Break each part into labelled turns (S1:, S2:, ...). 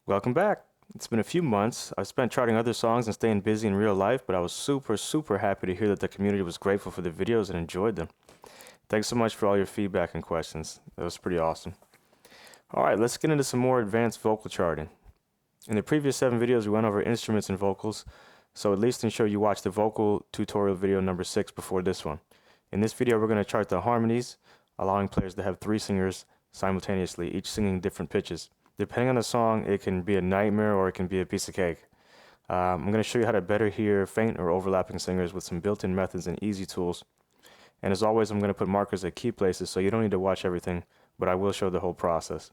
S1: Welcome back. It's been a few months. I've spent charting other songs and staying busy in real life, but I was super happy to hear that the community was grateful for the videos and enjoyed them. Thanks so much for all your feedback and questions. That was pretty awesome. All right, let's get into some more advanced vocal charting. In the previous 7 videos, we went over instruments and vocals, so at least ensure you watch the vocal tutorial video number 6 before this one. In this video, we're going to chart the harmonies, allowing players to have 3 singers simultaneously, each singing different pitches. Depending on the song, it can be a nightmare or it can be a piece of cake. I'm going to show you how to better hear faint or overlapping singers with some built-in methods and easy tools. And as always, I'm going to put markers at key places so you don't need to watch everything, but I will show the whole process.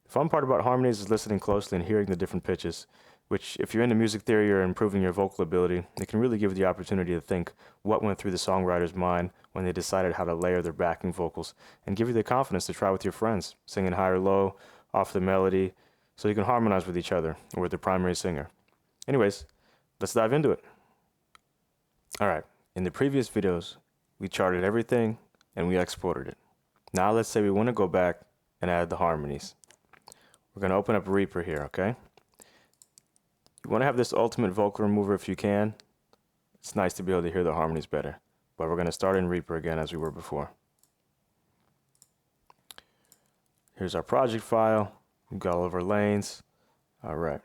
S1: The fun part about harmonies is listening closely and hearing the different pitches, which if you're into music theory or improving your vocal ability, it can really give you the opportunity to think what went through the songwriter's mind when they decided how to layer their backing vocals, and give you the confidence to try with your friends, singing high or low, off the melody, so you can harmonize with each other or with the primary singer. Anyways, let's dive into it. Alright, in the previous videos, we charted everything and we exported it. Now let's say we want to go back and add the harmonies. We're going to open up Reaper here, okay? You want to have this ultimate vocal remover if you can. It's nice to be able to hear the harmonies better. But we're going to start in Reaper again as we were before. Here's our project file. We've got all of our lanes. All right.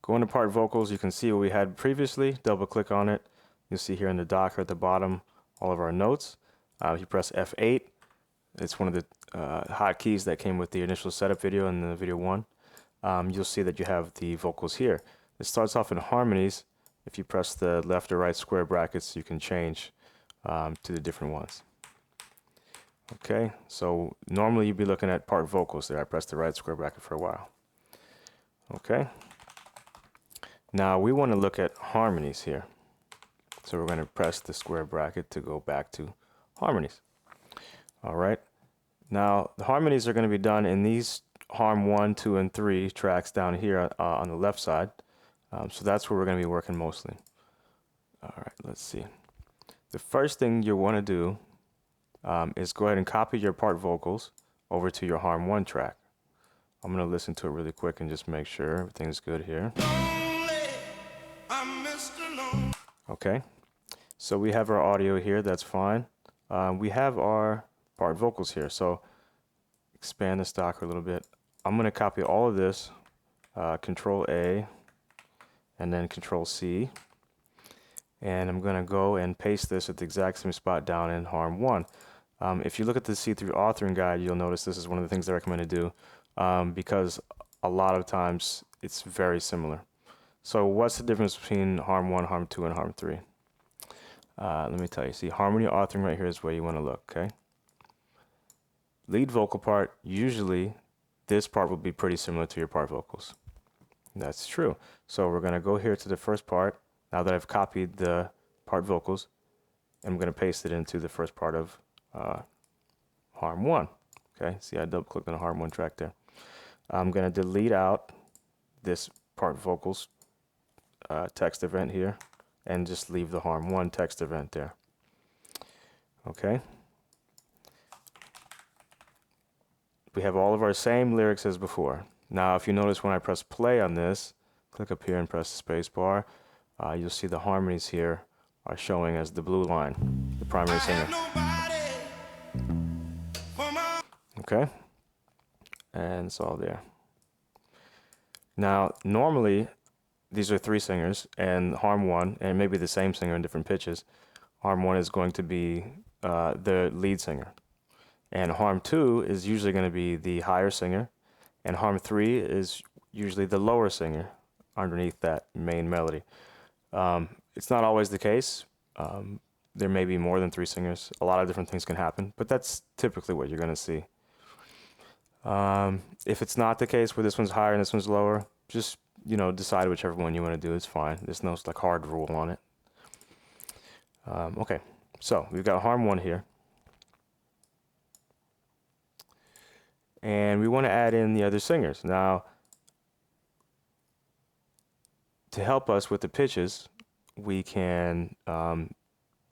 S1: Go into part vocals. You can see what we had previously. Double click on it. You'll see here in the docker at the bottom all of our notes. If you press F8, it's one of the hotkeys that came with the initial setup video in the video 1. You'll see that you have the vocals here. It starts off in harmonies. If you press the left or right square brackets, you can change to the different ones. Okay, so normally you'd be looking at part vocals there. I pressed the right square bracket for a while. Okay. Now we want to look at harmonies here. So we're going to press the square bracket to go back to harmonies. All right. Now the harmonies are going to be done in these harm 1, 2, and 3 tracks down here on the left side. So that's where we're going to be working mostly. All right, let's see. The first thing you want to do is go ahead and copy your part vocals over to your harm 1 track. I'm going to listen to it really quick and just make sure everything's good here. Okay, so we have our audio here, that's fine. We have our part vocals here, so expand the stock a little bit. I'm going to copy all of this, Control A, and then Control C. And I'm going to go and paste this at the exact same spot down in harm 1. If you look at the see-through authoring guide, you'll notice this is one of the things I recommend to do because a lot of times it's very similar. So what's the difference between harm 1, harm 2, and harm 3? Let me tell you. See, harmony authoring right here is where you want to look, okay? Lead vocal part, usually this part will be pretty similar to your part vocals. That's true. So we're going to go here to the first part. Now that I've copied the part vocals, I'm going to paste it into the first part of harm 1. Okay, see, I double clicked on the harm 1 track there. I'm going to delete out this part vocals text event here and just leave the harm 1 text event there. Okay. We have all of our same lyrics as before. Now, if you notice when I press play on this, click up here and press the space bar, you'll see the harmonies here are showing as the blue line, the primary singer. Okay, and it's all there. Now, normally, these are 3 singers, and harm 1, and maybe the same singer in different pitches. Harm 1 is going to be the lead singer. And harm 2 is usually going to be the higher singer, and harm 3 is usually the lower singer underneath that main melody. It's not always the case. There may be more than 3 singers. A lot of different things can happen, but that's typically what you're going to see. If it's not the case where this one's higher and this one's lower, just decide whichever one you want to do. It's fine. There's no like hard rule on it. Okay, so we've got harm 1 here. And we want to add in the other singers. Now, to help us with the pitches, we can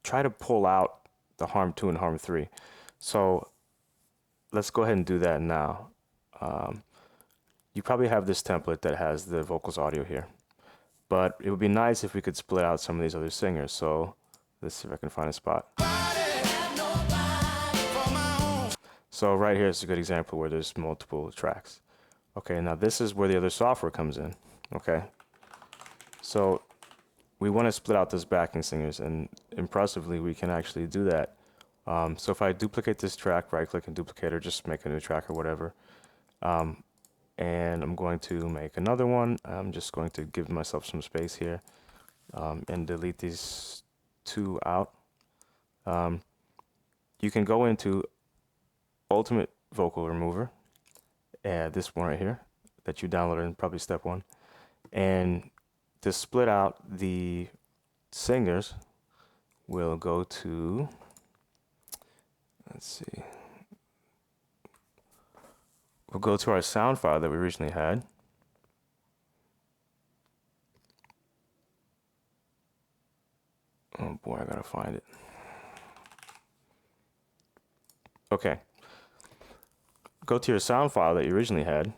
S1: try to pull out the harm 2 and harm 3. So let's go ahead and do that now. you probably have this template that has the vocals audio here. But it would be nice if we could split out some of these other singers. So let's see if I can find a spot. So right here is a good example where there's multiple tracks. Okay, now this is where the other software comes in. Okay, so we want to split out those backing singers, and impressively we can actually do that. So if I duplicate this track, right click and duplicate, or just make a new track or whatever, and I'm going to make another one. I'm just going to give myself some space here, and delete these two out. You can go into Ultimate Vocal Remover, this one right here that you downloaded in probably step 1, and to split out the singers, we'll go to, let's see, we'll go to our sound file that we originally had. Oh boy, I gotta find it. Okay. Go to your sound file that you originally had.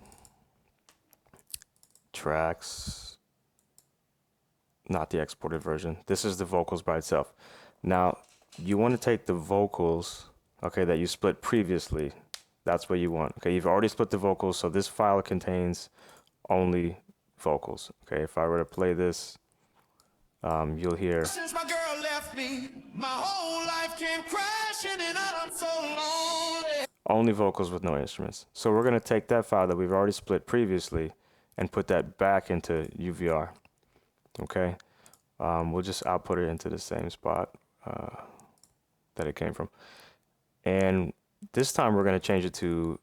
S1: Tracks, not the exported version. This is the vocals by itself. Now, you want to take the vocals, okay, that you split previously. That's what you want. Okay, you've already split the vocals, so this file contains only vocals. Okay, if I were to play this, you'll hear. Since my girl left me, my whole life came crashing and I'm so lonely. Only vocals with no instruments. So we're going to take that file that we've already split previously and put that back into UVR. Okay, we'll just output it into the same spot that it came from. And this time we're going to change it to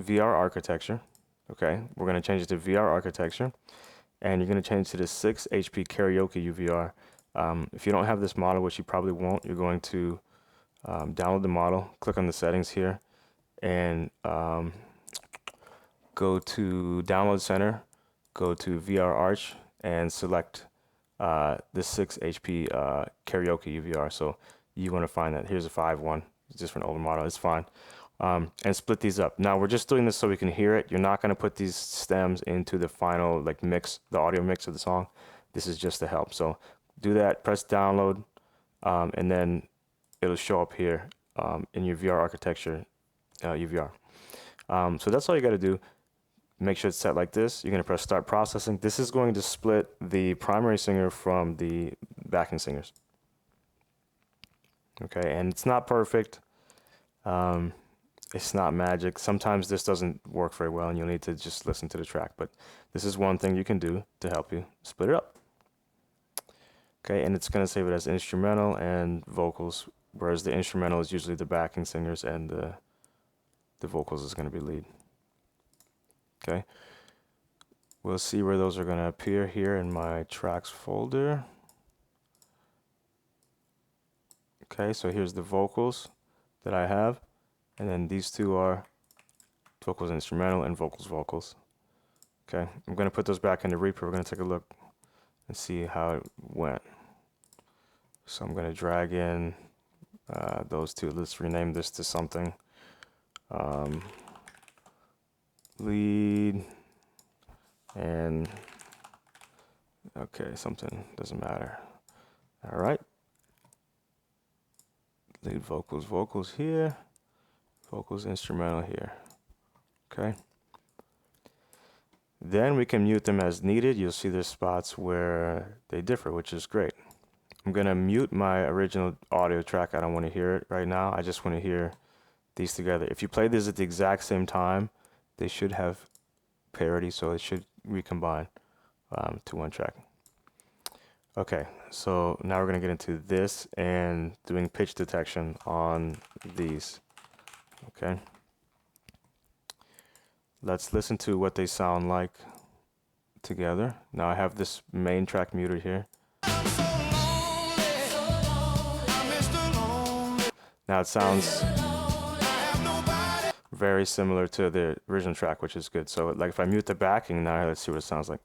S1: VR architecture. Okay, we're going to change it to VR architecture, and you're going to change to the 6 HP karaoke UVR. If you don't have this model, which you probably won't, you're going to download the model, click on the settings here, and go to Download Center, go to VR Arch, and select the 6 HP karaoke UVR. So you want to find that. Here's a 5.1. It's just for an older model. It's fine. And split these up. Now we're just doing this so we can hear it. You're not going to put these stems into the final like mix, the audio mix of the song. This is just to help. So do that, press download, and then it'll show up here in your VR architecture UVR. So that's all you got to do. Make sure it's set like this. You're going to press start processing. This is going to split the primary singer from the backing singers. Okay, and it's not perfect. It's not magic. Sometimes this doesn't work very well and you'll need to just listen to the track, but this is one thing you can do to help you split it up. Okay, and it's going to save it as instrumental and vocals, whereas the instrumental is usually the backing singers and the vocals is going to be lead. Okay, we'll see where those are going to appear here in my tracks folder. Okay, so here's the vocals that I have. And then these two are vocals instrumental and vocals. Okay, I'm going to put those back in the Reaper. We're going to take a look and see how it went. So I'm going to drag in those two. Let's rename this to something. Lead and, okay, something, doesn't matter. All right. Lead vocals here. Vocals instrumental here. Okay. Then we can mute them as needed. You'll see there's spots where they differ, which is great. I'm going to mute my original audio track. I don't want to hear it right now. I just want to hear these together. If you play these at the exact same time, they should have parity, so it should recombine to one track. Okay, so now we're going to get into this and doing pitch detection on these. Okay, let's listen to what they sound like together. Now I have this main track muted here. Now it sounds very similar to the original track, which is good. So like if I mute the backing now, let's see what it sounds like.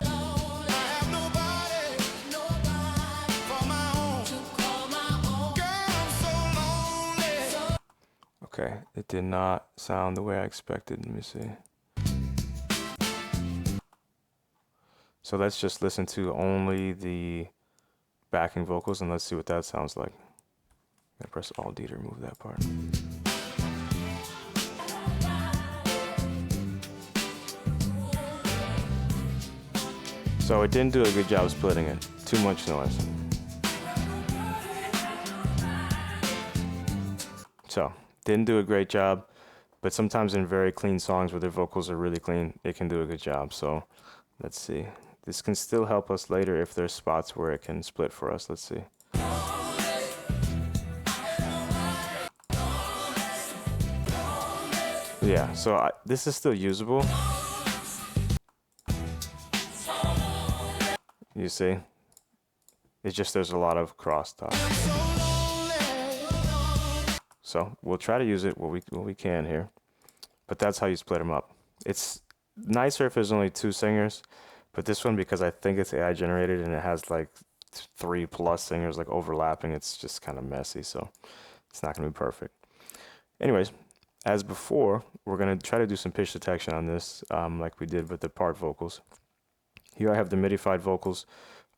S1: Okay, it did not sound the way I expected. Let me see. So let's just listen to only the backing vocals and let's see what that sounds like. I'm gonna press Alt D to remove that part. So it didn't do a good job splitting it. Too much noise. So didn't do a great job, but sometimes in very clean songs where their vocals are really clean, it can do a good job. So let's see. This can still help us later if there's spots where it can split for us. Let's see. Yeah, so this is still usable. You see? It's just there's a lot of crosstalk. So we'll try to use it what we can here. But that's how you split them up. It's nicer if there's only 2 singers, but this one, because I think it's AI generated and it has like 3+ singers like overlapping, it's just kind of messy, so it's not going to be perfect. Anyways, as before, we're going to try to do some pitch detection on this, like we did with the part vocals. Here I have the MIDified vocals,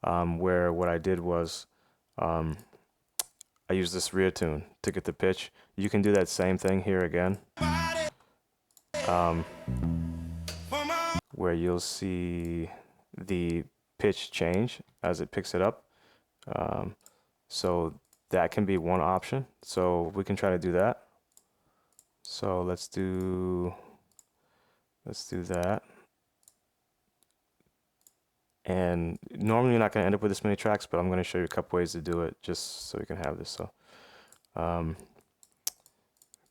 S1: where what I did was I used this ReaTune to get the pitch. You can do that same thing here again, where you'll see the pitch change as it picks it up. So that can be one option. So we can try to do that. So let's do that. And normally you're not going to end up with this many tracks, but I'm going to show you a couple ways to do it just so you can have this. So,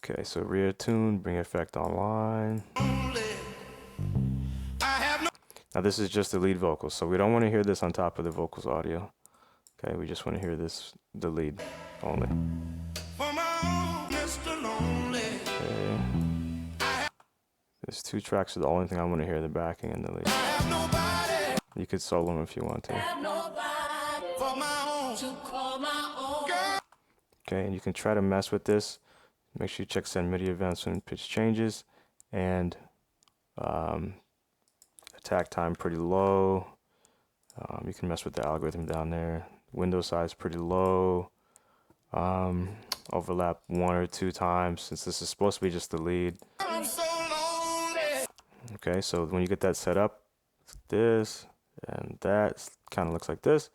S1: okay, so ReaTune, bring effect online. Now this is just the lead vocals, so we don't want to hear this on top of the vocals audio. Okay, we just want to hear this, the lead only. Okay. There's 2 tracks, so the only thing I want to hear the backing and the lead. You could solo them if you want to. Okay, and you can try to mess with this. Make sure you check send MIDI events when pitch changes, and attack time pretty low. You can mess with the algorithm down there. Window size pretty low. Overlap 1 or 2 times since this is supposed to be just the lead. Okay, so when you get that set up, this and that kind of looks like this.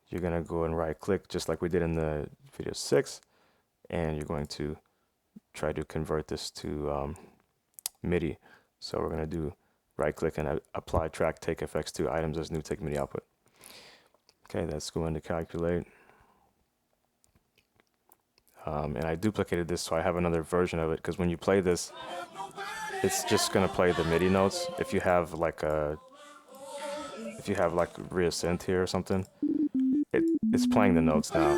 S1: You're gonna go and right click just like we did in the video 6, and you're going to try to convert this to MIDI. So we're gonna do right click and apply track take effects to items as new take MIDI output. Okay, that's going to calculate. And I duplicated this so I have another version of it, because when you play this, it's just gonna play the MIDI notes. If you have like ReaSynth here or something, it's playing the notes now.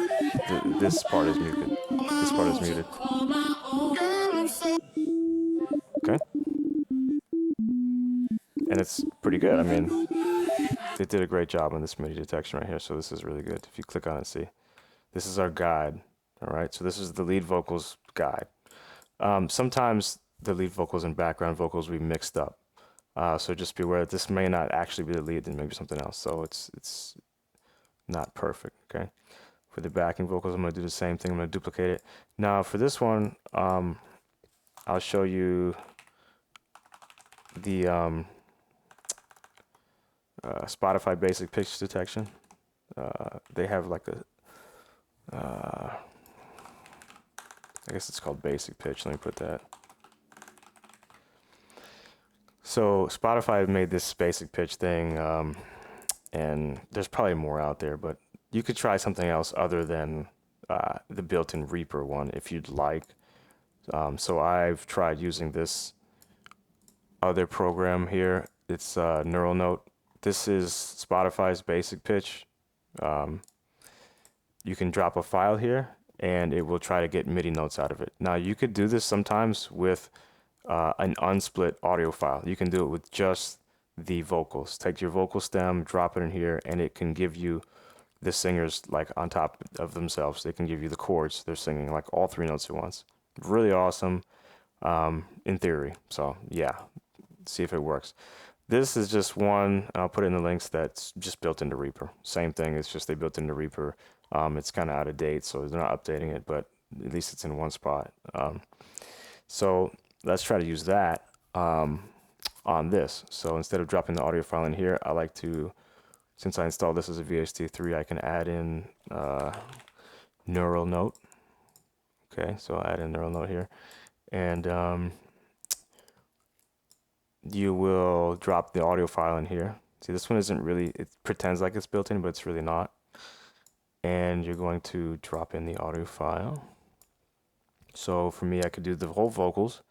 S1: This part is muted. This part is muted. Okay. And it's pretty good. I mean, they did a great job on this MIDI detection right here, so this is really good. If you click on it, see, this is our guide. All right, so this is the lead vocals guide. Sometimes the lead vocals and background vocals we mixed up. So just be aware that this may not actually be the lead, and maybe something else. So it's not perfect, okay? For the backing vocals, I'm gonna do the same thing. I'm gonna duplicate it. Now for this one, I'll show you the Spotify basic pitch detection. They have like a, I guess it's called basic pitch. Let me put that. So Spotify made this basic pitch thing, and there's probably more out there, but you could try something else other than the built-in Reaper one if you'd like. So I've tried using this other program here. It's NeuralNote. This is Spotify's basic pitch. You can drop a file here and it will try to get MIDI notes out of it. Now you could do this sometimes with an unsplit audio file. You can do it with just the vocals. Take your vocal stem, drop it in here, and it can give you the singers like on top of themselves. They can give you the chords they're singing, like all 3 notes at once. Really awesome, in theory. So yeah, see if it works. This is just one, I'll put it in the links, that's just built into Reaper. Same thing, it's just they built into Reaper. It's kind of out of date, so they're not updating it, but at least it's in one spot. So let's try to use that on this. So instead of dropping the audio file in here, I like to, since I installed this as a VST3, I can add in NeuralNote. Okay, so I'll add in NeuralNote here. And you will drop the audio file in here. See, this one isn't really, it pretends like it's built in, but it's really not. And you're going to drop in the audio file. So for me, I could do the whole vocals,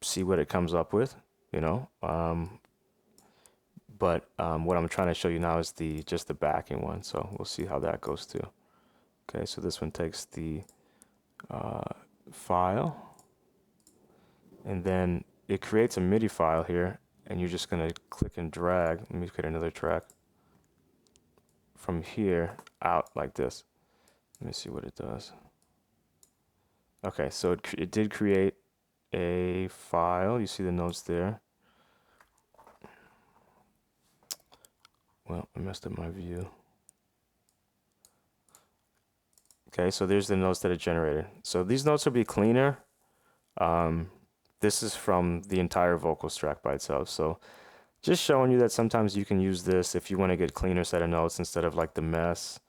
S1: see what it comes up with, you know. But what I'm trying to show you now is just the backing one. So we'll see how that goes too. Okay, so this one takes the file, and then it creates a MIDI file here, and you're just gonna click and drag. Let me create another track from here out like this. Let me see what it does. Okay, so it did create a file. You see the notes there. Well, I messed up my view. Okay, so there's the notes that it generated. So these notes will be cleaner. This is from the entire vocals track by itself. So just showing you that sometimes you can use this if you want to get cleaner set of notes instead of like the mess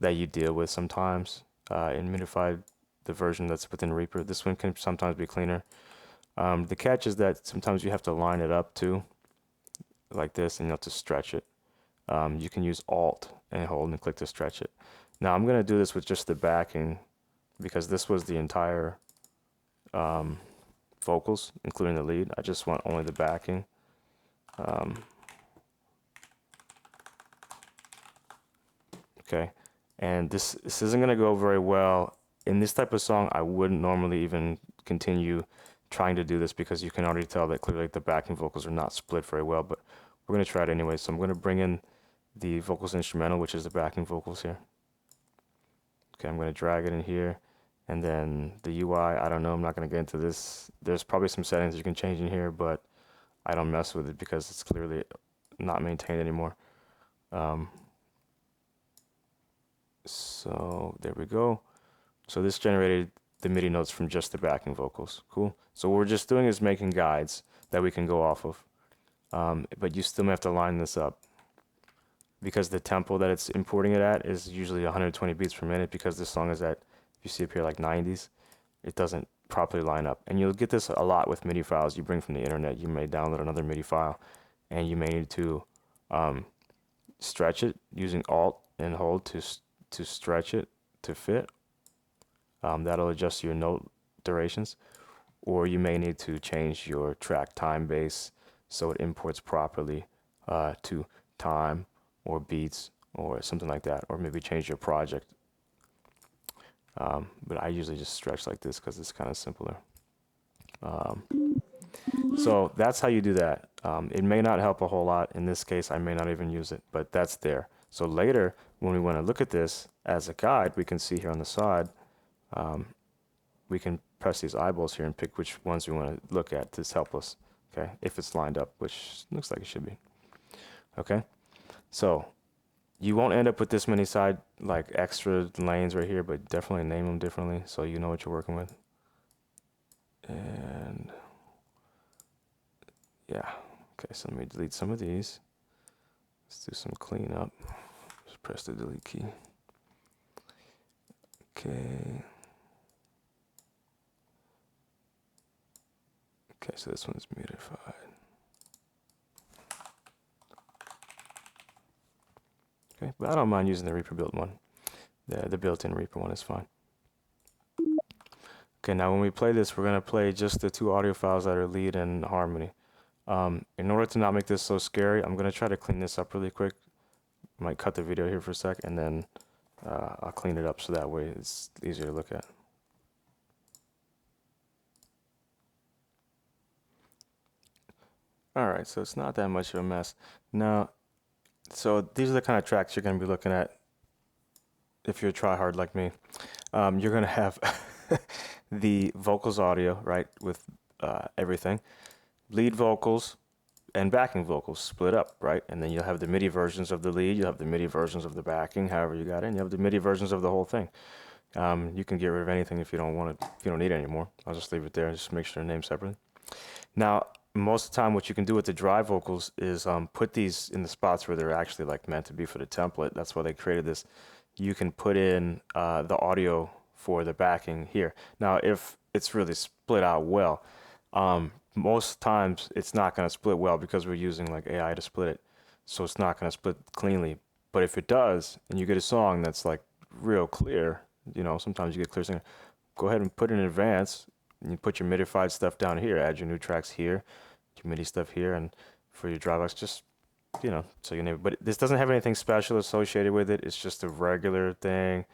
S1: that you deal with sometimes in Minified, the version that's within Reaper. This one can sometimes be cleaner. The catch is that sometimes you have to line it up too, like this, and you have to stretch it. You can use Alt and hold and click to stretch it. Now I'm going to do this with just the backing because this was the entire vocals, including the lead. I just want only the backing. Okay, and this isn't going to go very well. In this type of song, I wouldn't normally even continue trying to do this because you can already tell that clearly the backing vocals are not split very well, but we're going to try it anyway. So I'm going to bring in the vocals instrumental, which is the backing vocals here. Okay, I'm going to drag it in here, and then the UI, I don't know, I'm not going to get into this. There's probably some settings you can change in here, but I don't mess with it because it's clearly not maintained anymore. So there we go. So this generated the MIDI notes from just the backing vocals. Cool. So what we're just doing is making guides that we can go off of. But you still may have to line this up because the tempo that it's importing it at is usually 120 beats per minute, because this song is at, if you see up here, like 90s. It doesn't properly line up. And you'll get this a lot with MIDI files you bring from the internet. You may download another MIDI file and you may need to stretch it using Alt and hold to stretch it to fit. That'll adjust your note durations. Or you may need to change your track time base so it imports properly to time or beats or something like that. Or maybe change your project. But I usually just stretch like this because it's kind of simpler. So that's how you do that. It may not help a whole lot. In this case, I may not even use it, but that's there. So later, when we want to look at this as a guide, we can see here on the side, we can press these eyeballs here and pick which ones we want to look at to help us, okay, if it's lined up, which looks like it should be. Okay, so you won't end up with this many side, like extra lanes right here, but definitely name them differently so you know what you're working with. And yeah, okay, so let me delete some of these. Let's do some cleanup. Just press the delete key. Okay. Okay, so this one's mutified. Okay, but I don't mind using the Reaper built one. The built-in Reaper one is fine. Okay, now when we play this, we're gonna play just the two audio files that are lead and harmony. In order to not make this so scary, I'm gonna try to clean this up really quick. Might cut the video here for a sec, and then I'll clean it up so that way it's easier to look at. Alright, so it's not that much of a mess. Now, so these are the kind of tracks you're going to be looking at if you're a tryhard like me. You're going to have the vocals audio, right, with everything, lead vocals and backing vocals split up, right? And then you'll have the MIDI versions of the lead, you'll have the MIDI versions of the backing, however you got it, and you have the MIDI versions of the whole thing. You can get rid of anything if you don't want it, if you don't need it anymore. I'll just leave it there, just make sure they're named separately. Now, most of the time, what you can do with the drive vocals is put these in the spots where they're actually like meant to be for the template. That's why they created this. You can put in the audio for the backing here. Now, if it's really split out well, most times it's not going to split well because we're using like AI to split it. So it's not going to split cleanly. But if it does, and you get a song that's like real clear, you know, sometimes you get clear singer, go ahead and put it in advance. And you put your midified stuff down here, add your new tracks here, your MIDI stuff here, and for your Dropbox, just, you know, so you name it. But this doesn't have anything special associated with it. It's just a regular thing.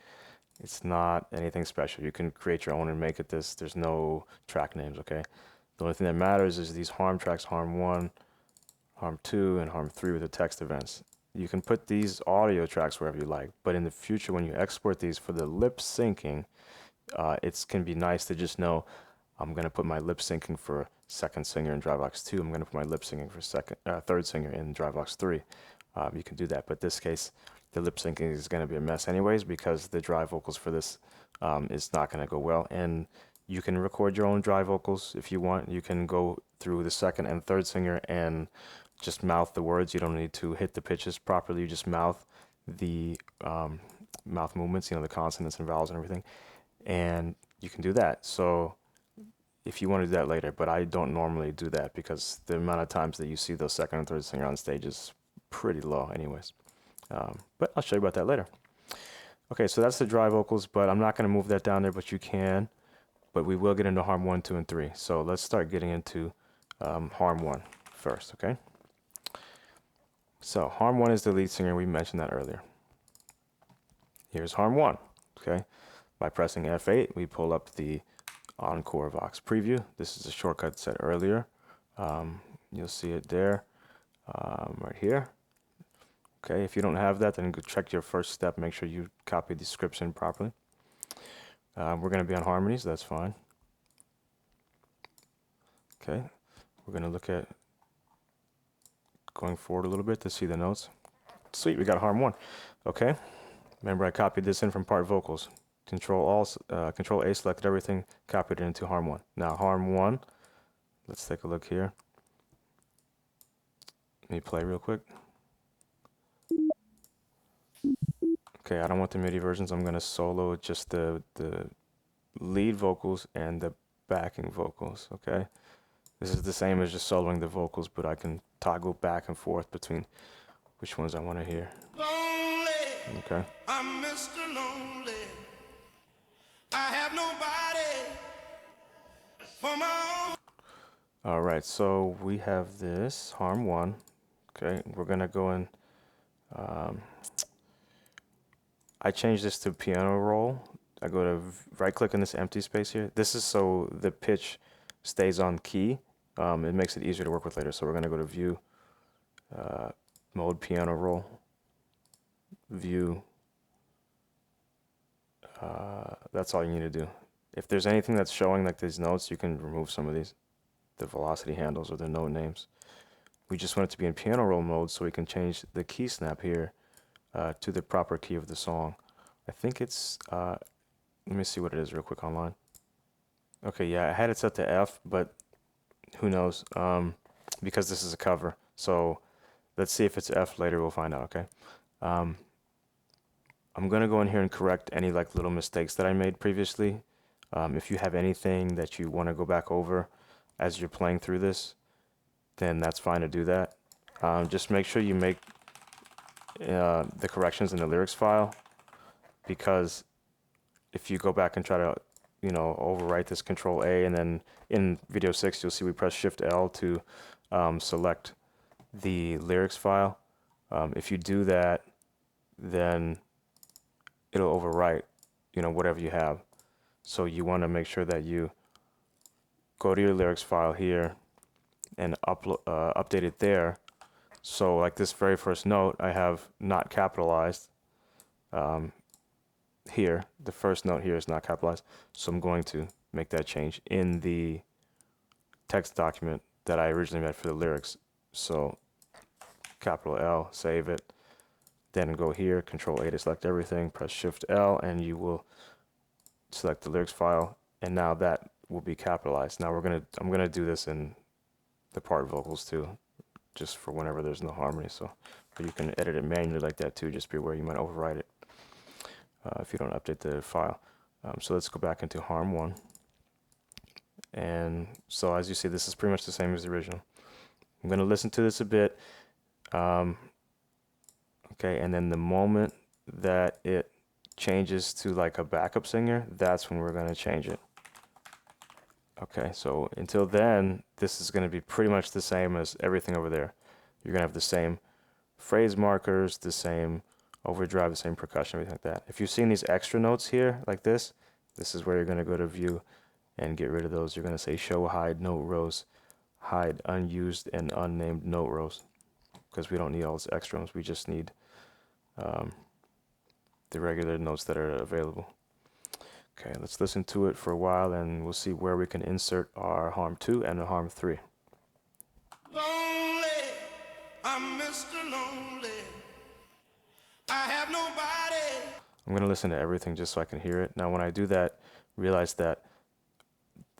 S1: It's not anything special. You can create your own and make it this. There's no track names, okay? The only thing that matters is these harm tracks, harm 1, harm 2, and harm 3 with the text events. You can put these audio tracks wherever you like, but in the future, when you export these for the lip syncing, it can be nice to just know, I'm going to put my lip syncing for second singer in Dropbox 2. I'm going to put my lip syncing for third singer in Dropbox 3. You can do that. But in this case, the lip syncing is going to be a mess anyways because the dry vocals for this is not going to go well. And you can record your own dry vocals if you want. You can go through the second and third singer and just mouth the words. You don't need to hit the pitches properly. You just mouth the mouth movements, you know, the consonants and vowels and everything. And you can do that. So if you want to do that later, but I don't normally do that because the amount of times that you see those second and third singer on stage is pretty low anyways. But I'll show you about that later. Okay, so that's the dry vocals, but I'm not going to move that down there, but you can. But we will get into harm 1, 2, and 3. So let's start getting into harm 1 first, okay? So harm 1 is the lead singer. We mentioned that earlier. Here's harm 1, okay? By pressing F8, we pull up the Encore Vox Preview. This is a shortcut set earlier. You'll see it there, right here. Okay, if you don't have that, then go check your first step. Make sure you copy the description properly. We're going to be on Harmonies. That's fine. Okay, we're going to look at going forward a little bit to see the notes. Sweet, we got harm 1. Okay, remember I copied this in from part vocals. Control A, selected everything, copied it into harm 1. Now harm 1, let's take a look here. Let me play real quick. Okay, I don't want the MIDI versions. I'm going to solo just the lead vocals and the backing vocals, okay? This is the same as just soloing the vocals, but I can toggle back and forth between which ones I want to hear. Lonely, okay. I'm Mr. Lonely. I have nobody for my own. All right, so we have this harm 1. Okay, we're gonna go in. I changed this to piano roll. I go to right click in this empty space here. This is so the pitch stays on key. It makes it easier to work with later. So we're gonna go to view, mode piano roll, view. That's all you need to do. If there's anything that's showing like these notes, you can remove some of these, the velocity handles or the note names. We just want it to be in piano roll mode so we can change the key snap here to the proper key of the song. I think it's, let me see what it is real quick online. Okay, yeah, I had it set to F, but who knows, because this is a cover. So let's see if it's F later, we'll find out, okay? I'm gonna go in here and correct any like little mistakes that I made previously. If you have anything that you wanna go back over as you're playing through this, then that's fine to do that. Just make sure you make the corrections in the lyrics file, because if you go back and try to, you know, overwrite this Control A, and then in video 6 you'll see we press Shift L to select the lyrics file. If you do that, then it'll overwrite, you know, whatever you have. So you want to make sure that you go to your lyrics file here and update it there. So like this very first note, I have not capitalized. Here, the first note here is not capitalized. So I'm going to make that change in the text document that I originally made for the lyrics. So capital L, save it, then go here, Control A to select everything, press Shift L, and you will select the lyrics file, and now that will be capitalized. Now I'm gonna do this in the part vocals too, just for whenever there's no harmony. So, but you can edit it manually like that too. Just be aware you might overwrite it if you don't update the file. So let's go back into Harm 1. And so as you see, this is pretty much the same as the original. I'm going to listen to this a bit. Okay, and then the moment that it changes to like a backup singer, that's when we're going to change it. Okay, so until then, this is going to be pretty much the same as everything over there. You're going to have the same phrase markers, the same overdrive, the same percussion, everything like that. If you've seen these extra notes here, like this is where you're going to go to view and get rid of those. You're going to say show hide note rows, hide unused and unnamed note rows, because we don't need all those extra ones. We just need the regular notes that are available. Okay, let's listen to it for a while and we'll see where we can insert our Harm 2 and the Harm 3.
S2: Lonely, I'm Mr. Lonely. I have nobody.
S1: I'm going to listen to everything just so I can hear it. Now when I do that, realize that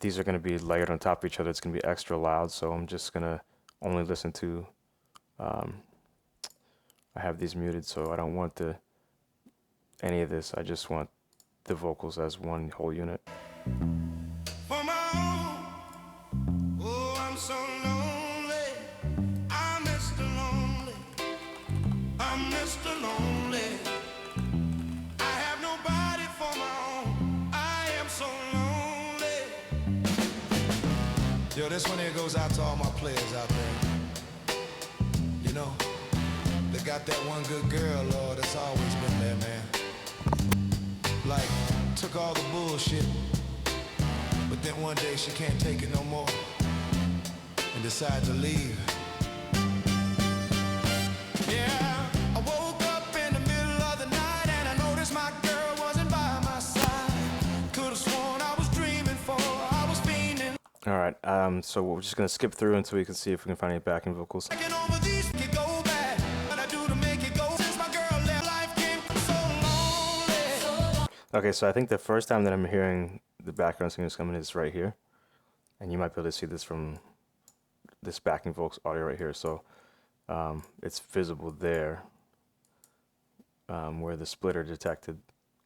S1: these are going to be layered on top of each other. It's going to be extra loud, so I'm just going to only listen to, I have these muted, so I don't want any of this. I just want the vocals as one whole unit.
S2: For my own. Oh, I'm so lonely. I'm Mr. Lonely. I'm Mr. Lonely. I have nobody for my own. I am so lonely. Yo, this one here goes out to all my players out there. You know, they got that one good girl, Lord, that's always been there, man. Like, took all the bullshit, but then one day she can't take it no more and decide to leave. Yeah, I woke up in the middle of the night and I noticed my girl wasn't by my side. Could've sworn I was dreaming for her, I was fiending.
S1: All right, so we're just going to skip through until we can see if we can find any backing vocals.
S2: Over these, it go back. What I do to make it go since my girl left, life came so lonely.
S1: Okay, so I think the first time that I'm hearing the background singers coming is right here. And you might be able to see this from this backing vocals audio right here. So it's visible there where the splitter detected,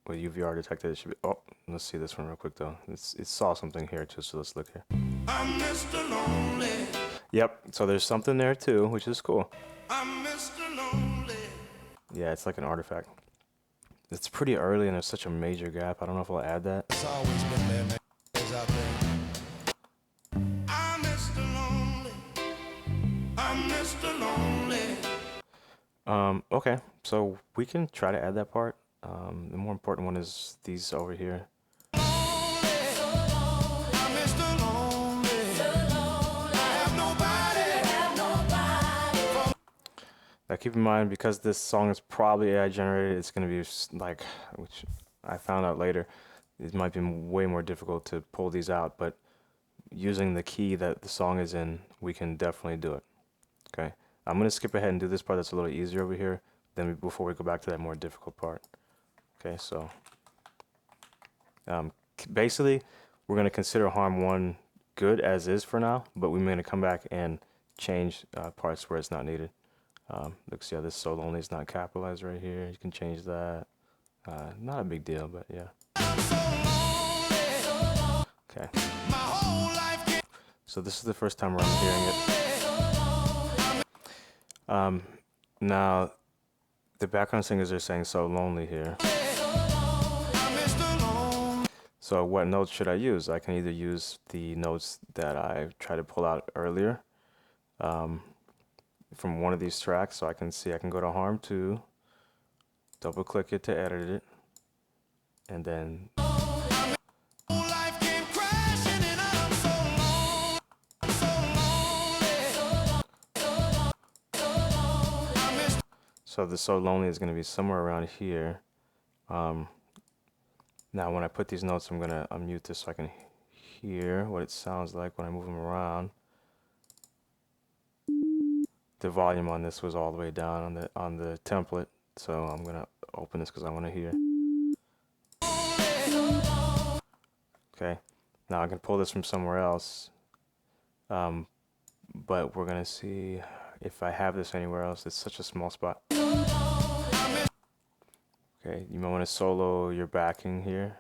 S1: where UVR detected it should be. Oh, let's see this one real quick though. It saw something here too, so let's look here.
S2: I'm Mr. Lonely.
S1: Yep, so there's something there too, which is cool.
S2: I'm Mr. Lonely.
S1: Yeah, it's like an artifact. It's pretty early and there's such a major gap. I don't know if I'll add that.
S2: It's always been there, man. It's out there. I'm Mr. Lonely. I'm Mr. Lonely.
S1: Okay, so we can try to add that part. The more important one is these over here. Now keep in mind, because this song is probably AI generated, it's going to be like, which I found out later, it might be way more difficult to pull these out, but using the key that the song is in, we can definitely do it. Okay, I'm going to skip ahead and do this part that's a little easier over here, then before we go back to that more difficult part. Okay, so basically, we're going to consider Harm 1 good as is for now, but we're going to come back and change parts where it's not needed. Looks, yeah, this so lonely is not capitalized right here. You can change that. Not a big deal, but yeah. Okay. So this is the first time where I'm hearing it. Now, the background singers are saying so lonely here. So what notes should I use? I can either use the notes that I tried to pull out earlier from one of these tracks, so I can see I can go to Harm 2, double click it to edit it, and then so the so lonely is going to be somewhere around here. Now when I put these notes, I'm going to unmute this so I can hear what it sounds like when I move them around. The volume on this was all the way down on the template, so I'm gonna open this because I want to hear. Okay, now I can pull this from somewhere else, but we're gonna see if I have this anywhere else. It's such a small spot. Okay, you might want to solo your backing here.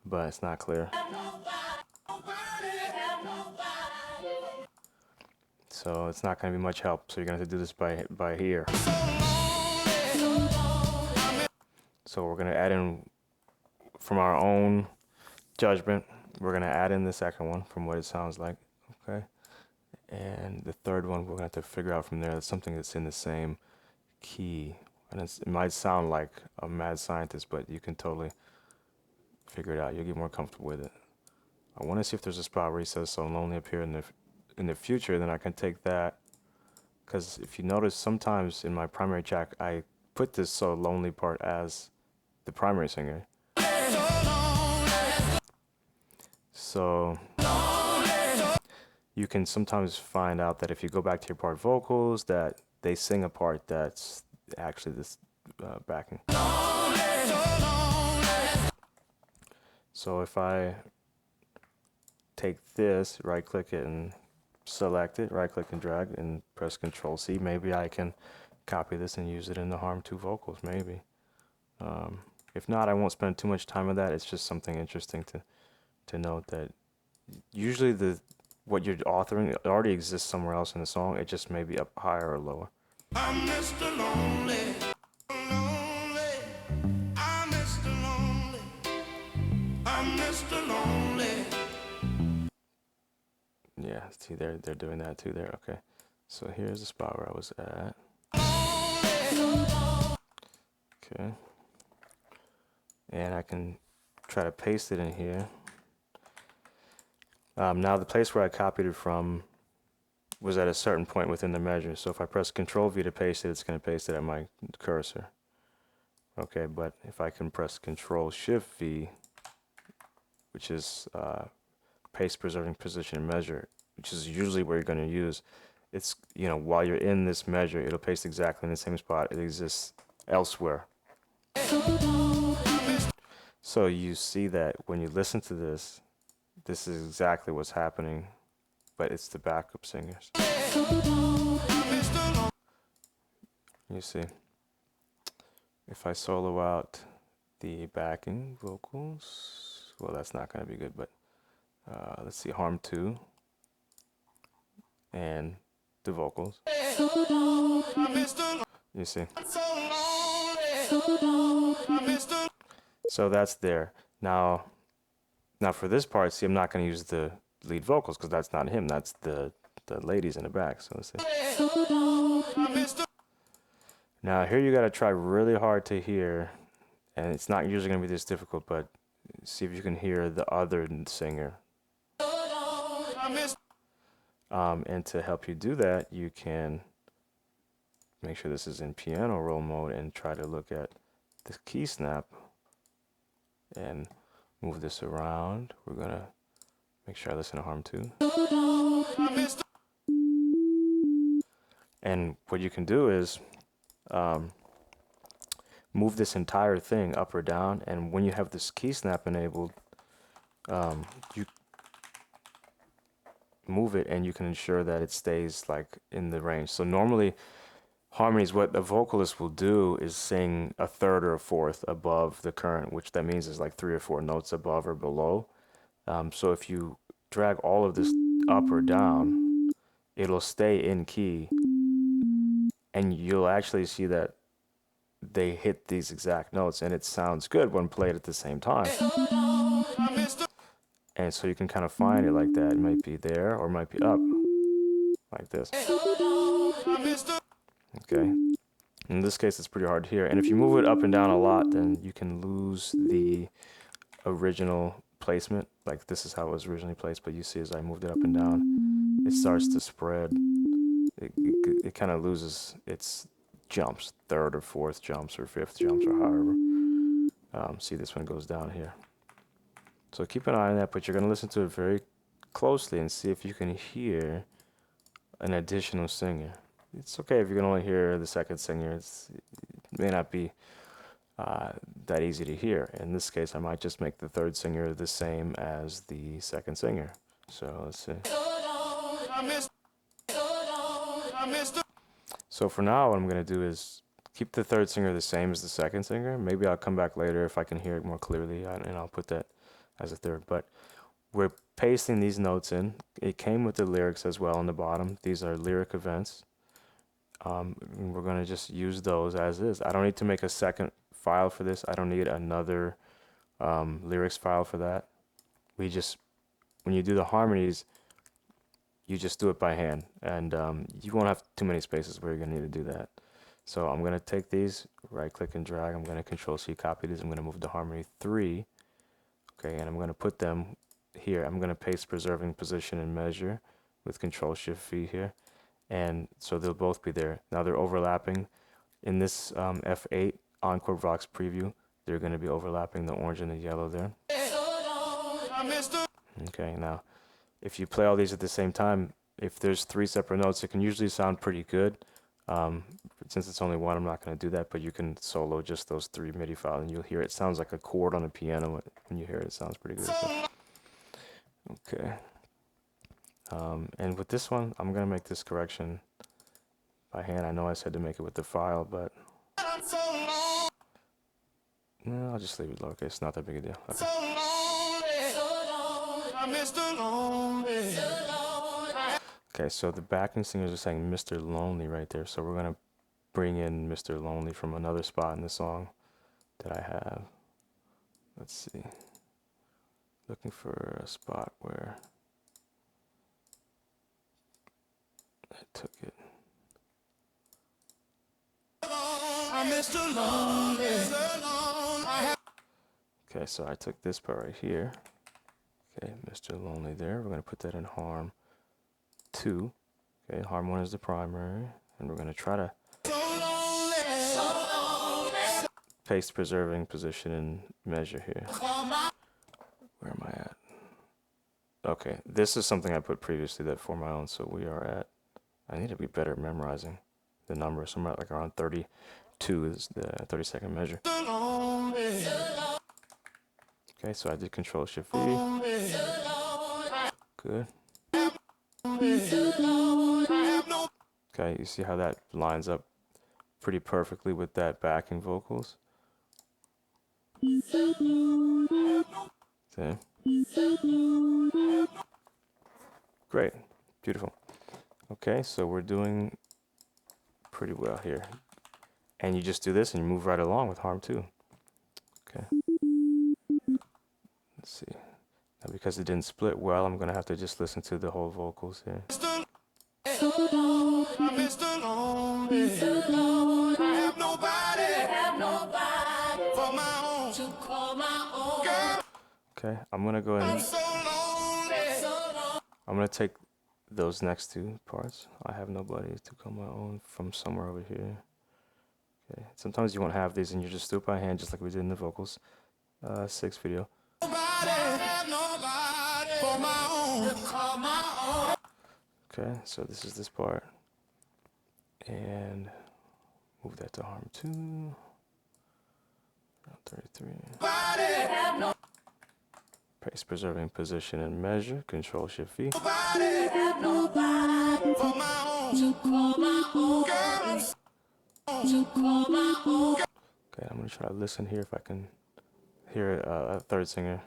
S1: But it's not clear. So it's not going to be much help. So you're going to have to do this by ear. So we're going to add in, from our own judgment, we're going to add in the second one from what it sounds like. Okay. And the third one, we're going to have to figure out from there. That's something that's in the same key. And it might sound like a mad scientist, but you can totally figure it out. You'll get more comfortable with it. I want to see if there's a spot where he says "so lonely" up here in the future. Then I can take that, because if you notice, sometimes in my primary track I put this "so lonely" part as the primary singer. So you can sometimes find out that if you go back to your part vocals, that they sing a part that's actually this backing. So if I take this, right click it and select it, right click and drag and press Control C, maybe I can copy this and use it in the Harm 2 vocals, maybe. If not, I won't spend too much time with that. It's just something interesting to note, that usually what you're authoring, it already exists somewhere else in the song. It just may be up higher or lower.
S2: I'm Mr. Lonely, lonely. I'm Mr. Lonely. I'm Mr. Lonely.
S1: Yeah, see, they're doing that too there. Okay, so here's the spot where I was at. Okay, and I can try to paste it in here. Now the place where I copied it from was at a certain point within the measure. So if I press Control V to paste it, it's going to paste it at my cursor. Okay, but if I can press Control Shift V, which is paste preserving position and measure, which is usually where you're going to use, it's, you know, while you're in this measure, it'll paste exactly in the same spot it exists elsewhere. So you see that when you listen to this, this is exactly what's happening, but it's the backup singers. You see, if I solo out the backing vocals, well, that's not going to be good, but let's see, Harm 2 and the vocals. You see, so that's there. Now for this part, see, I'm not going to use the lead vocals because that's not him. That's the ladies in the back. So let's see. Now here you got to try really hard to hear, and it's not usually going to be this difficult, but see if you can hear the other singer. And to help you do that, you can make sure this is in piano roll mode and try to look at the key snap and move this around. We're going to make sure I listen to Harm 2. And what you can do is move this entire thing up or down, and when you have this key snap enabled, you move it and you can ensure that it stays like in the range. So normally harmonies, what a vocalist will do is sing a third or a fourth above the current, which that means is like 3 or 4 notes above or below. So if you drag all of this up or down, it'll stay in key, and you'll actually see that they hit these exact notes, and it sounds good when played at the same time. And so you can kind of find it like that. It might be there or it might be up, like this. Okay. In this case, it's pretty hard to hear. And if you move it up and down a lot, then you can lose the original placement. Like this is how it was originally placed, but you see as I moved it up and down, it starts to spread. It kind of loses its jumps, third or fourth jumps or fifth jumps or however. See, this one goes down here. So keep an eye on that, but you're going to listen to it very closely and see if you can hear an additional singer. It's okay if you can only hear the second singer. It may not be that easy to hear. In this case, I might just make the third singer the same as the second singer. So let's see. So for now, what I'm going to do is keep the third singer the same as the second singer. Maybe I'll come back later if I can hear it more clearly, and I'll put that as a third. But we're pasting these notes in. It came with the lyrics as well on the bottom. These are lyric events. We're going to just use those as is. I don't need to make a second file for this. I don't need another lyrics file for that. When you do the harmonies, you just do it by hand, and you won't have too many spaces where you're going to need to do that. So I'm going to take these, right click and drag. I'm going to Control C, copy these. I'm going to move to Harmony 3. Okay, and I'm going to put them here. I'm going to paste preserving position and measure with Control Shift V here. And so they'll both be there. Now they're overlapping. In this F8 Encore Vox Preview, they're going to be overlapping the orange and the yellow there. Okay, now if you play all these at the same time, if there's 3 separate notes, it can usually sound pretty good. Since it's only one, I'm not going to do that, but you can solo just those 3 MIDI files and you'll hear it sounds like a chord on a piano. When you hear it, it sounds pretty good. So. Okay. And with this one, I'm going to make this correction by hand. I know I said to make it with the file, but no, I'll just leave it lowercase. It's not that big a deal. Okay. Okay, so the backing singers are saying Mr. Lonely right there. So we're going to bring in Mr. Lonely from another spot in the song that I have. Let's see. Looking for a spot where I took it. Okay, so I took this part right here. Okay, Mr. Lonely there. We're going to put that in Harm 2. Okay, Harm 1 is the primary. And we're going to try to paste preserving position and measure here. Where am I at? Okay, this is something I put previously that for my own, so we are at, I need to be better at memorizing the numbers. So I'm at like around 32 is the 30-second measure. Okay, so I did Control Shift V. Good. Okay, you see how that lines up pretty perfectly with that backing vocals. See? Great, beautiful. Okay, so we're doing pretty well here. And you just do this and you move right along with Harm 2. Okay. Let's see. Now because it didn't split well, I'm going to have to just listen to the whole vocals here. Okay, I'm going to go ahead and I'm going to take those next 2 parts. I have nobody to call my own from somewhere over here. Okay, sometimes you won't have these and you just do it by hand just like we did in the vocals 6 video. Okay, so this is this part. And move that to Harm 2. Around 33. Paste preserving position and measure. Control Shift V. Okay, I'm gonna try to listen here if I can hear a third singer.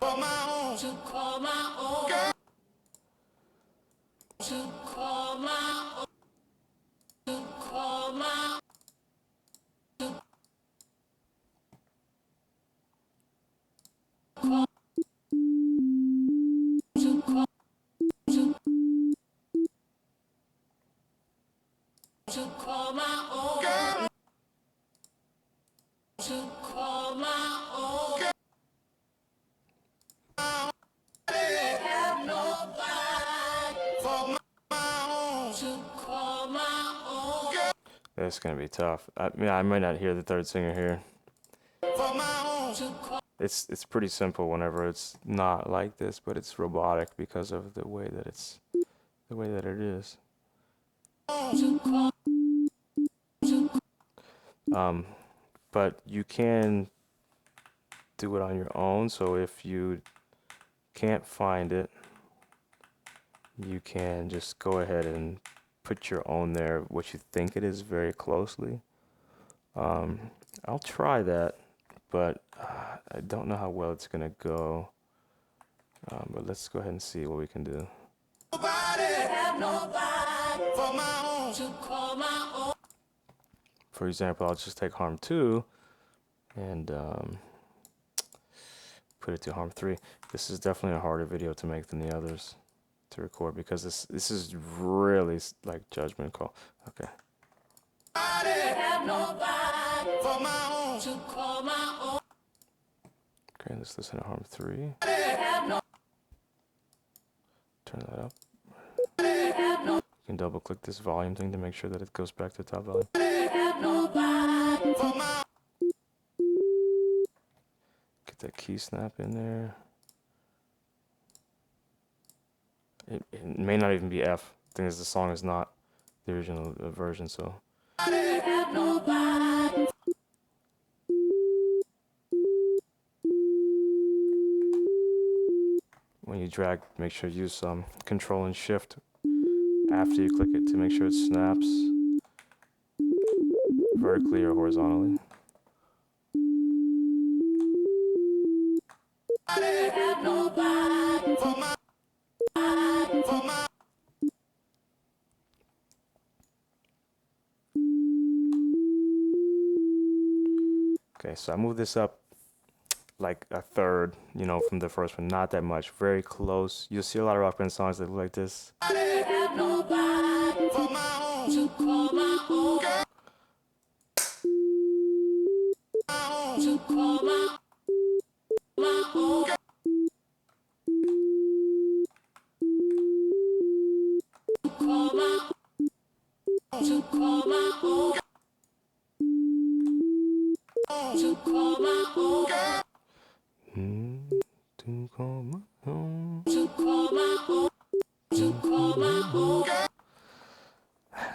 S1: It's gonna be tough. I mean, I might not hear the third singer here. It's pretty simple whenever it's not like this, but it's robotic because of the way that it is. But you can do it on your own. So if you can't find it, you can just go ahead and put your own there, what you think it is, very closely. I'll try that, but I don't know how well it's gonna go. But let's go ahead and see what we can do. For example, I'll just take harm 2 and put it to harm 3. This is definitely a harder video to make than the others to record because this is really like judgment call. Okay. Okay, let's listen to harm 3. Turn that up. You can double click this volume thing to make sure that it goes back to top volume. Get that key snap in there. It may not even be F. The thing is, the song is not the original version, so. When you drag, make sure you use Control and Shift after you click it to make sure it snaps vertically or horizontally. Okay, so I moved this up like a third, you know, from the first one, not that much, very close. You'll see a lot of rock band songs that look like this.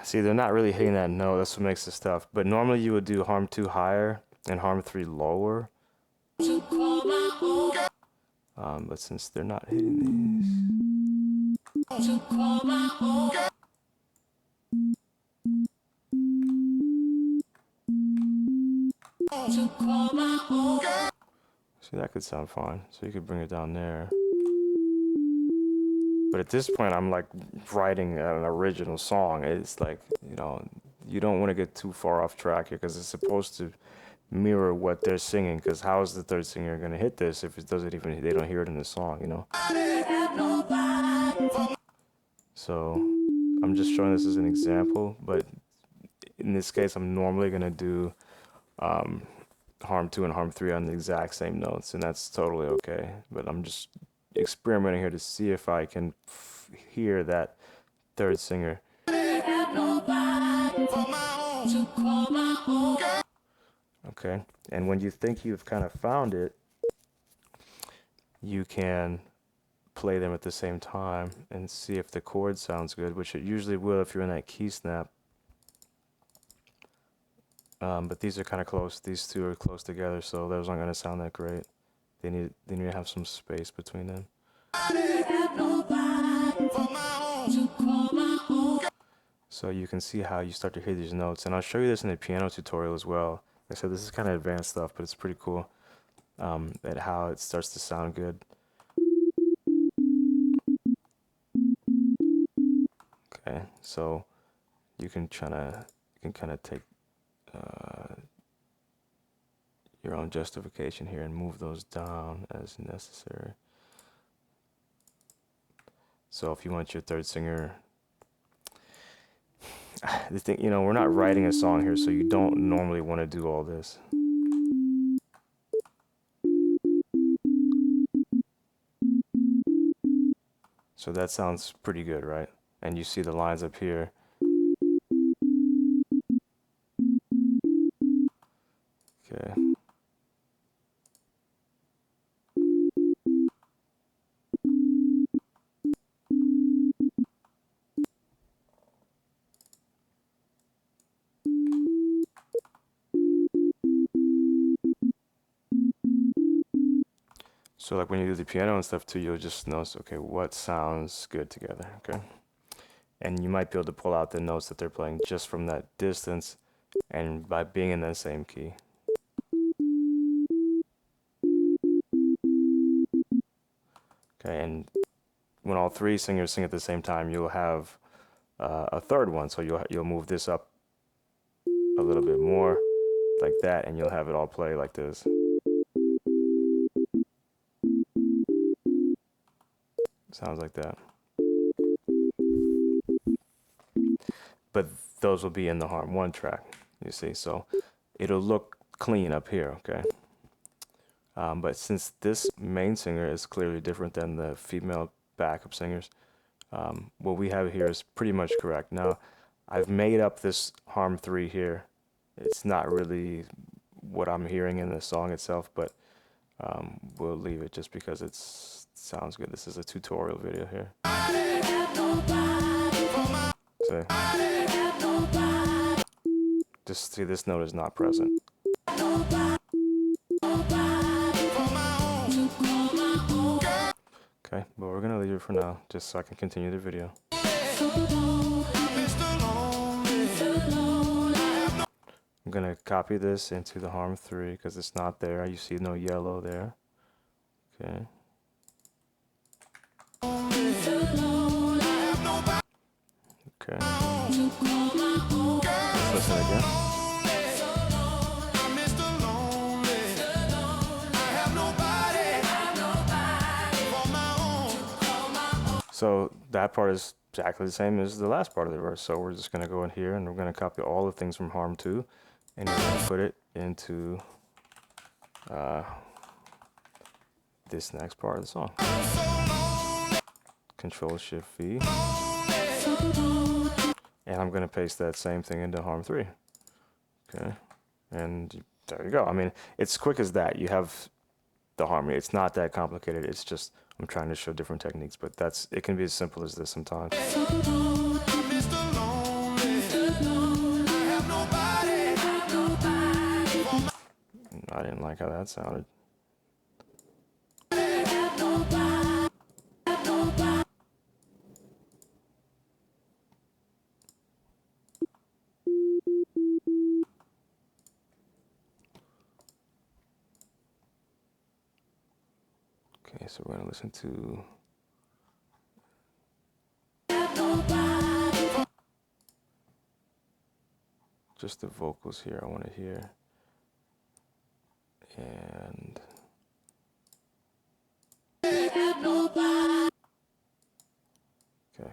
S1: See, they're not really hitting that note. That's what makes this tough. But normally you would do harm 2 higher and harm 3 lower. But since they're not hitting these, see, that could sound fine. So you could bring it down there. But at this point, I'm like writing an original song. It's like, you know, you don't want to get too far off track here because it's supposed to mirror what they're singing. Because how is the third singer going to hit this if it doesn't even, they don't hear it in the song, you know? So I'm just showing this as an example. But in this case, I'm normally going to do harm 2 and harm 3 on the exact same notes. And that's totally okay. But I'm just experimenting here to see if I can hear that third singer. Okay, and when you think you've kind of found it, you can play them at the same time and see if the chord sounds good, which it usually will if you're in that key snap. But these are kind of close. These two are close together, so those aren't going to sound that great. They need to have some space between them. So you can see how you start to hear these notes, and I'll show you this in the piano tutorial as well. Like I said, this is kind of advanced stuff, but it's pretty cool at how it starts to sound good. Okay, so you can kind of take your own justification here and move those down as necessary. So if you want your third singer, the thing, you know, we're not writing a song here, so you don't normally want to do all this. So that sounds pretty good, right? And you see the lines up here. Okay. So like when you do the piano and stuff too, you'll just notice, okay, what sounds good together, okay? And you might be able to pull out the notes that they're playing just from that distance and by being in that same key. Okay, and when all three singers sing at the same time, you'll have a third one. So you'll move this up a little bit more like that, and you'll have it all play like this. Sounds like that. But those will be in the Harm 1 track, you see. So it'll look clean up here, okay? But since this main singer is clearly different than the female backup singers, what we have here is pretty much correct. Now, I've made up this Harm 3 here. It's not really what I'm hearing in the song itself, but we'll leave it just because it sounds good. This is a tutorial video here. See? Just see, this note is not present. Okay, but we're gonna leave it for now, just so I can continue the video. I'm gonna copy this into the Harm 3 because it's not there. You see no yellow there. Okay. Okay. Let's listen again. So that part is exactly the same as the last part of the verse. So we're just gonna go in here and we're gonna copy all the things from Harm 2 and we're gonna put it into this next part of the song. Control-Shift-V. And I'm gonna paste that same thing into Harm 3. Okay, and there you go. I mean, it's quick as that. You have the harmony. It's not that complicated. It's just I'm trying to show different techniques, but it can be as simple as this sometimes. I didn't like how that sounded. Okay, so we're going to listen to just the vocals here. I want to hear. And okay,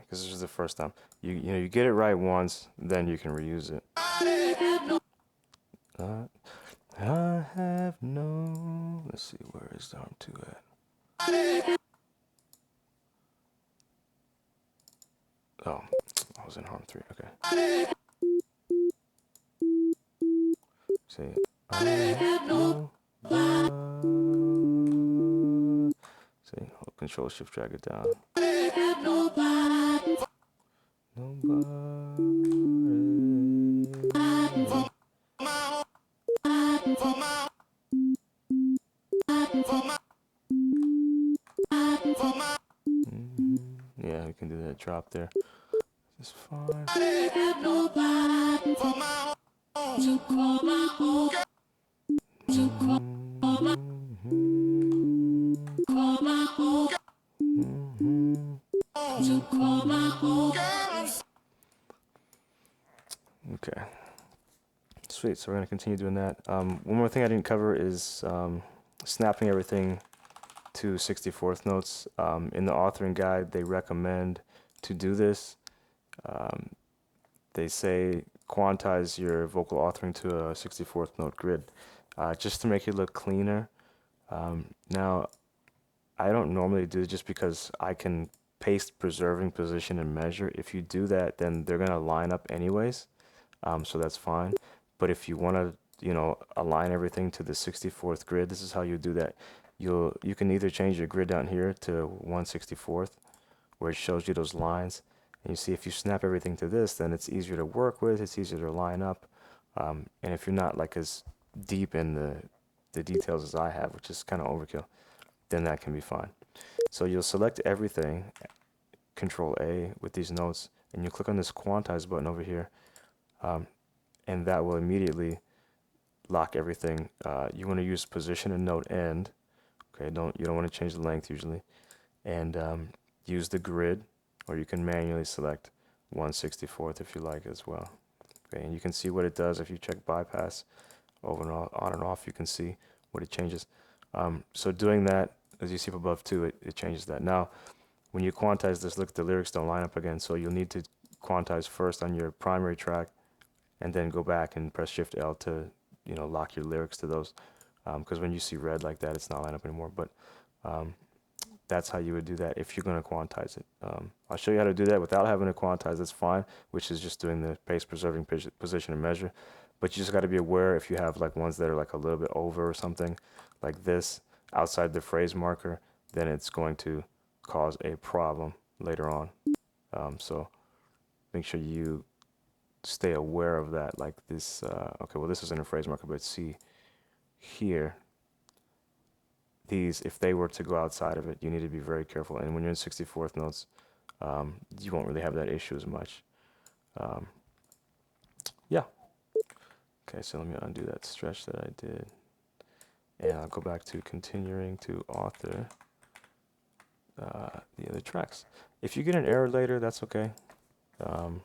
S1: because this is the first time. You know, you get it right once, then you can reuse it. I have no. Let's see, where is Harm 2 at? Oh, I was in Harm 3. Okay. See, I have no. See, hold Control-Shift, drag it down. Nobody. Yeah, we can do that drop there. It's fine. Okay. Sweet, so we're going to continue doing that. One more thing I didn't cover is snapping everything to 64th notes. In the authoring guide, they recommend to do this. They say quantize your vocal authoring to a 64th note grid, just to make it look cleaner. Now, I don't normally do it just because I can paste preserving position and measure. If you do that, then they're going to line up anyways, so that's fine. But if you want to, you know, align everything to the 64th grid, this is how you do that. You can either change your grid down here to 1/64th, where it shows you those lines. And you see if you snap everything to this, then it's easier to work with, it's easier to line up. And if you're not like as deep in the details as I have, which is kind of overkill, then that can be fine. So you'll select everything, Control A with these notes, and you click on this Quantize button over here, and that will immediately lock everything. You want to use position and note end. Okay, you don't want to change the length usually, and use the grid, or you can manually select 1/64 if you like as well. Okay, and you can see what it does if you check bypass over and on and off. You can see what it changes. So doing that, as you see up above too, it changes that. Now, when you quantize this, look, the lyrics don't line up again, so you'll need to quantize first on your primary track, and then go back and press Shift L to, you know, lock your lyrics to those. Because when you see red like that, it's not lined up anymore. But that's how you would do that if you're going to quantize it. I'll show you how to do that without having to quantize. That's fine, which is just doing the pace preserving position and measure. But you just got to be aware if you have like ones that are like a little bit over or something like this outside the phrase marker, then it's going to cause a problem later on. So make sure you stay aware of that. Like this, okay, well this isn't a phrase marker, but see here, these, if they were to go outside of it, you need to be very careful. And when you're in 64th notes, you won't really have that issue as much. Yeah. Okay, so let me undo that stretch that I did. And I'll go back to continuing to author the other tracks. If you get an error later, that's okay. The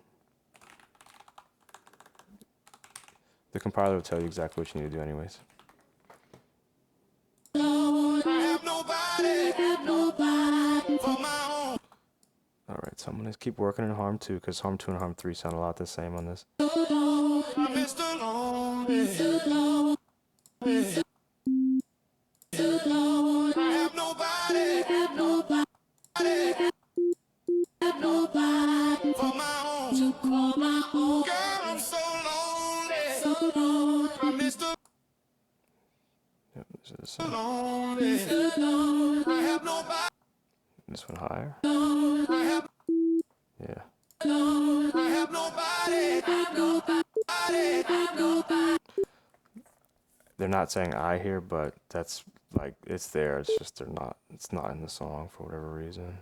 S1: compiler will tell you exactly what you need to do anyways. Alright, so I'm going to keep working in Harm 2 because Harm 2 and Harm 3 sound a lot the same on this. Yep, this is the same. This one higher. Yeah. They're not saying I here, but that's like, it's there. It's just it's not in the song for whatever reason.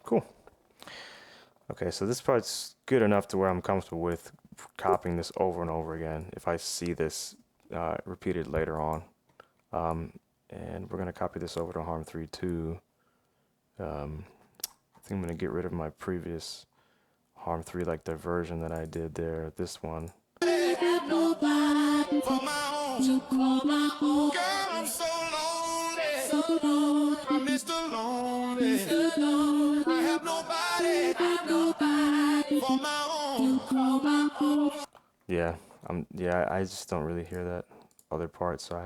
S1: Cool. Okay, so this part's good enough to where I'm comfortable with copying this over and over again if I see this repeated later on. And we're going to copy this over to Harm 3 too. I think I'm going to get rid of my previous Harm 3, like the version that I did there, this one. Yeah, I just don't really hear that other part, so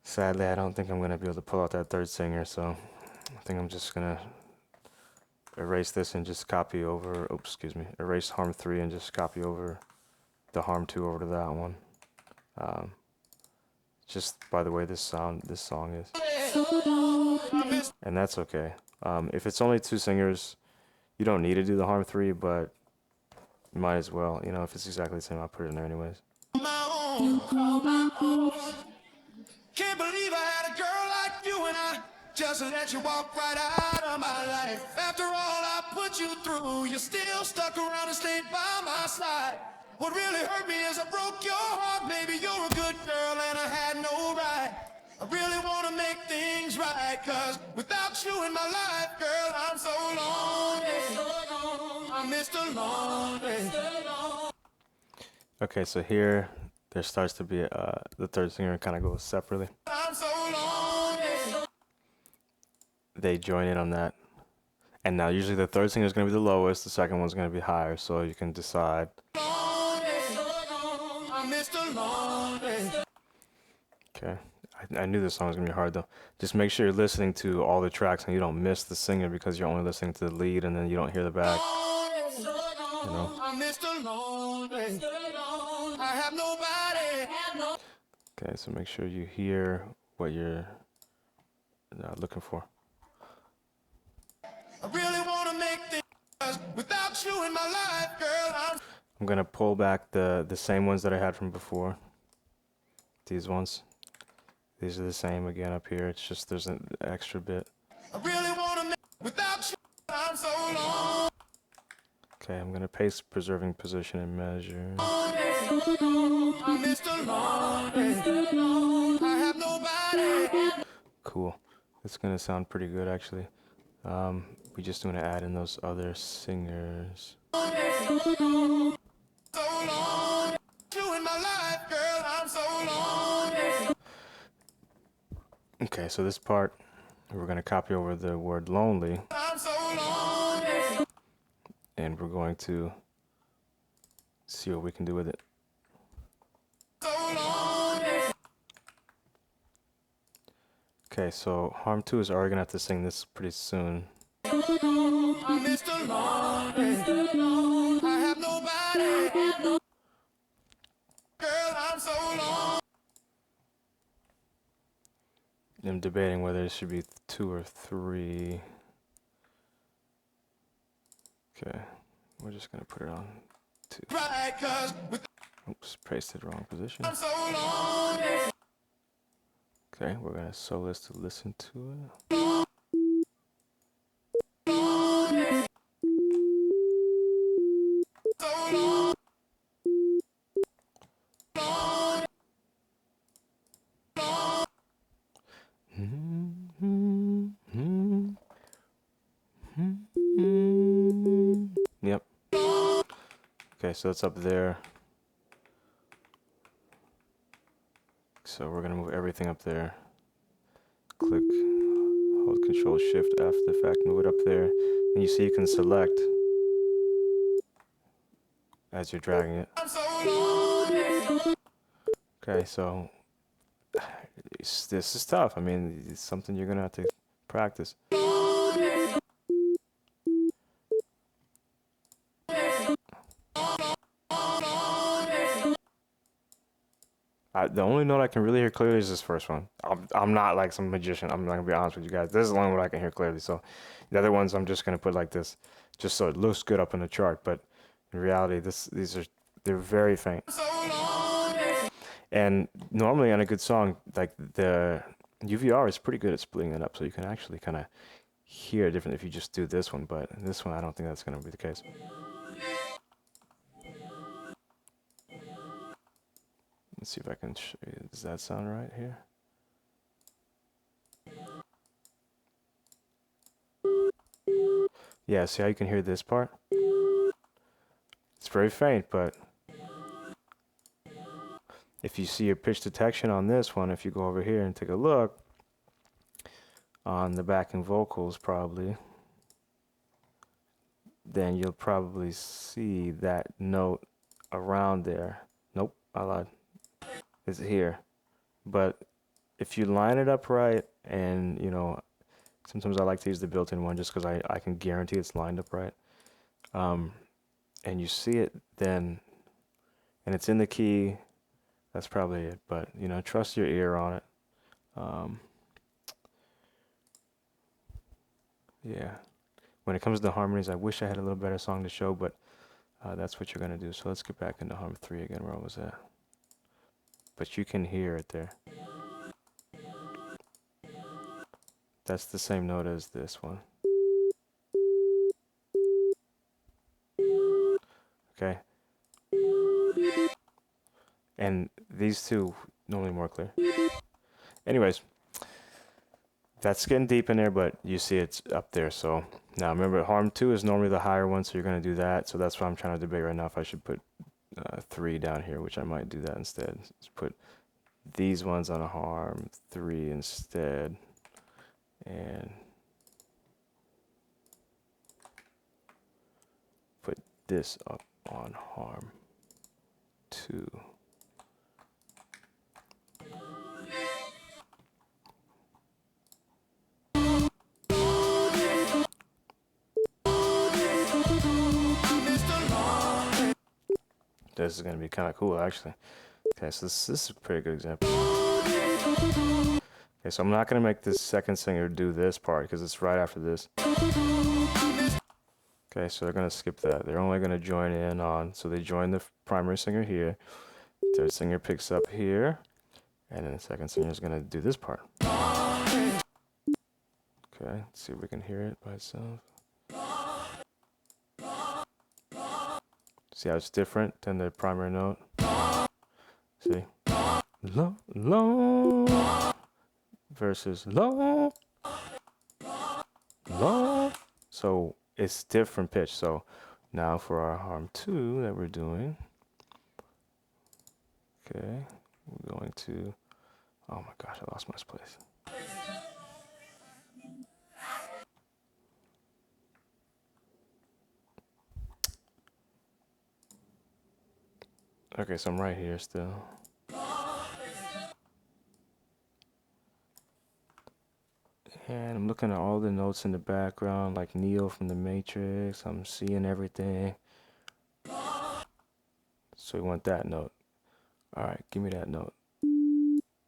S1: sadly I don't think I'm gonna be able to pull out that third singer, so I think I'm just gonna erase this and just copy over, oops, excuse me, erase Harm 3 and just copy over the Harm 2 over to that one. Just by the way this song is. And that's okay. If it's only two singers, you don't need to do the Harm 3, but you might as well. You know, if it's exactly the same, I'll put it in there anyways.
S2: Can't believe I had a girl like you and I just let you walk right out of my life. After all I put you through, you still stuck around and stayed by my side. What really hurt me is I broke your heart, baby. You're a good girl and I had no right. I really want to make things right, cause without you in my life, girl, I'm so lonely. I'm Mr. Lonely.
S1: Okay, so here there starts to be the third singer kind of goes separately.
S2: I'm so lonely.
S1: They join in on that. And now usually the third singer is going to be the lowest, the second one's going to be higher, so you can decide. Okay, I knew this song was gonna be hard though. Just make sure you're listening to all the tracks and you don't miss the singer because you're only listening to the lead and then you don't hear the back. You know?
S2: I'm Mr. Lonely. I have nobody.
S1: Okay, so make sure you hear what you're looking for.
S2: I really want to make things without you in my life, girl.
S1: I'm gonna pull back the same ones that I had from before. These ones. These are the same again up here. It's just there's an extra bit.
S2: I really want to make without you. I'm so long.
S1: Okay, I'm gonna paste preserving position and measure.
S2: I'm Mr. Lonely. I have nobody.
S1: Cool. It's gonna sound pretty good actually. We just want to add in those other singers.
S2: So long. You in my life, girl. I'm so long.
S1: Okay, so this part we're gonna copy over the word lonely,
S2: I'm so long.
S1: and we're going to see what we can do with it.
S2: So long.
S1: Okay, so Harm 2 is already gonna have to sing this pretty soon.
S2: I'm Mr. Lonely. I have nobody. Girl, I'm so long.
S1: I'm debating whether it should be 2 or 3. Okay, we're just gonna put it on 2.
S2: Right, 'cause
S1: Oops, pasted wrong position.
S2: I'm so long.
S1: Okay, we're gonna soloist to listen to it.
S2: So long.
S1: Yep. Okay, so it's up there. So we're gonna move everything up there. Click, hold Control Shift F the fact, move it up there, and you see you can select as you're dragging it.
S2: I'm so long.
S1: Okay, so this is tough. I mean, it's something you're gonna have to practice. The only note I can really hear clearly is this first one. I'm not like some magician. I'm not gonna be honest with you guys. This is the only one I can hear clearly. So the other ones I'm just gonna put like this, just so it looks good up in the chart. But in reality, they're very faint.
S2: So long.
S1: And normally on a good song, like the UVR is pretty good at splitting it up, so you can actually kind of hear it different if you just do this one. But this one, I don't think that's gonna be the case. Let's see if I can show you. Does that sound right here? Yeah, see how you can hear this part? It's very faint, but if you see your pitch detection on this one, if you go over here and take a look on the backing vocals probably, then you'll probably see that note around there. Nope, I lied. It's here. But if you line it up right, and you know, sometimes I like to use the built-in one just because I can guarantee it's lined up right. And you see it then, and it's in the key, that's probably it. But you know, trust your ear on it. Yeah. When it comes to harmonies, I wish I had a little better song to show, but that's what you're gonna do. So let's get back into Harm 3 again, where I was at. But you can hear it there. That's the same note as this one. Okay. And these two normally more clear. Anyways, that's getting deep in there, but you see it's up there. So now remember, Harm 2 is normally the higher one, so you're gonna do that. So that's why I'm trying to debate right now if I should put 3 down here, which I might do that instead. Let's put these ones on a Harm 3 instead, and put this up on Harm 2. this is going to be kind of cool, actually. Okay, so this is a pretty good example. Okay, so I'm not going to make this second singer do this part because it's right after this. Okay, so they're going to skip that. They're only going to join in on, so they join the primary singer here. Third singer picks up here, and then the second singer is going to do this part. Okay, let's see if we can hear it by itself. See how it's different than the primary note? See? Low, low versus low, low. So it's different pitch. So now for our harm 2 that we're doing, okay, we're going to, oh my gosh, I lost my place. Okay, so I'm right here still. And I'm looking at all the notes in the background, like Neo from the Matrix. I'm seeing everything. So we want that note. All right, give me that note.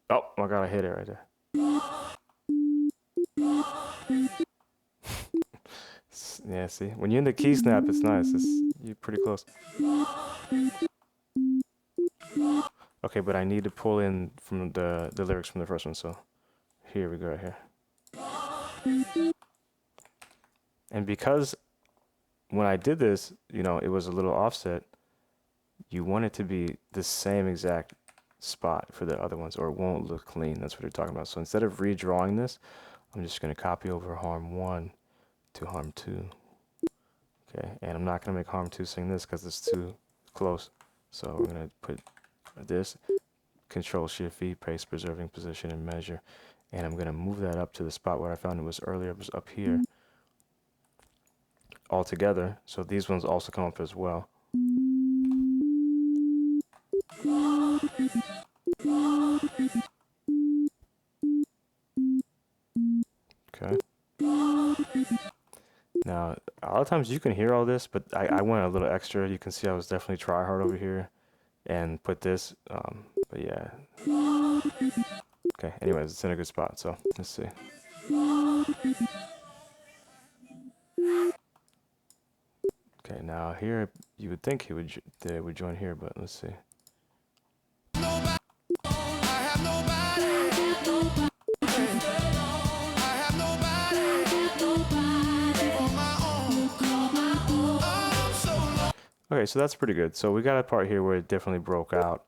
S1: Oh, I gotta hit it right there. Yeah, see, when you're in the key snap, it's nice. You're pretty close. Okay, but I need to pull in from the lyrics from the first one. So here we go, right here. And because when I did this, you know, it was a little offset. You want it to be the same exact spot for the other ones, or it won't look clean. That's what they're talking about. So instead of redrawing this, I'm just going to copy over harm 1 to harm 2. Okay, and I'm not going to make harm 2 sing this because it's too close. So we're going to put this, Control Shift V, paste, preserving position, and measure. And I'm going to move that up to the spot where I found it was earlier. It was up here all together. So these ones also come up as well. Okay. Now, a lot of times you can hear all this, but I went a little extra. You can see I was definitely try hard over here and put this. But yeah. Okay, anyways, it's in a good spot. So let's see. Okay, now here you would think they would join here, but let's see. Okay, so that's pretty good. So we got a part here where it definitely broke out.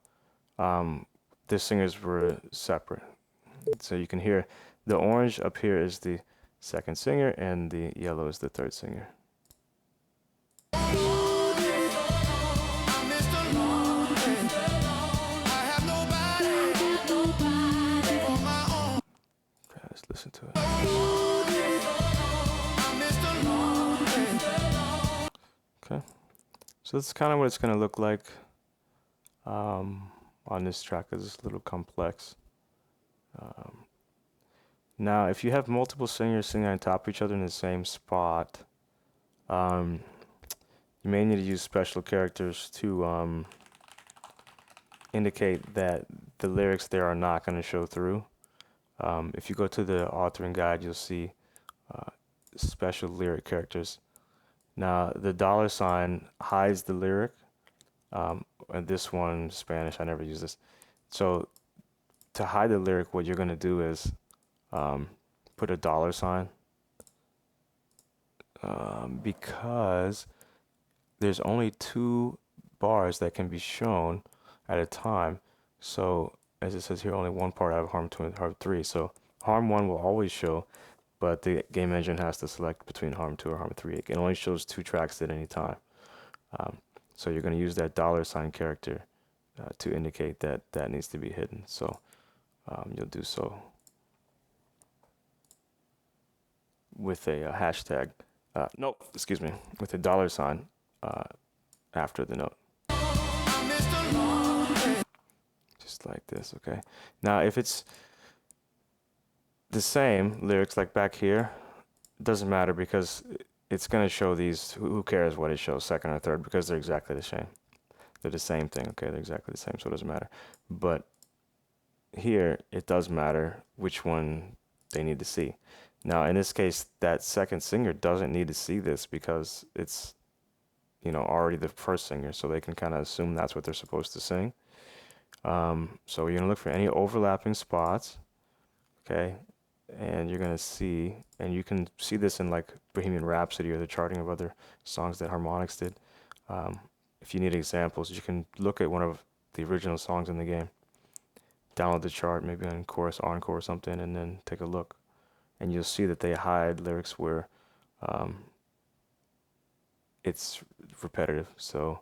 S1: The singers were separate. So you can hear the orange up here is the second singer and the yellow is the third singer. Okay, let's listen to it. Okay. So that's kind of what it's going to look like on this track, because it's a little complex. Now, if you have multiple singers singing on top of each other in the same spot, you may need to use special characters to indicate that the lyrics there are not going to show through. If you go to the authoring guide, you'll see special lyric characters. Now, the $ hides the lyric, and this one, Spanish, I never use this. So to hide the lyric, what you're going to do is put a $, because there's only 2 bars that can be shown at a time. So as it says here, only one part out of harm 2 and harm 3. So harm 1 will always show, but the game engine has to select between harm 2 or harm 3. It only shows 2 tracks at any time. So you're going to use that $ character to indicate that that needs to be hidden. So you'll do so with a hashtag, with a $ after the note. Just like this, okay? Now, if it's the same lyrics like back here, it doesn't matter because it's going to show these. Who cares what it shows, second or third, because they're exactly the same. They're the same thing, okay? They're exactly the same, so it doesn't matter. But here, it does matter which one they need to see. Now, in this case, that second singer doesn't need to see this because it's, you know, already the first singer, so they can kind of assume that's what they're supposed to sing. So you're gonna look for any overlapping spots, okay? And you're gonna see, and you can see this in like Bohemian Rhapsody or the charting of other songs that Harmonix did. If you need examples, you can look at one of the original songs in the game, download the chart, maybe on chorus, encore or something, and then take a look. And you'll see that they hide lyrics where it's repetitive. So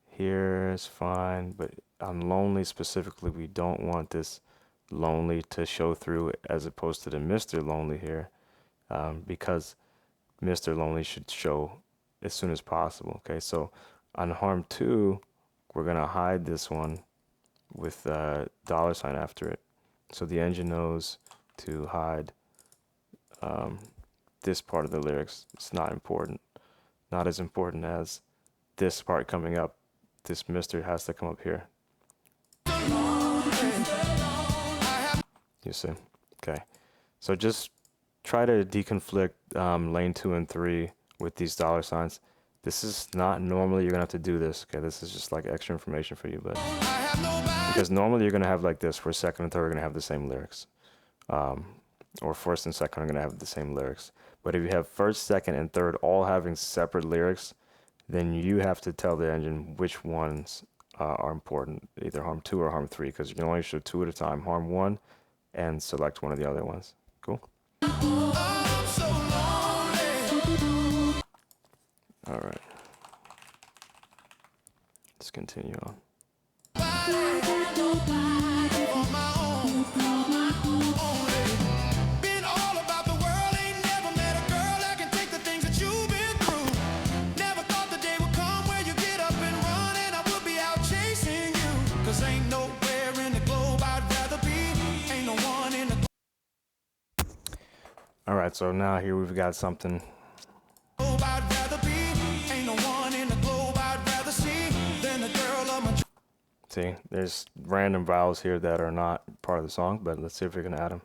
S1: here is fine, but on Lonely specifically, we don't want this Lonely to show through as opposed to the Mr. Lonely here, because Mr. Lonely should show as soon as possible. Okay, so on Harm 2, we're gonna hide this one with $sign after it, so the engine knows to hide this part of the lyrics. It's not important, not as important as this part coming up. This Mr. has to come up here. You see? Okay. So just try to deconflict lane 2 and 3 with these $signs. This is not normally you're gonna have to do this. Okay, this is just like extra information for you, but because normally you're gonna have like this where second and third are gonna have the same lyrics, or first and second are gonna have the same lyrics. But if you have first, second, and third all having separate lyrics, then you have to tell the engine which ones are important, either Harm 2 or Harm 3, because you can only show 2 at a time. Harm 1 and select one of the other ones. Cool? All right. Let's continue on. All right, so now here we've got something. See, there's random vowels here that are not part of the song, but let's see if we can add them.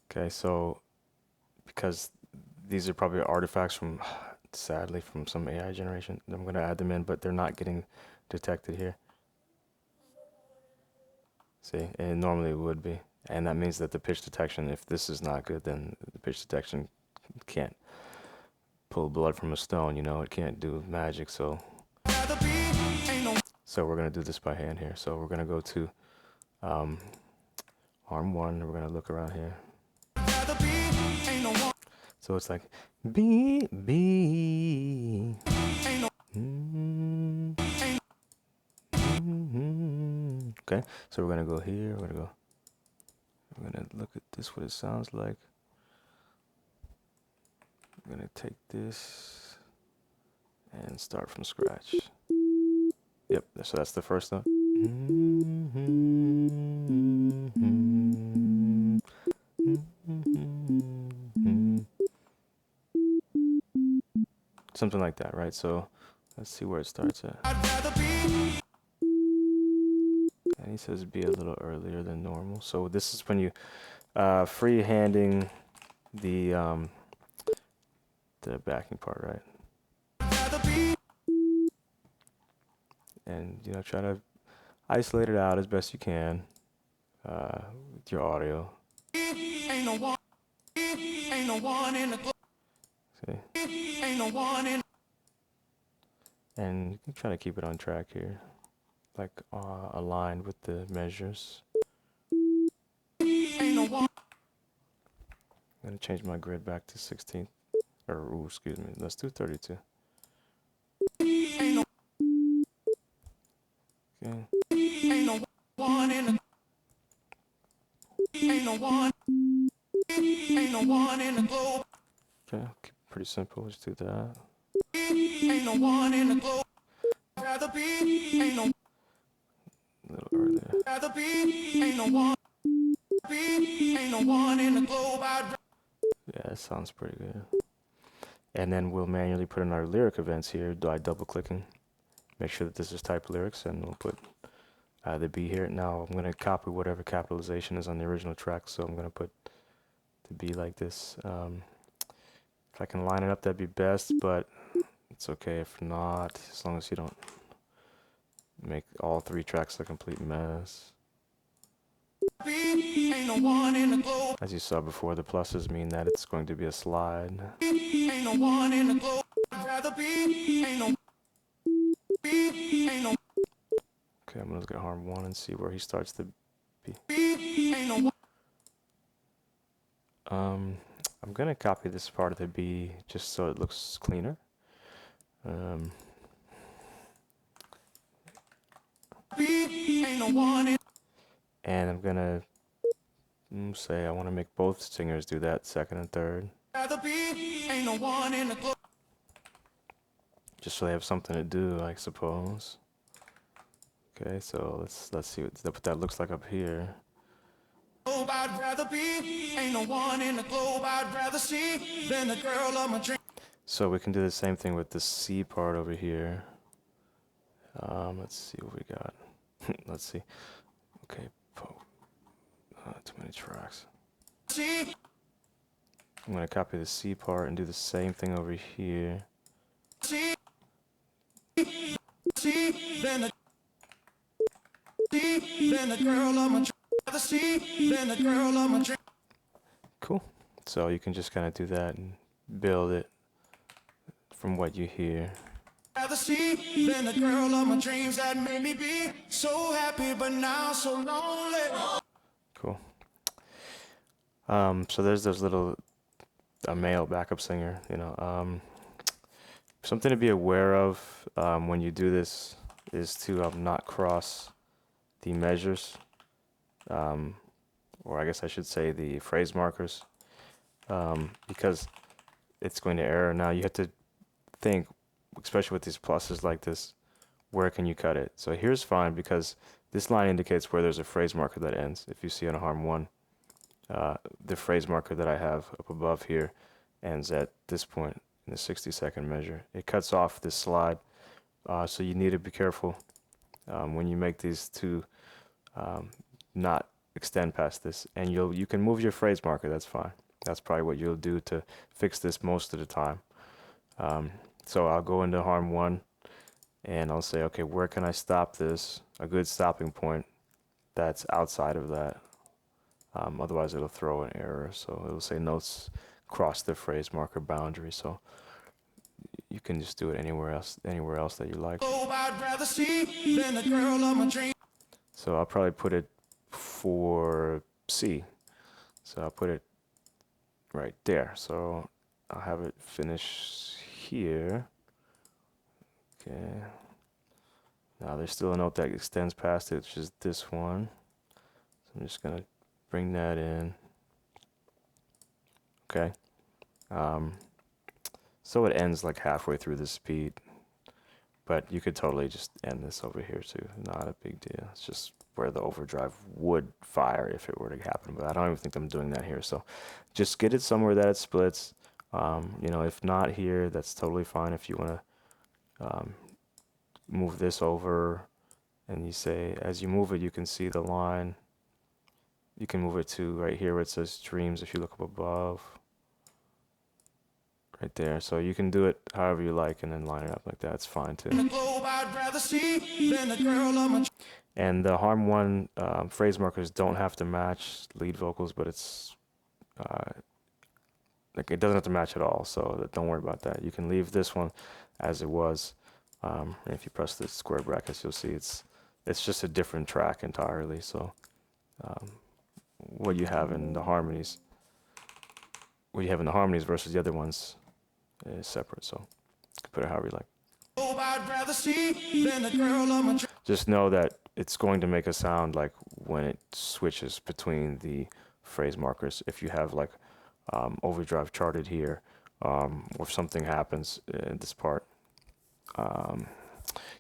S1: Okay, so because these are probably artifacts from, sadly, from some AI generation, I'm going to add them in, but they're not getting detected here. See, and normally it would be. And that means that the pitch detection, if this is not good, then the pitch detection can't pull blood from a stone, you know, it can't do magic. So we're going to do this by hand here. So we're going to go to Harm 1, and we're going to look around here. So it's like B, B. Okay, so we're gonna go here. We're gonna look at this, what it sounds like. I'm gonna take this and start from scratch. Yep, so that's the first note. Something like that, right? So let's see where it starts at. And he says be a little earlier than normal. So this is when you freehanding the backing part, right? And you know, try to isolate it out as best you can with your audio. See? And you can try to keep it on track here, like aligned with the measures. I'm gonna change my grid back to 16th, or excuse me, let's do 32. Okay. Okay, pretty simple. Let's do that. A little earlier. Yeah, that sounds pretty good. And then we'll manually put in our lyric events here by double clicking. Make sure that this is type lyrics, and we'll put the B here. Now I'm going to copy whatever capitalization is on the original track, so I'm going to put the B like this. If I can line it up, that'd be best, but it's okay if not, as long as you don't make all 3 tracks a complete mess. As you saw before, the pluses mean that it's going to be a slide. Okay, I'm gonna look at harm 1 and see where he starts the B. I'm gonna copy this part of the B just so it looks cleaner. And I'm gonna say I want to make both singers do that, second and third. Just so they have something to do, I suppose. Okay, so let's see what that looks like up here.
S2: I'd rather be, ain't no one in the globe I'd rather see than the girl of my dream.
S1: So we can do the same thing with the C part over here. Let's see what we got. Let's see. Okay, too many tracks. I'm gonna copy the C part and do the same thing over here.
S2: Then the girl of my dream. Then the girl of my dream.
S1: Cool. So you can just kind of do that and build it from what you hear.
S2: Then the girl of my dreams that made me be so happy, but now so lonely.
S1: Cool. So there's those little a male backup singer, you know. Something to be aware of when you do this is to not cross the measures, or I guess I should say the phrase markers, because it's going to error. Now you have to think, especially with these pluses like this, where can you cut it? So here's fine because this line indicates where there's a phrase marker that ends. If you see on a harm 1, the phrase marker that I have up above here ends at this point in the 60-second measure. It cuts off this slide, so you need to be careful when you make these two not extend past this. And you can move your phrase marker, that's fine. That's probably what you'll do to fix this most of the time. So I'll go into harm 1 and I'll say, okay, where can I stop this? A good stopping point that's outside of that. Otherwise it'll throw an error. So it'll say notes cross the phrase marker boundary. So you can just do it anywhere else that you like. So I'll probably put it for C. So I'll put it right there. So I'll have it finish here. Okay. Now there's still a note that extends past it, which is this one. So I'm just gonna bring that in. Okay. So it ends like halfway through this beat, but you could totally just end this over here too. Not a big deal. It's just where the overdrive would fire if it were to happen, but I don't even think I'm doing that here. So just get it somewhere that it splits. You know, if not here, that's totally fine. If you want to move this over, and you say, as you move it, you can see the line. You can move it to right here where it says streams if you look up above. Right there. So you can do it however you like and then line it up like that. It's fine too. And the harm 1 phrase markers don't have to match lead vocals, but it's like it doesn't have to match at all. So don't worry about that. You can leave this one as it was. And if you press the square brackets, you'll see it's just a different track entirely. So what you have in the harmonies versus the other ones is separate. So you can put it however you like. Just know that it's going to make a sound like when it switches between the phrase markers. If you have like overdrive charted here, or if something happens in this part,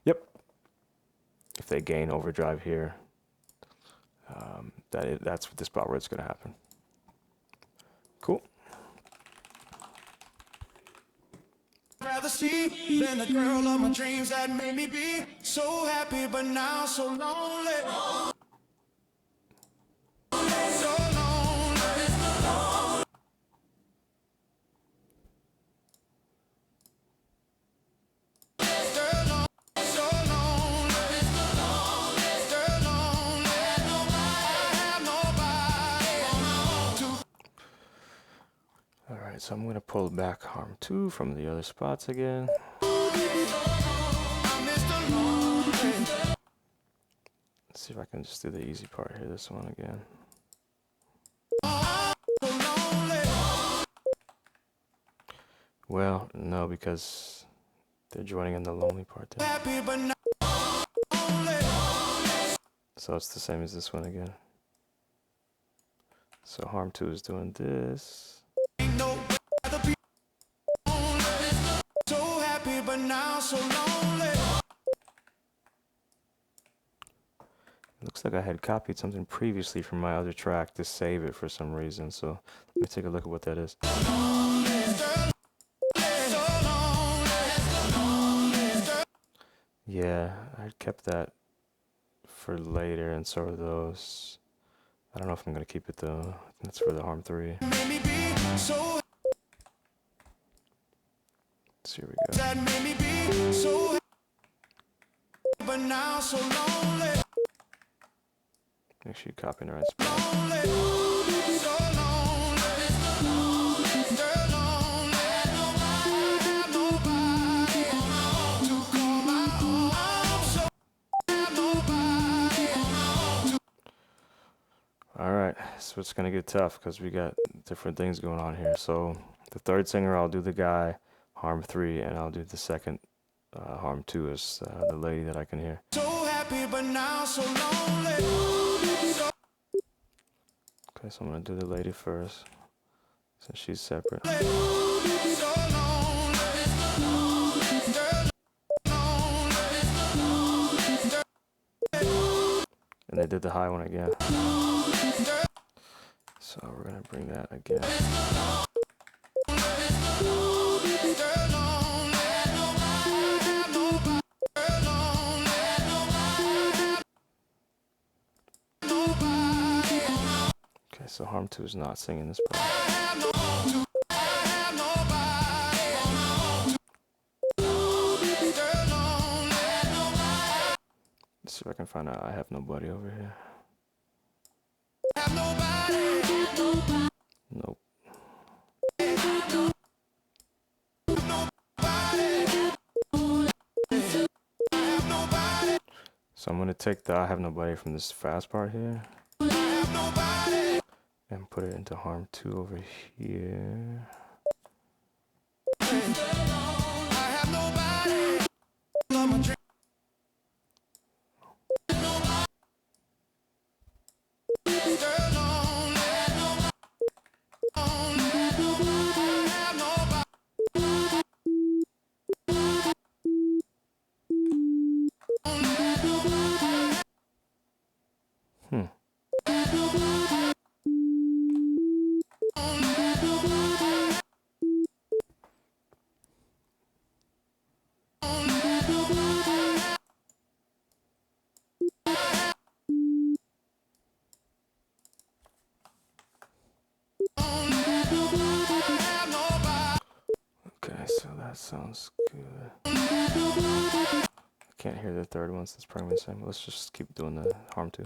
S1: yep, if they gain overdrive here, that's the spot where it's going to happen. Cool.
S2: rather see than the girl of my dreams that made me be so happy, but now so lonely. So lonely. Still lonely. So lonely. Still lonely. I have nobody to.
S1: All right, so I'm going to pull back harm 2 from the other spots again. Let's see if I can just do the easy part here, this one again. Well, no, because they're joining in the lonely part there. So it's the same as this one again. So harm 2 is doing this.
S2: So happy, but now so lonely.
S1: It looks like I had copied something previously from my other track to save it for some reason. So let me take a look at what that is. Yeah, I kept that for later, and so are those. I don't know if I'm gonna keep it though. That's for the harm 3. So here we go.
S2: That made me be so, but now so lonely.
S1: Make sure you copy in the right spot.
S2: So lonely. Still lonely. I have nobody to call my own. So I have nobody.
S1: All right, so it's gonna get tough because we got different things going on here. So the third singer, I'll do the guy, harm 3, and I'll do the second harm 2 as the lady that I can hear.
S2: So happy, but now so lonely.
S1: Okay, so I'm gonna do the lady first, since she's separate.
S2: So lonely.
S1: And they did the high one again. So we're gonna bring that again. Okay, so harm 2 is not singing this part. Let's see if I can find out I have nobody over here. Nope. So I'm gonna take the I have nobody from this fast part here and put it into harm 2 over here. Okay, so that sounds good. I can't hear the third one, so it's probably the same. Let's just keep doing the harm 2.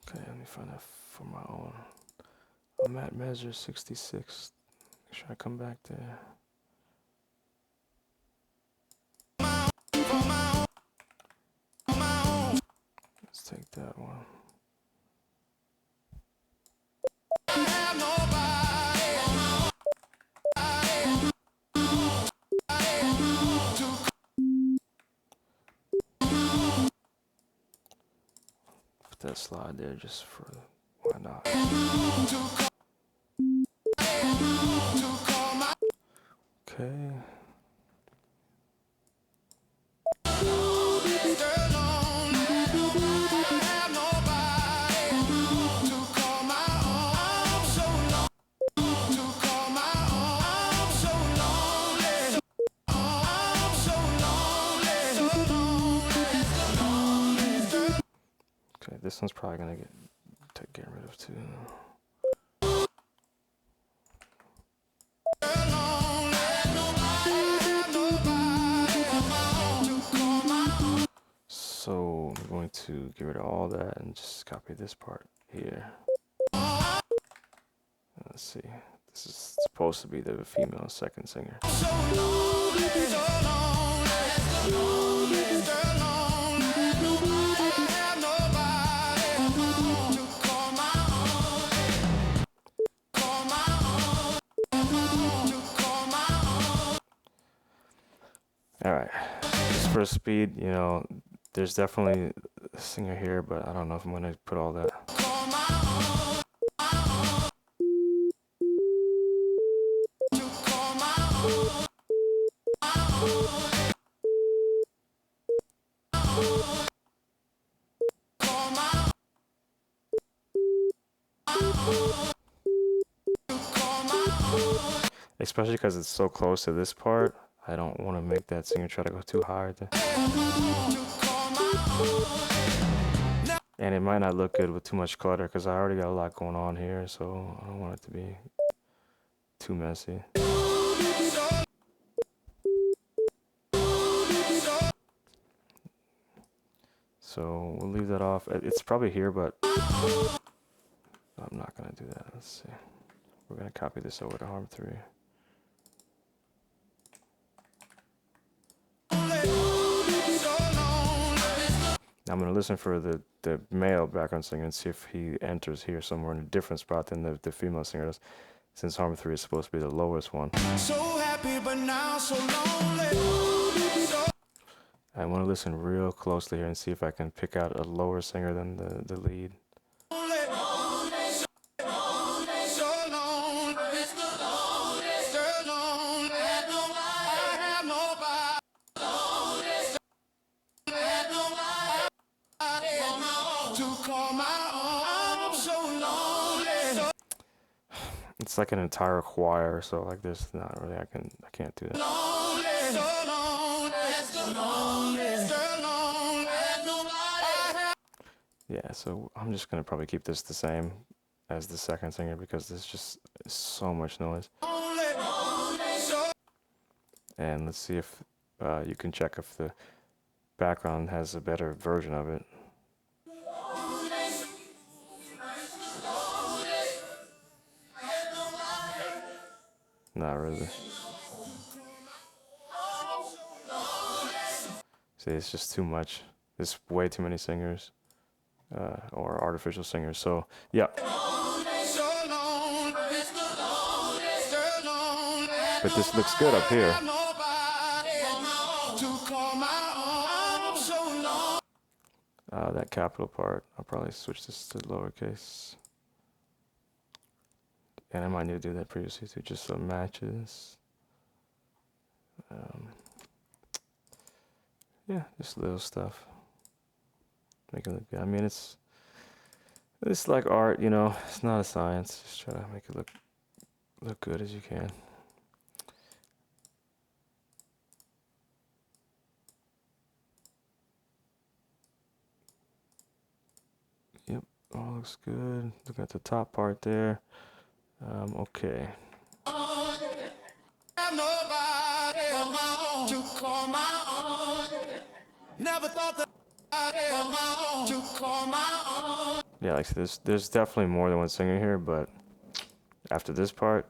S1: Okay, let me find that for my own. I'm at measure 66. Make sure I come back there. Let's take that one. Put that slide there just for why not. this one's probably gonna get rid of too. So I'm going to get rid of all that and just copy this part here. Let's see. This is supposed to be the female second singer. Alright, just for speed, you know, there's definitely a singer here, but I don't know if I'm going to put all that. Especially because it's so close to this part, I don't want to make that singer try to go too high. And it might not look good with too much clutter because I already got a lot going on here, so I don't want it to be too messy. So we'll leave that off. It's probably here, but I'm not going to do that. Let's see. We're going to copy this over to Harm 3. Now I'm going to listen for the male background singer and see if he enters here somewhere in a different spot than the female singer does, since Harm 3 is supposed to be the lowest one.
S2: So happy, but now so lonely.
S1: I want to listen real closely here and see if I can pick out a lower singer than the lead. It's like an entire choir, so like this, not really. I can't do that. Yeah, so I'm just gonna probably keep this the same as the second singer because there's just so much noise. And let's see if you can check if the background has a better version of it. Not really. See, it's just too much. There's way too many singers or artificial singers. So, yeah. But this looks good up here. That capital part, I'll probably switch this to lowercase. And I might need to do that previously too, just so it matches. Yeah, just little stuff. Make it look good. I mean, it's like art, you know. It's not a science. Just try to make it look good as you can. Yep, all looks good. Look at the top part there. Okay. Yeah, like there's definitely more than one singer here, but after this part,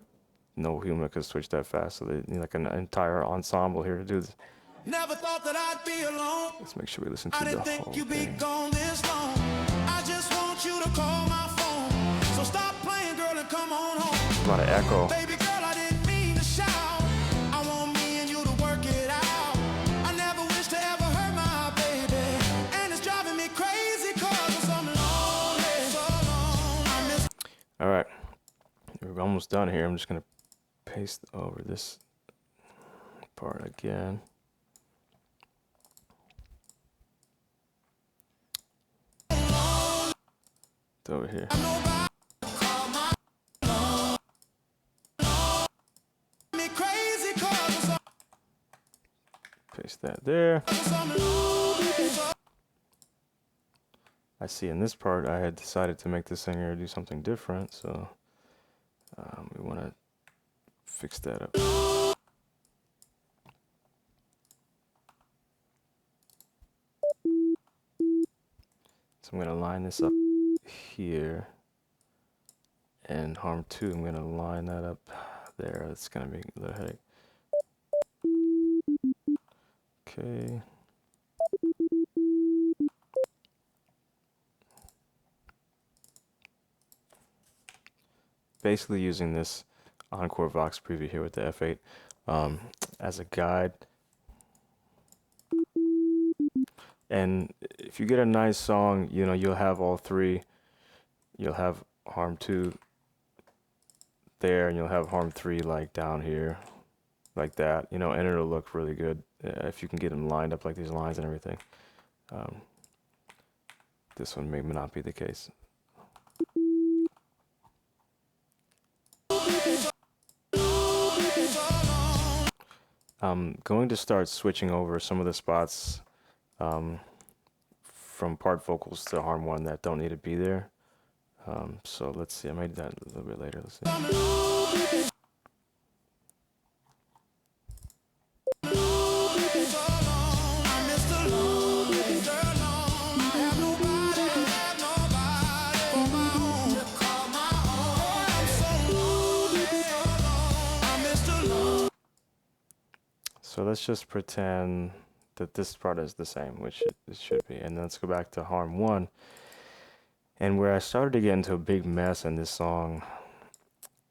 S1: no human could switch that fast, so they need like an entire ensemble here to do this.
S2: Never thought that I'd be alone.
S1: Let's make sure we listen to
S2: I
S1: the
S2: didn't
S1: whole
S2: think you'd be
S1: thing.
S2: gone this long. I just want you to call my phone. So stop playing, girl, and come on home.
S1: A lot of echo.
S2: Baby girl, I didn't mean to shout. I want me and you to work it out. I never wish to ever hurt my baby. And it's driving me crazy cause I'm lonely. So lonely.
S1: All right, we're almost done here. I'm just gonna paste over this part again. It's over here. Paste that there. I see in this part I had decided to make the singer do something different, so we want to fix that up. So I'm going to line this up here, and harm 2, I'm going to line that up there. That's going to be a little headache. Okay. Basically using this Encore Vox Preview here with the F8 as a guide. And if you get a nice song, you know, you'll have all three. You'll have harm 2 there, and you'll have harm 3 like down here, like that, you know, and it'll look really good if you can get them lined up like these lines and everything. This one may not be the case. I'm going to start switching over some of the spots from part vocals to harm 1 that don't need to be there. So let's see, I might do that a little bit later. Let's see. So let's just pretend that this part is the same, which it should be. And then let's go back to harm 1. And where I started to get into a big mess in this song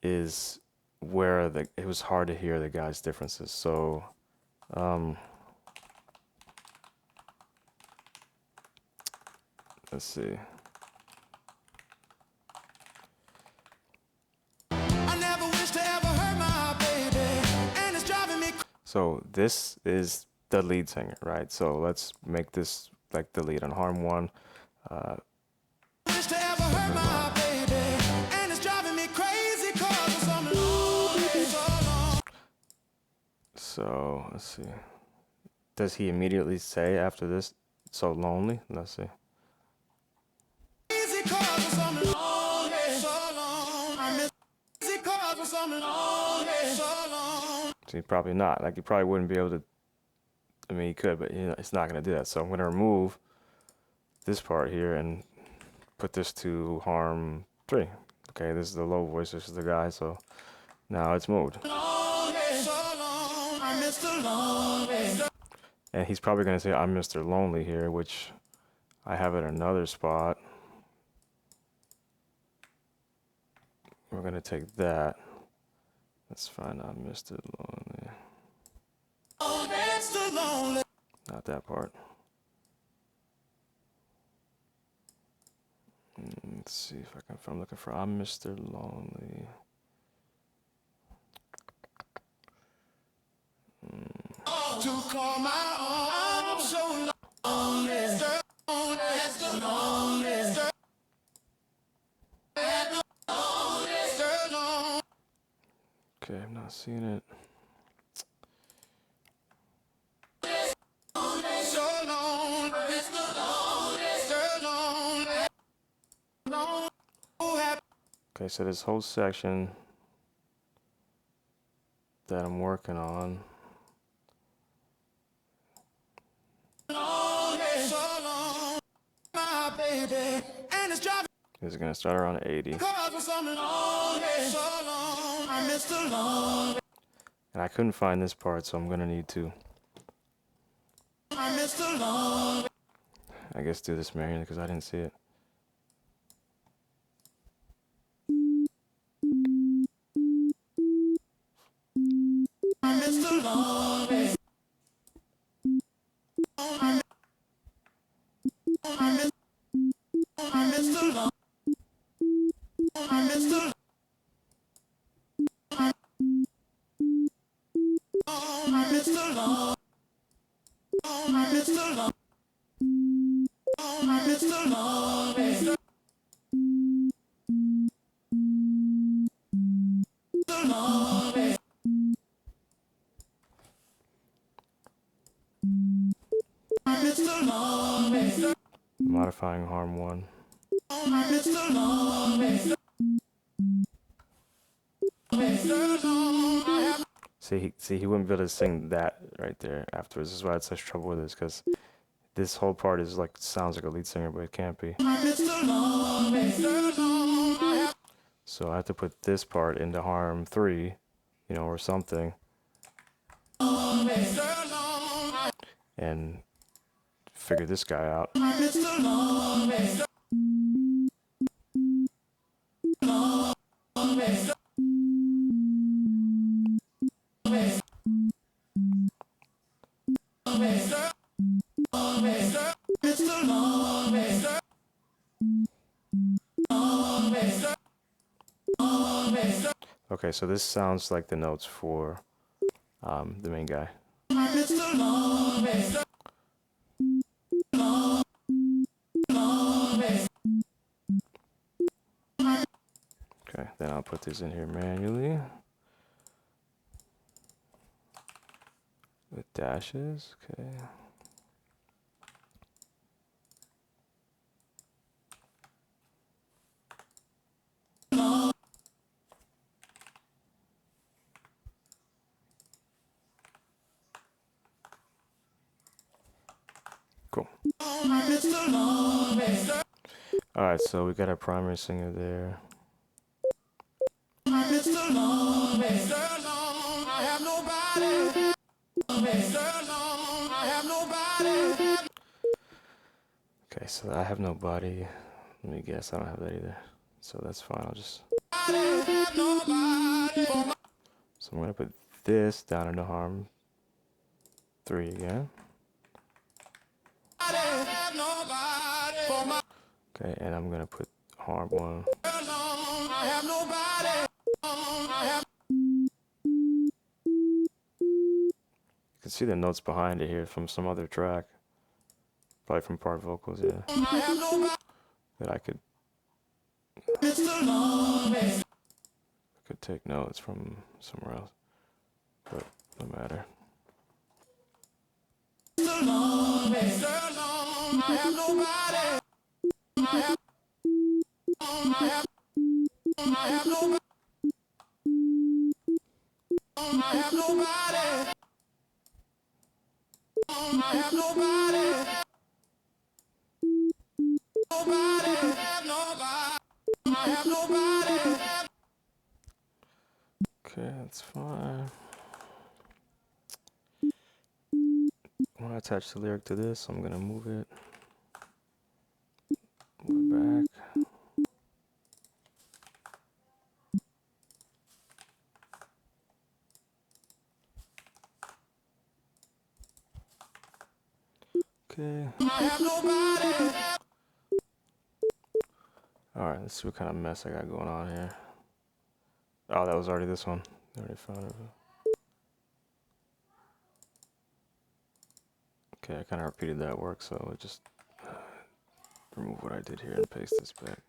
S1: is where it was hard to hear the guys' differences. So let's see. So this is the lead singer, right? So let's make this like the lead on harm 1. So let's see. Does he immediately say after this, "So lonely"? Let's see. See, probably not. Like, he probably wouldn't be able to. I mean, he could, but you know, it's not going to do that. So I'm going to remove this part here and put this to harm 3. Okay, this is the low voice. This is the guy. So now it's moved. And he's probably going to say, "I'm Mr. Lonely" here, which I have in another spot. We're going to take that. Let's find out Mr. Lonely. Not that part. Let's see if I can. I'm looking for "I'm Mr. Lonely." To call my own, I'm so lonely. Okay, I'm not seeing it. Okay, so this whole section that I'm working on is going to start around 80. And I couldn't find this part, so I'm going to need to, I guess, do this manually because I didn't see it. My modifying harm 1. See, he wouldn't be able to sing that right there afterwards. This is why I had such trouble with this, because this whole part is like, sounds like a lead singer, but it can't be. So I have to put this part into harm 3, you know, or something. And figure this guy out. Okay, so this sounds like the notes for the main guy. Okay, then I'll put this in here manually with dashes. Okay. Cool. Alright, so we got our primary singer there. Okay, so I have no body. Let me guess, I don't have that either. So that's fine, I'll just... So I'm gonna put this down into harm 3 again. Okay, and I'm gonna put harm 1. You can see the notes behind it here from some other track. Probably from part vocals, yeah. That I could take notes from somewhere else, but no matter. Okay, that's fine. I want to attach the lyric to this, so I'm gonna move it back. Okay. Alright, let's see what kind of mess I got going on here. Oh, that was already this one. I already found it. Okay, I kind of repeated that work, so I'll just remove what I did here and paste this back.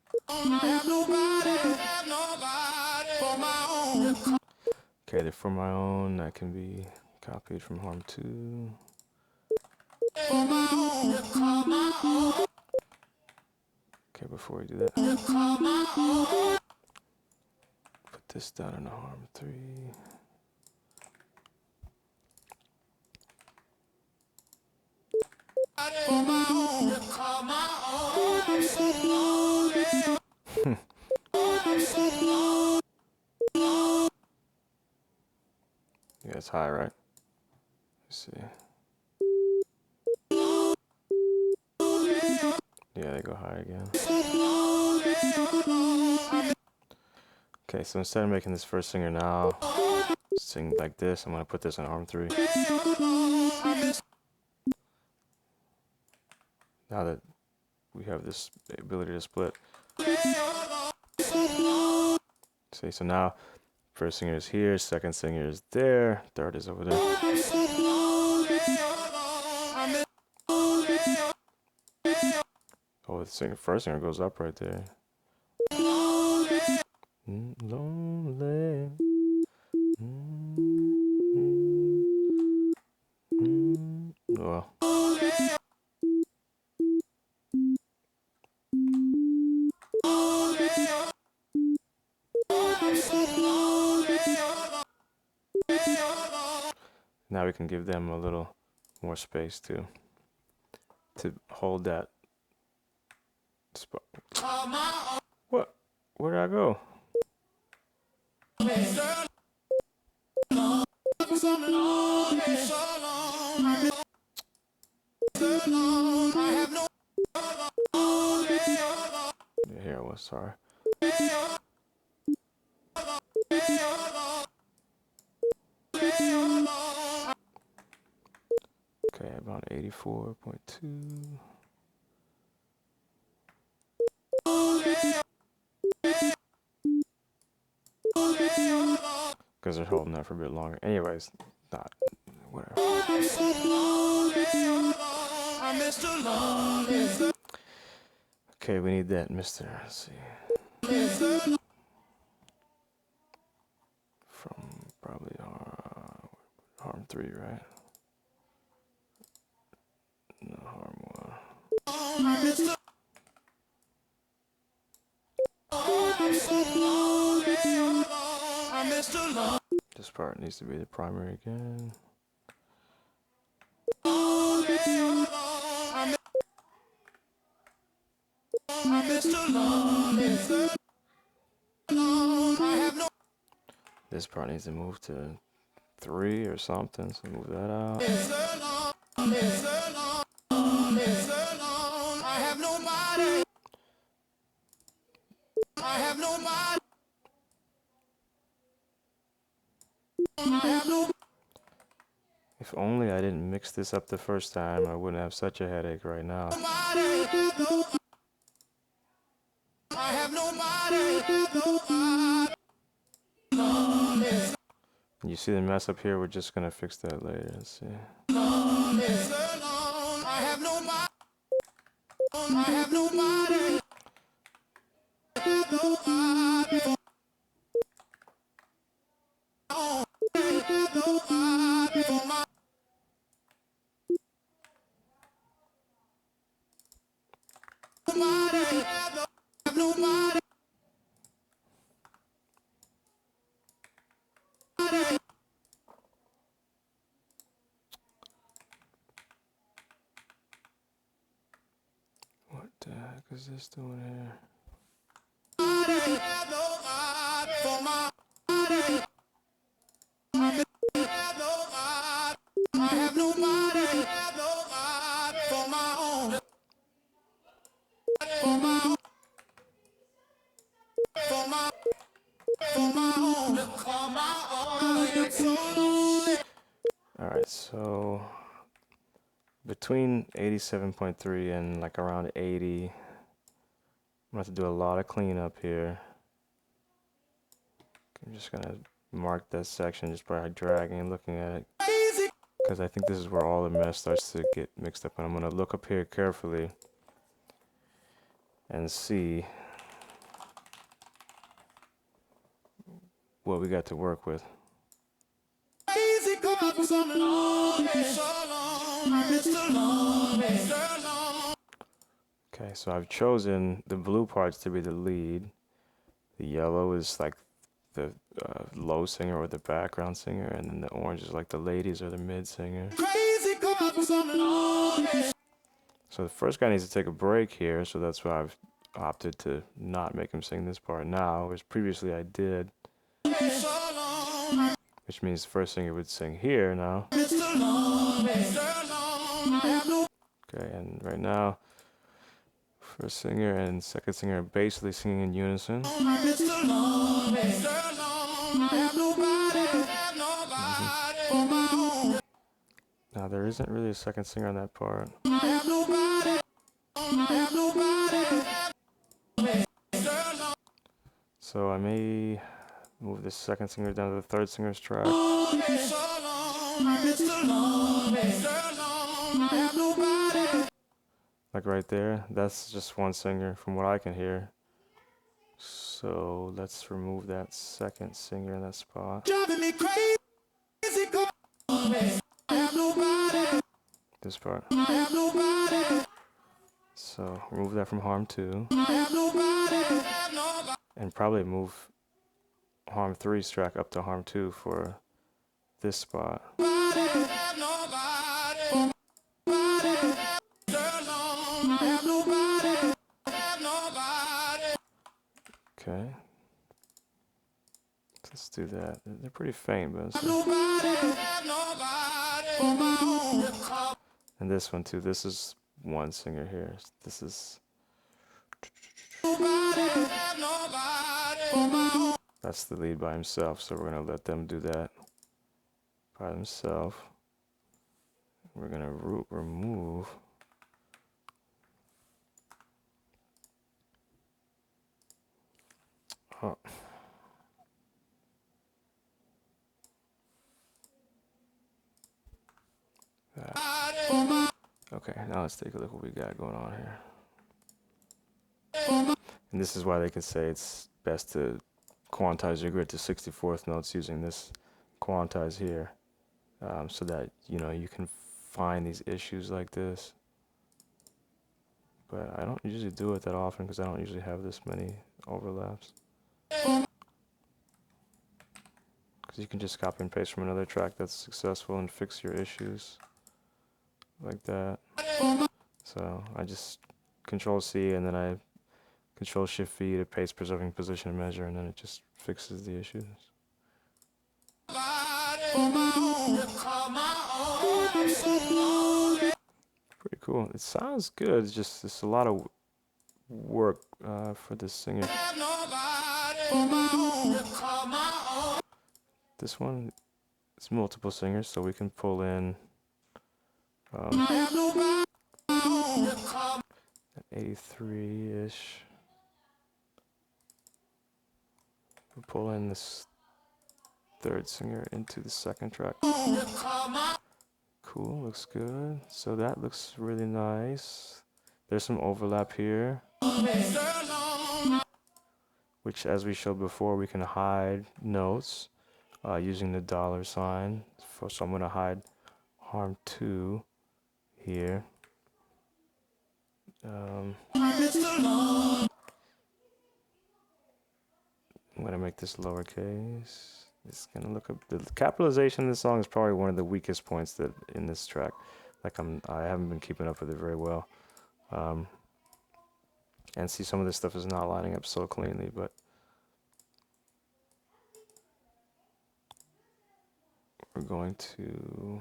S1: Okay, they're for my own. That can be copied from harm 2. Okay, before we do that, put this down in harm 3. Yeah, it's high, right? Let's see. Yeah, they go high again. Okay, so instead of making this first singer now sing like this, I'm going to put this in harm 3. Now that we have this ability to split. See, so now first singer is here, second singer is there, third is over there. Oh, the first singer goes up right there. Lonely. Well. Now we can give them a little more space to hold that spot. What? Where did I go? Yeah, here I was, sorry. Okay, about 84.2. Because they're holding that for a bit longer. Anyways, not whatever. Okay, we need that, Mr. Let's see. From probably harm 3, right? No, harm 1. This part needs to be the primary again. This part needs to move to 3 or something, so move that out. If only I didn't mix this up the first time, I wouldn't have such a headache right now. You see the mess up here? We're just gonna fix that later. Let's see. What the heck is this doing here? Alright, so between 87.3 and like around 80, I'm gonna have to do a lot of cleanup here. I'm just gonna mark that section just by dragging and looking at it, because I think this is where all the mess starts to get mixed up. And I'm gonna look up here carefully and see what we got to work with. Okay, so I've chosen the blue parts to be the lead. The yellow is like the low singer or the background singer, and then the orange is like the ladies or the mid singer. So the first guy needs to take a break here, so that's why I've opted to not make him sing this part now, whereas previously I did. Which means the first singer would sing here now. Okay, and right now, first singer and second singer are basically singing in unison. Now there isn't really a second singer on that part. So I may move the second singer down to the third singer's track. Like right there, that's just one singer from what I can hear. So let's remove that second singer in that spot. This part. So remove that from harm 2. And probably move harm 3's track up to harm 2 for this spot. Okay. Let's do that. They're pretty faint, but and this one too. This is one singer here. This is that's the lead by himself, so we're gonna let them do that by themselves. We're gonna remove that. Okay, now let's take a look what we got going on here. And this is why they can say it's best to quantize your grid to 64th notes using this quantize here, so that you can find these issues like this. But I don't usually do it that often because I don't usually have this many overlaps. Because you can just copy and paste from another track that's successful and fix your issues like that. So I just Control C and then I Control Shift V to paste preserving position and measure, and then it just fixes the issues. Pretty cool. It sounds good. It's a lot of work for the singer. This one is multiple singers, so we can pull in an 83-ish. We'll pull in this third singer into the second track. Cool, looks good. So that looks really nice. There's some overlap here, which, as we showed before, we can hide notes using the $sign. So I'm going to hide harm 2 here. I'm going to make this lowercase. It's going to look up. The capitalization in this song is probably one of the weakest points that in this track. Like I haven't been keeping up with it very well. And see, some of this stuff is not lining up so cleanly, but we're going to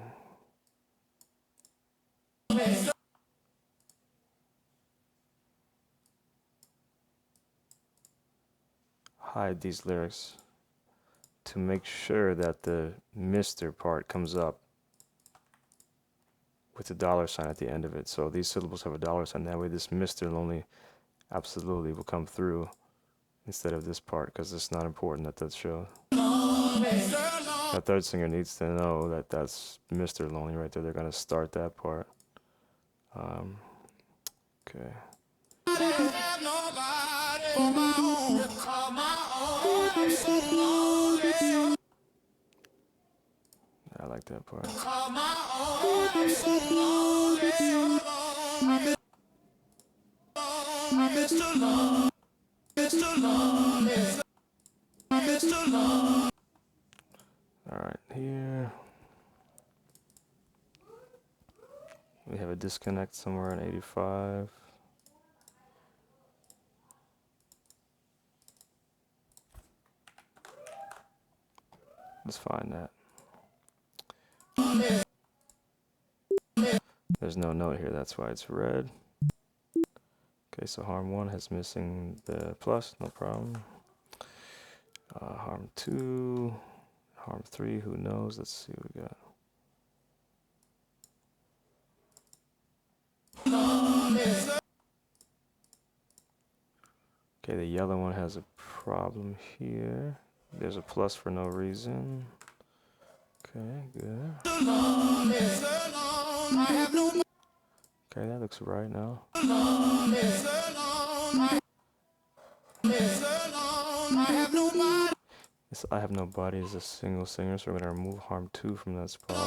S1: hide these lyrics to make sure that the Mr. part comes up with the $sign at the end of it. So these syllables have a $sign. That way this Mr. only absolutely will come through instead of this part, because it's not important that shows. That third singer needs to know that that's Mr. Lonely right there. They're going to start that part. Okay. I like that part. Alright, here we have a disconnect somewhere in 85. Let's find that. There's no note here, that's why it's red. Okay, so harm 1 has missing the plus, no problem. Harm 2, harm 3, who knows? Let's see what we got. Okay, the yellow one has a problem here. There's a plus for no reason. Okay, good. Okay, that looks right now. This I have nobody is a single singer, so we're going to remove harm 2 from that spot.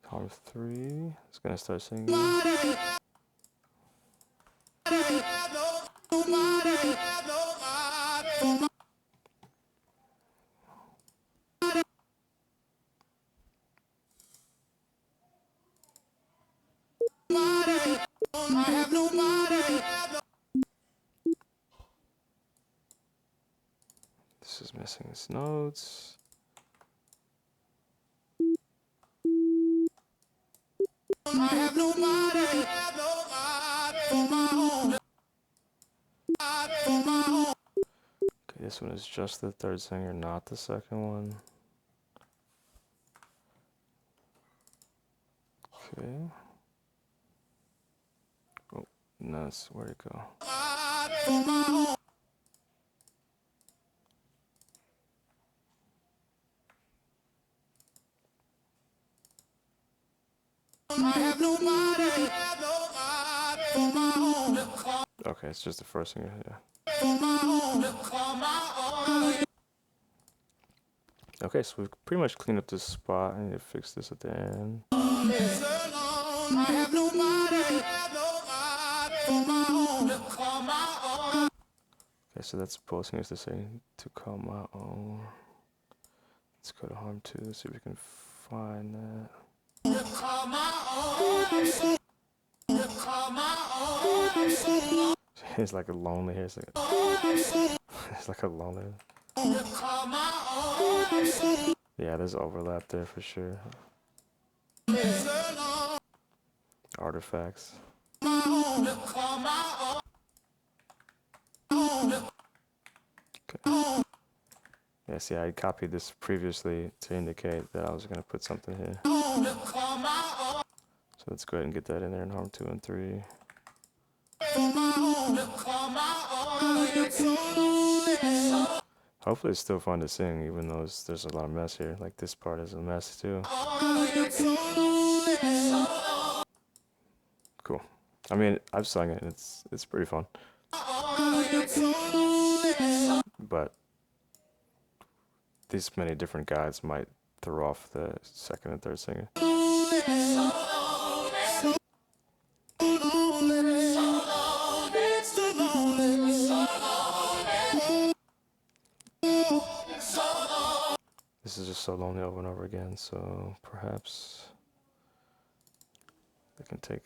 S1: Harm 3 is going to start singing. This is missing its notes. Okay, this one is just the third singer, not the second one. Okay. Oh, nice. Where'd it go? Okay, it's just the first singer, yeah. Okay, so we've pretty much cleaned up this spot. I need to fix this at the end. Okay, so that's both singers to say to call my own. Let's go to Harm 2, see if we can find that. It's like a lonely here. It's like it's like a lonely. Yeah, there's overlap there for sure. Artifacts. Okay. Yeah, see, I copied this previously to indicate that I was going to put something here. So let's go ahead and get that in there in Harm 2 and 3. Hopefully it's still fun to sing, even though there's a lot of mess here. Like this part is a mess too. Cool. I mean, I've sung it. It's pretty fun. But these many different guides might throw off the second and third singer. This is just so lonely over and over again, so perhaps I can take.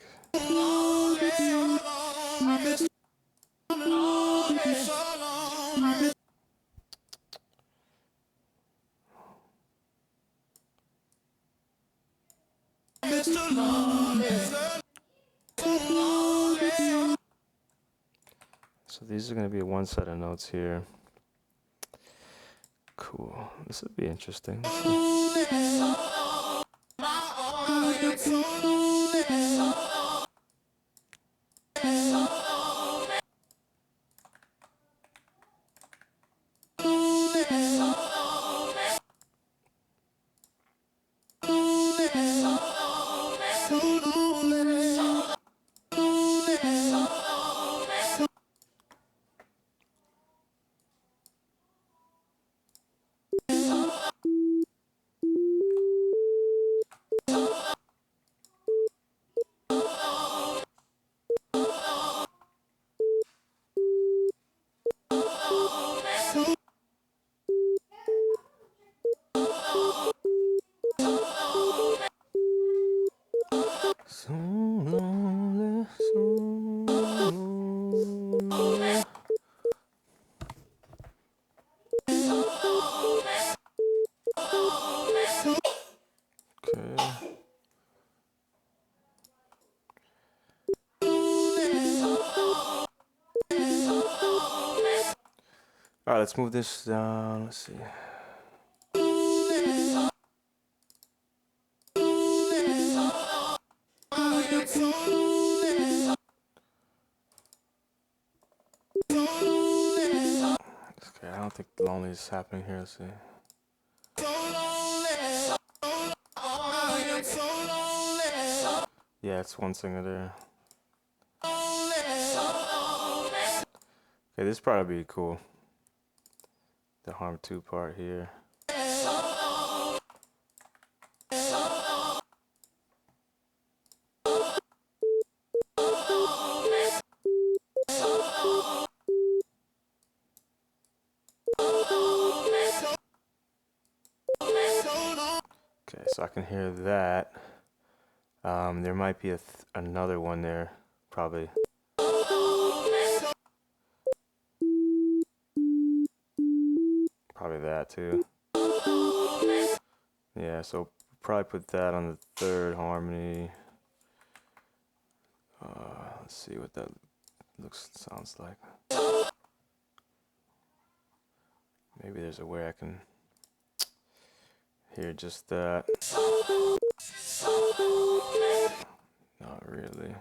S1: So these are going to be one set of notes here. Cool. This would be interesting. So lonely, so lonely. Okay. All right, let's move this down. Let's see. Okay, I don't think lonely is happening here. Let's see. Yeah, it's one singer there. Okay, this probably be cool. The Harm 2 part here. Okay, so I can hear that. There might be another one there, probably. Probably that too. Yeah, so probably put that on the third harmony. Let's see what that sounds like. Maybe there's a way I can hear just that. Not really.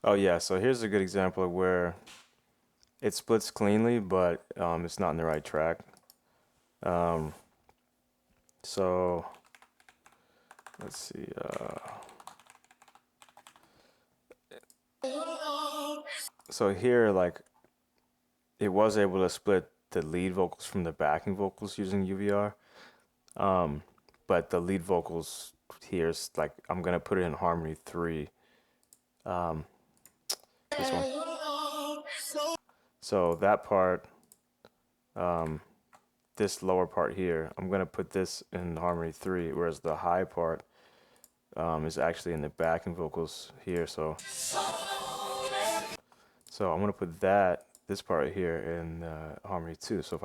S1: Oh yeah, so here's a good example of where it splits cleanly, but it's not in the right track. So let's see. So here, like, it was able to split the lead vocals from the backing vocals using UVR. But the lead vocals here is like, I'm gonna put it in harmony 3. This one. So that part, this lower part here, I'm gonna put this in harmony 3, whereas the high part is actually in the backing vocals here. So I'm gonna put this part right here in harmony 2. So if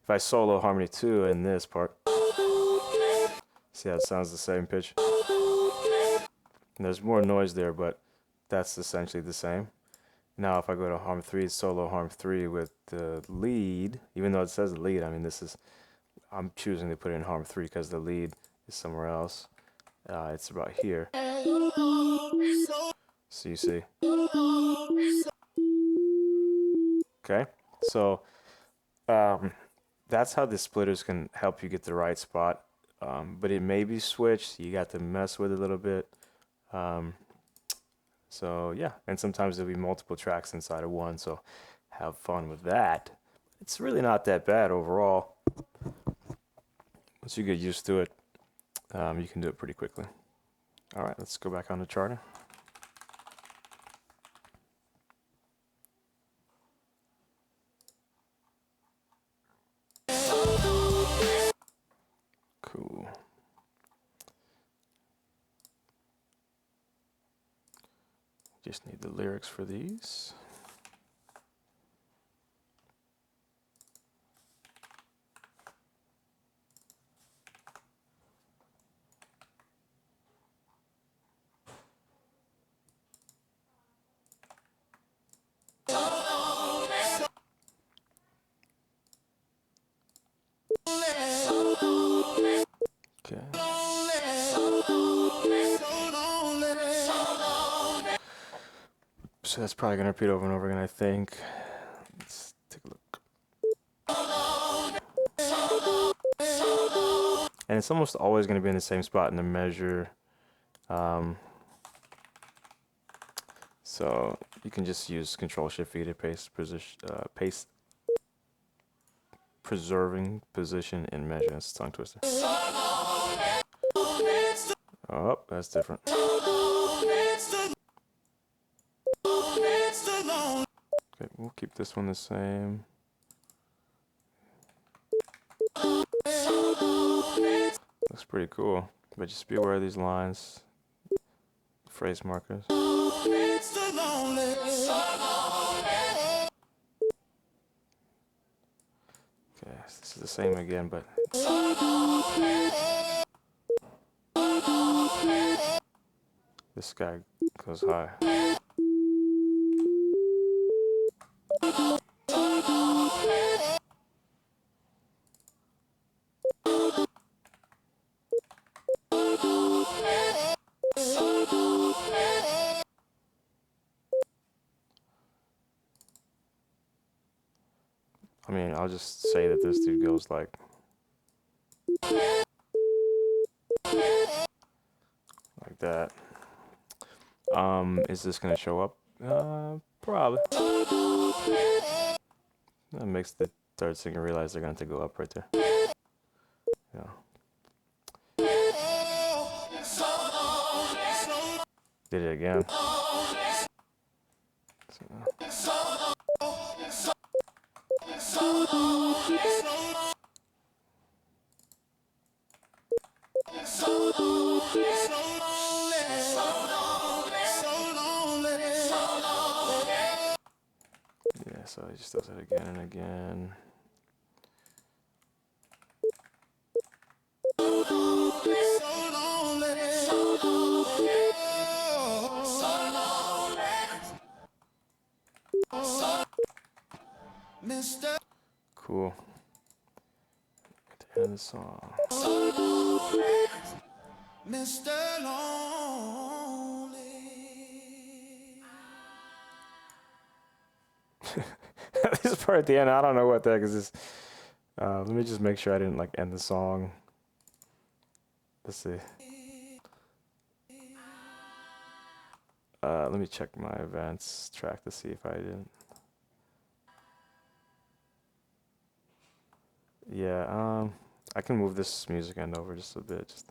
S1: I solo harmony 2 in this part, see how it sounds the same pitch? And there's more noise there, but that's essentially the same. Now if I go to harm 3, solo harm 3 with the lead, even though it says the lead, I mean, I'm choosing to put it in harm 3 because the lead is somewhere else. It's about here. So you see. Okay, so that's how the splitters can help you get the right spot. But it may be switched. You got to mess with it a little bit. So yeah, and sometimes there'll be multiple tracks inside of one, so have fun with that. It's really not that bad overall. Once you get used to it, you can do it pretty quickly. All right, let's go back on the charting. Cool. Just need the lyrics for these. Okay. So that's probably gonna repeat over and over again, I think. Let's take a look. And it's almost always gonna be in the same spot in the measure. So you can just use Control-Shift-V to paste preserving position in measure. That's a tongue twister. Oh, that's different. Okay, we'll keep this one the same. Looks pretty cool, but just be aware of these lines, phrase markers. Okay, this is the same again, but this guy goes high. I mean, I'll just say that this dude goes like that. Is this gonna show up? Probably. That makes the third singer realize they're gonna have to go up right there. Yeah. Did it again. So. Yeah, so he just does it again and again. Cool. At the end of the song.
S2: Mr. Lonely.
S1: This part at the end, I don't know what the heck is this. Let me just make sure I didn't like end the song. Let's see. Let me check my events track to see if I didn't. Yeah, I can move this music end over just a bit.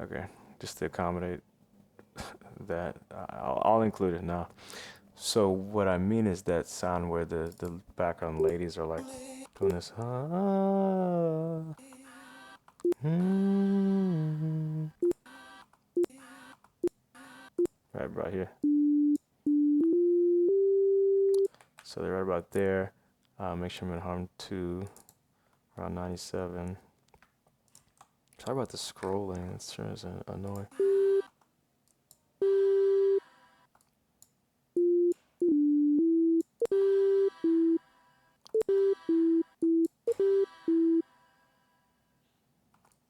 S1: Okay, just to accommodate that. I'll include it now. So what I mean is that sound where the background ladies are like doing this. Right about here. So they're right about there. Make sure I'm in harm 2, around 97. Sorry about the scrolling, it sure is annoying.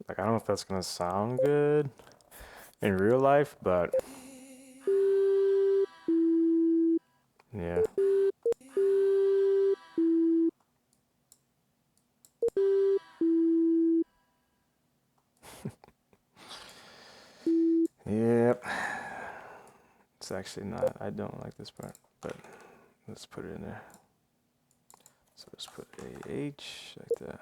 S1: Like, I don't know if that's gonna sound good in real life, but yeah. Yep. It's actually not, I don't like this part, but let's put it in there. So let's put AH like that.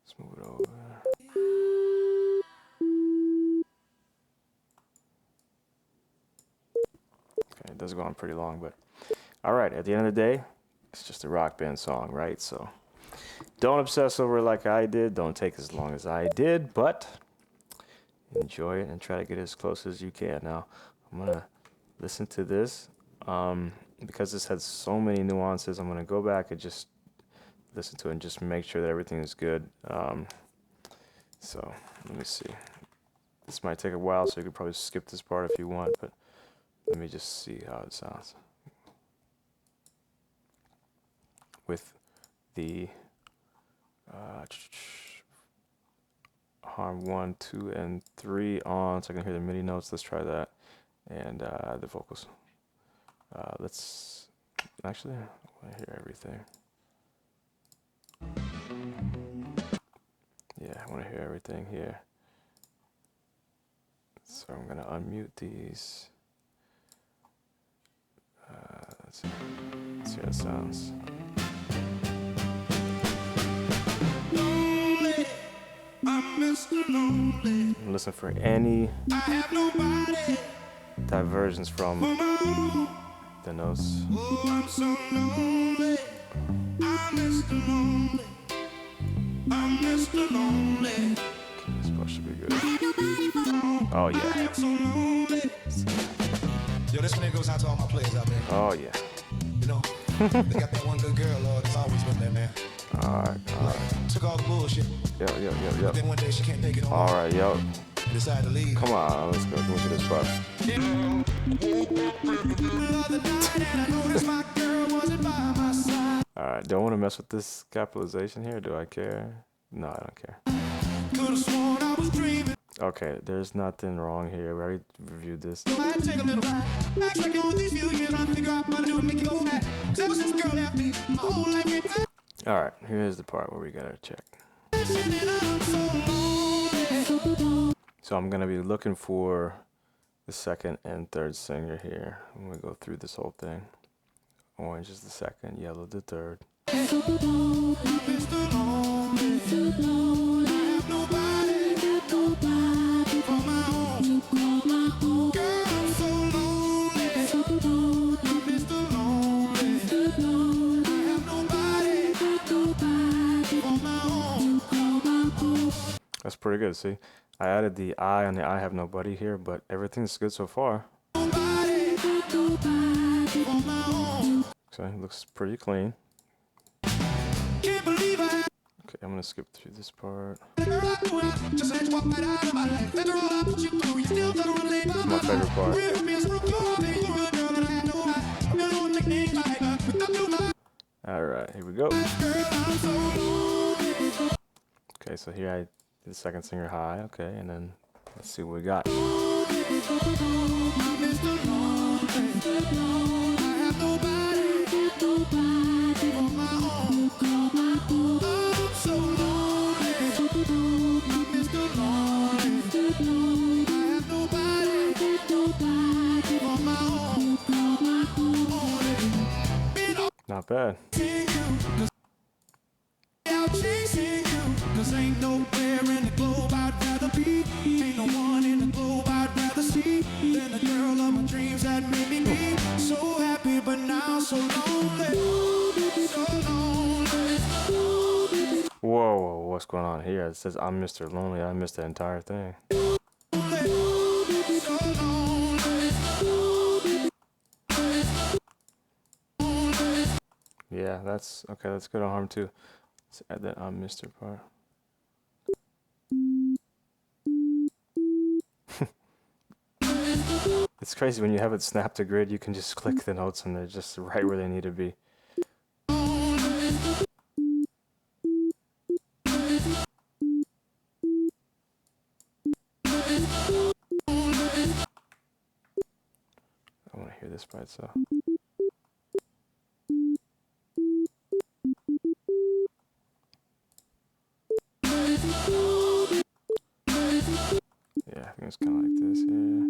S1: Let's move it over. Okay, it does go on pretty long, but all right, at the end of the day, it's just a rock band song, right? So don't obsess over it like I did. Don't take as long as I did, but enjoy it and try to get as close as you can. Now, I'm going to listen to this. Because this has so many nuances, I'm going to go back and just listen to it and just make sure that everything is good. So let me see. This might take a while, so you could probably skip this part if you want, but let me just see how it sounds. With the harm 1, 2, and 3 on, so I can hear the MIDI notes. Let's try that. And the vocals. Let's actually, I want to hear everything. Yeah, I want to hear everything here. So I'm going to unmute these. Let's see how it sounds.
S2: Lonely, I'm Mr. Lonely.
S1: Listen for any
S2: I have nobody
S1: diversions from
S2: for my own.
S1: the notes.
S2: Oh, I'm so lonely. I'm Mr. Lonely. I'm Mr. Lonely.
S1: Okay, this part should be good. Oh yeah.
S2: I'm so lonely. Yo, this one goes out to all my players out there.
S1: Oh yeah.
S2: You know, they got that one good girl, Lord, that's always been there, man.
S1: Alright, alright.
S2: Took all the bullshit.
S1: Yo.
S2: Then one day she can't take it on.
S1: Alright, yo.
S2: Decided to leave.
S1: Come on, let's go to this part.
S2: The other night and I noticed my girl wasn't by my side.
S1: Alright, don't want to mess with this capitalization here. Do I care? No, I don't care.
S2: Could've sworn I was dreaming.
S1: Okay, there's nothing wrong here. We already reviewed this.
S2: I had to take a little ride. Back like all these few years, trying to figure out what to do to make you go mad. 'Cause ever since the girl left me, my whole life ain't been.
S1: Alright, here's the part where we gotta check.
S2: I'm so lonely.
S1: So I'm gonna be looking for the second and third singer here. I'm gonna go through this whole thing. Orange is the second, yellow the third.
S2: Mr. Lonely. I have nobody for my own. Girl, I'm so lonely. I'm Mr. Lonely. I have nobody
S1: pretty good. See, I added the I on the I have nobody here, but everything's good so far. So it looks pretty clean. Okay, I'm gonna skip through this part. This is my favorite part. Alright, here we go. Okay, so here I did the second singer high, okay, and then let's see what we got. Not bad. Ain't nowhere in the globe I'd rather be. Ain't no one in the globe I'd rather see than the girl of my dreams that made me be so happy, but now so lonely. So lonely. Whoa, whoa, what's going on here? It says I'm Mr. Lonely. I missed the entire thing. Yeah, that's okay. That's good on harm too. Let's add that I'm Mr. part. It's crazy when you have it snapped to grid, you can just click the notes and they're just right where they need to be. I want to hear this by itself. Yeah, I think it's kind of like this, yeah.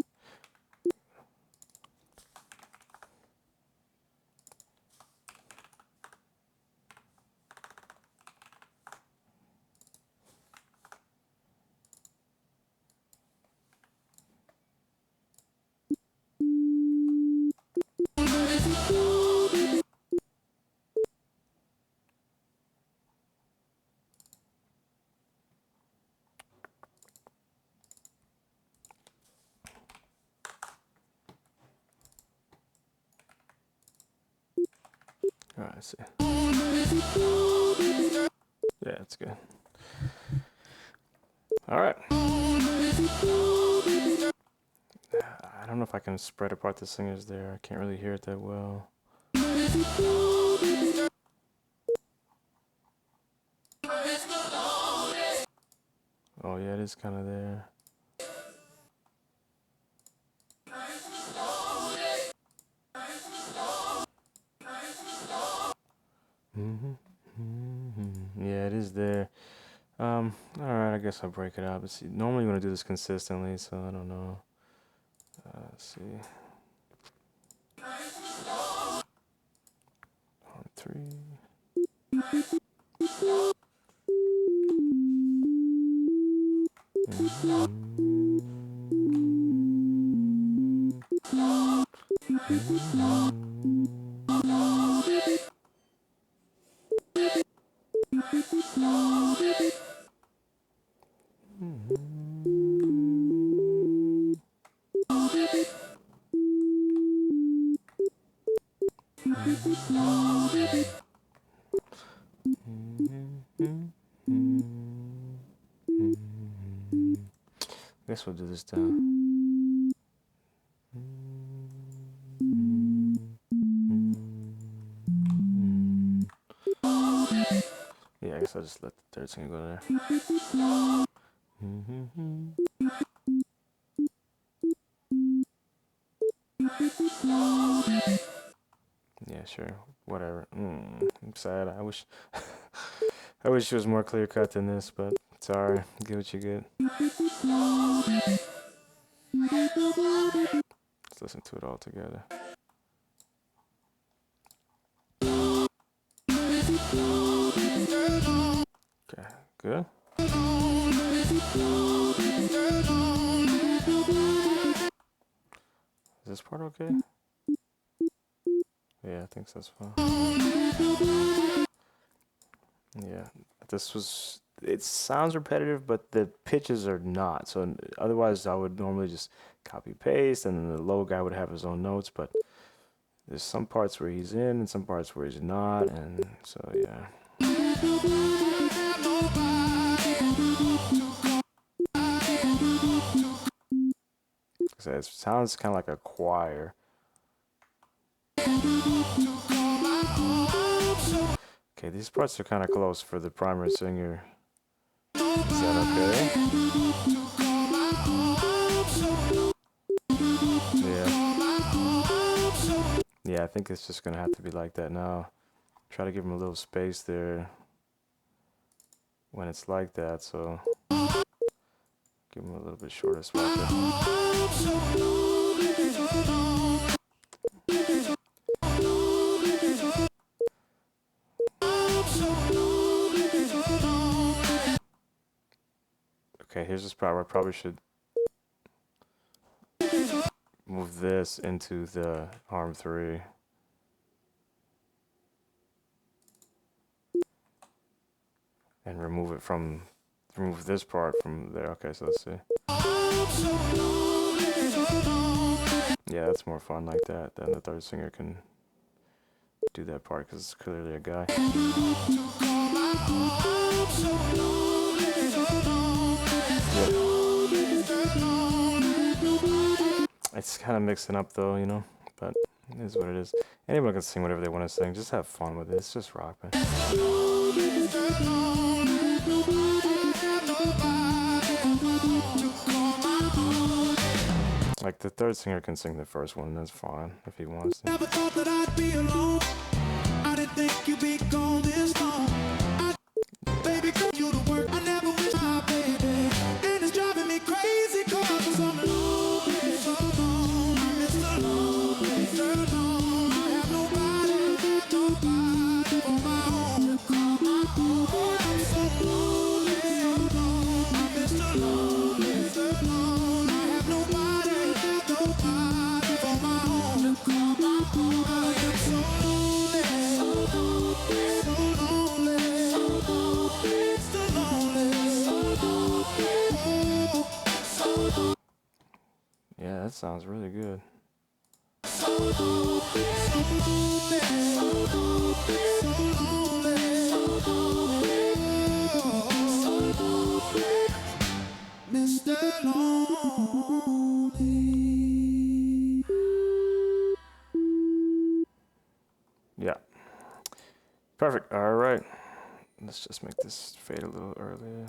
S1: All right, let's see. Yeah, it's good. All right. I don't know if I can spread apart the singers there. I can't really hear it that well. Oh yeah, it is kind of there. Yeah, it is there. All right, I guess I'll break it up. Let's see. Normally you want to do this consistently, so I don't know. Let's see. On 3. I guess we'll do this down. Yeah, I guess I'll just let the third singer go there. Yeah, sure. Whatever. I'm sad. I wish I wish it was more clear cut than this, but sorry. Get what you get. Let's listen to it all together. Okay, good. Is this part okay? Yeah, I think that's fine. Yeah, it sounds repetitive, but the pitches are not. So otherwise, I would normally just copy paste, and then the low guy would have his own notes. But there's some parts where he's in, and some parts where he's not, and so yeah. So it sounds kind of like a choir. Okay, these parts are kind of close for the primary singer. Is that okay? Yeah. Yeah, I think it's just gonna have to be like that now. Try to give him a little space there when it's like that, so give him a little bit shorter spot there. Okay, here's this part where I probably should move this into the arm 3. And remove this part from there. Okay, so let's see. Yeah, that's more fun like that. Then the third singer can do that part because it's clearly a guy. Yeah. It's kind of mixing up though, you know, but it is what it is. Anyone can sing whatever they want to sing. Just have fun with it. It's just rock, man. Like the third singer can sing the first one, that's fine if he wants to.
S2: Never thought that I'd be alone. I didn't think you'd be gone this long. Baby, come you to work. I never wish my baby. And it's driving me crazy cause I'm lonely, so alone. I miss the lonely, so alone. I have nobody for my own. Oh, I'm so lonely, so alone. I miss the lonely, so alone. I have nobody for my own. I am so lonely, so lonely, so lonely.
S1: Yeah, that sounds really good.
S2: Mr. Lonely.
S1: Yeah. Perfect. All right. Let's just make this fade a little earlier.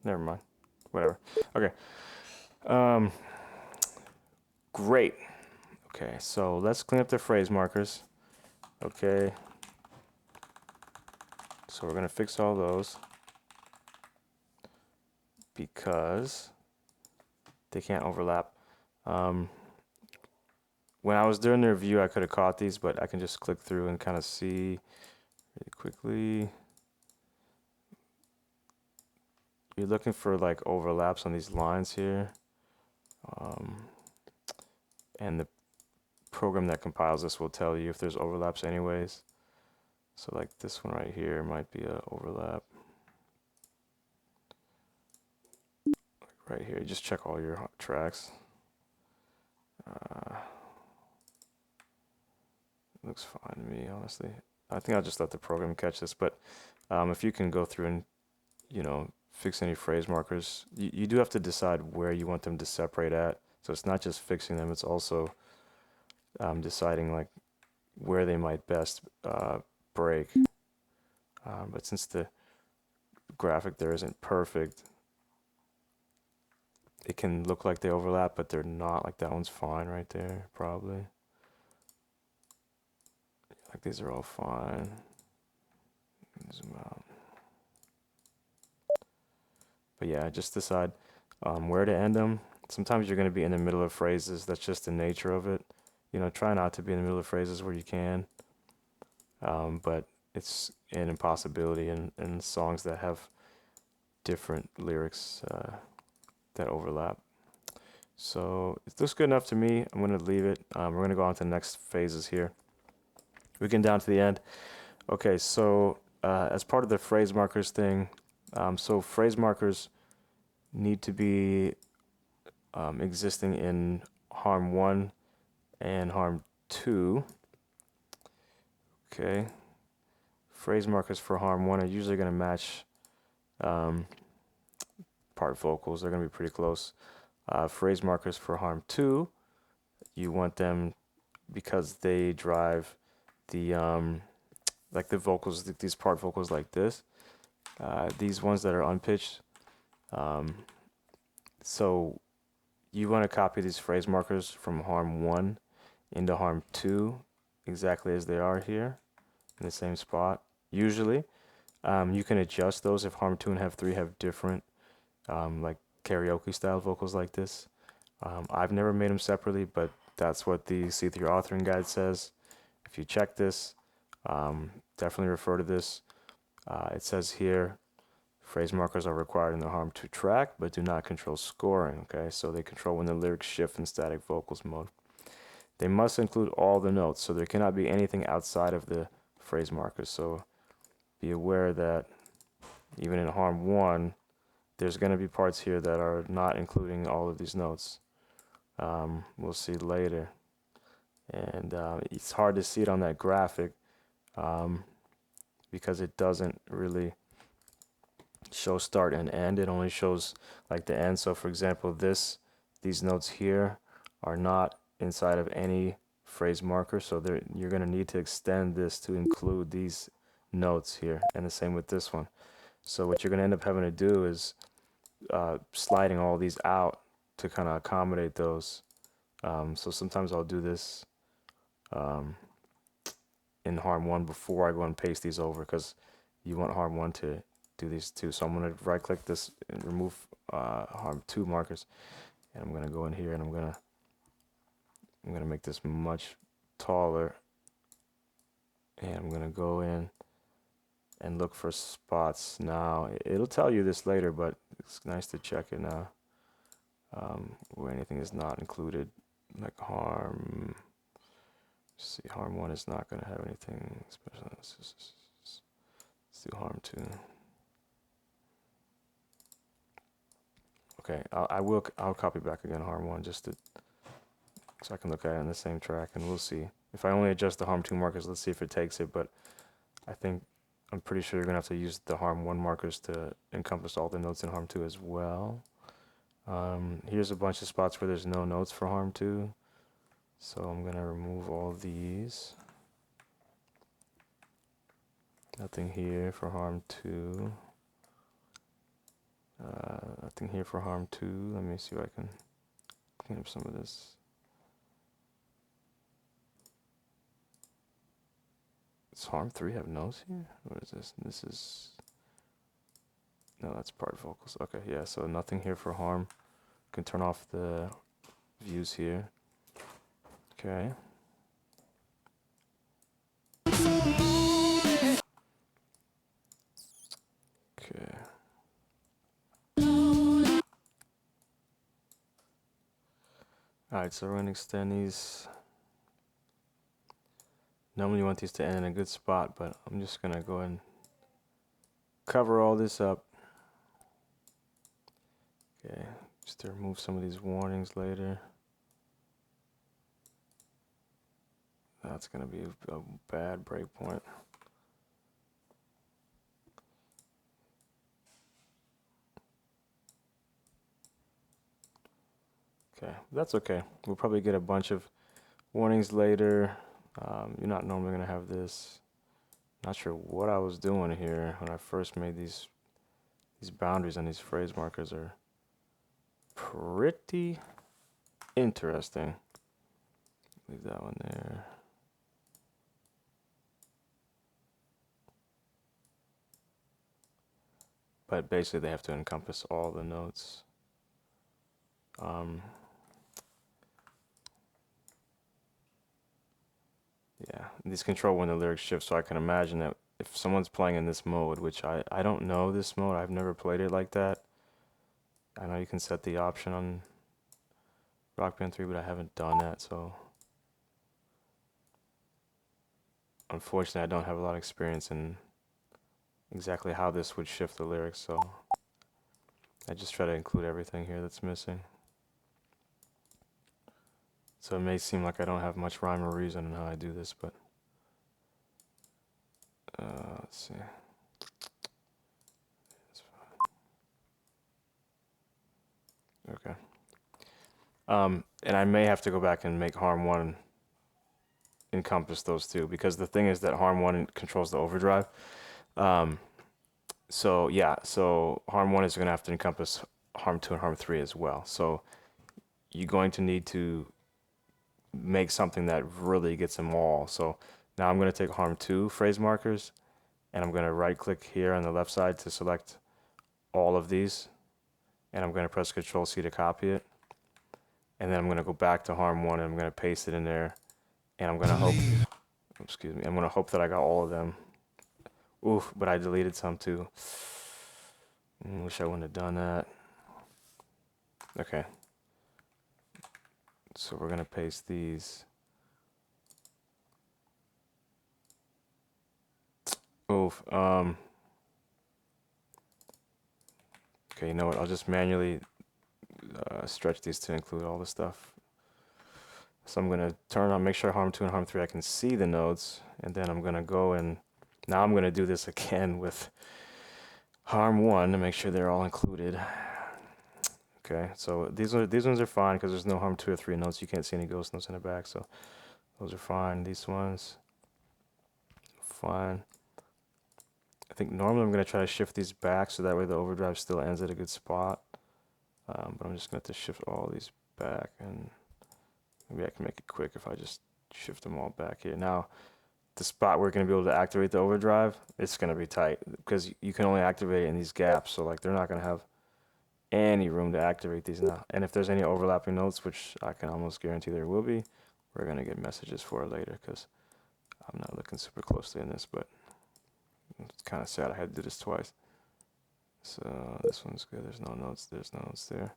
S1: Never mind. Whatever. Okay. Great. Okay, so let's clean up the phrase markers. Okay. So we're gonna fix all those because they can't overlap. When I was doing the review, I could have caught these, but I can just click through and kind of see really quickly. You're looking for like overlaps on these lines here. And the program that compiles this will tell you if there's overlaps anyways. So like this one right here might be a overlap. Like right here, just check all your tracks. Looks fine to me, honestly. I think I'll just let the program catch this, but if you can go through and, you know, fix any phrase markers, you do have to decide where you want them to separate at. So it's not just fixing them, it's also deciding like where they might best break. But since the graphic there isn't perfect, it can look like they overlap, but they're not. Like that one's fine right there, probably. Like these are all fine. Zoom out. But yeah, just decide where to end them. Sometimes you're going to be in the middle of phrases. That's just the nature of it. You know, try not to be in the middle of phrases where you can. But it's an impossibility in songs that have different lyrics that overlap. So it looks good enough to me. I'm going to leave it. We're going to go on to the next phases here. We're getting down to the end. Okay, so as part of the phrase markers thing, so phrase markers need to be existing in harm 1 and harm 2. Okay, phrase markers for harm 1 are usually going to match part vocals. They're going to be pretty close. Phrase markers for harm 2, you want them because they drive the like the vocals, these part vocals like this. These ones that are unpitched. So you want to copy these phrase markers from harm 1 into harm 2 exactly as they are here in the same spot. Usually, you can adjust those if harm 2 and harm 3 have different like karaoke style vocals like this. I've never made them separately, but that's what the See Through Your Authoring Guide says. If you check this, definitely refer to this. It says here, phrase markers are required in the harm 2 track, but do not control scoring, okay? So they control when the lyrics shift in static vocals mode. They must include all the notes, so there cannot be anything outside of the phrase markers. So be aware that even in harm 1, there's going to be parts here that are not including all of these notes. We'll see later. And it's hard to see it on that graphic because it doesn't really show start and end. It only shows like the end. So for example, these notes here are not inside of any phrase marker. So you're going to need to extend this to include these notes here. And the same with this one. So what you're going to end up having to do is sliding all these out to kind of accommodate those. So sometimes I'll do this in harm 1 before I go and paste these over, because you want harm 1 to do these too. So I'm going to right click this and remove harm 2 markers, and I'm going to go in here and I'm going to make this much taller, and I'm going to go in and look for spots now. It'll tell you this later, but it's nice to check it now where anything is not included, like harm. See, harm 1 is not going to have anything special. Let's do harm 2. Okay, I'll copy back again harm 1 just to so I can look at it in the same track, and we'll see. If I only adjust the harm 2 markers, let's see if it takes it, but I'm pretty sure you're going to have to use the harm 1 markers to encompass all the notes in harm 2 as well. Here's a bunch of spots where there's no notes for harm 2. So I'm going to remove all these. Nothing here for harm 2. Nothing here for harm 2. Let me see if I can clean up some of this. Does harm 3 have notes here? What is this? This is... No, that's part vocals. Okay, yeah, so nothing here for harm. Can turn off the views here. Okay. Okay. Alright, so we're going to extend these. Normally you want these to end in a good spot, but I'm just going to go ahead and cover all this up. Okay, just to remove some of these warnings later. That's going to be a bad breakpoint. Okay, that's okay. We'll probably get a bunch of warnings later. You're not normally going to have this. Not sure what I was doing here when I first made these boundaries, and these phrase markers are pretty interesting. Leave that one there. But basically they have to encompass all the notes. Yeah, these control when the lyrics shift, so I can imagine that if someone's playing in this mode, which I don't know this mode, I've never played it like that. I know you can set the option on Rock Band 3, but I haven't done that, so unfortunately, I don't have a lot of experience in exactly how this would shift the lyrics, so I just try to include everything here that's missing. So it may seem like I don't have much rhyme or reason in how I do this, but let's see. Okay. And I may have to go back and make harm 1 encompass those two, because the thing is that harm 1 controls the overdrive. So yeah, so harm 1 is going to have to encompass harm 2 and harm 3 as well. So you're going to need to make something that really gets them all. So now I'm going to take harm 2 phrase markers, and I'm going to right click here on the left side to select all of these, and I'm going to press Control C to copy it, and then I'm going to go back to harm 1 and I'm going to paste it in there, and I'm going to hope, excuse me, I'm going to hope that I got all of them. Oof, but I deleted some too. Wish I wouldn't have done that. Okay. So we're going to paste these. Oof. Okay, you know what? I'll just manually stretch these to include all the stuff. So I'm going to turn on, make sure harm 2 and harm 3 I can see the notes, and then I'm going to go and now I'm going to do this again with harm 1 to make sure they're all included. Okay, so these ones are fine because there's no harm 2 or 3 notes. You can't see any ghost notes in the back, so those are fine. These ones, fine. I think normally I'm going to try to shift these back so that way the overdrive still ends at a good spot. But I'm just going to have to shift all these back, and maybe I can make it quick if I just shift them all back here. Now, the spot we're going to be able to activate the overdrive, it's going to be tight because you can only activate it in these gaps. So like they're not going to have any room to activate these now. And if there's any overlapping notes, which I can almost guarantee there will be, we're going to get messages for it later because I'm not looking super closely in this, but it's kind of sad I had to do this twice. So this one's good. There's no notes there.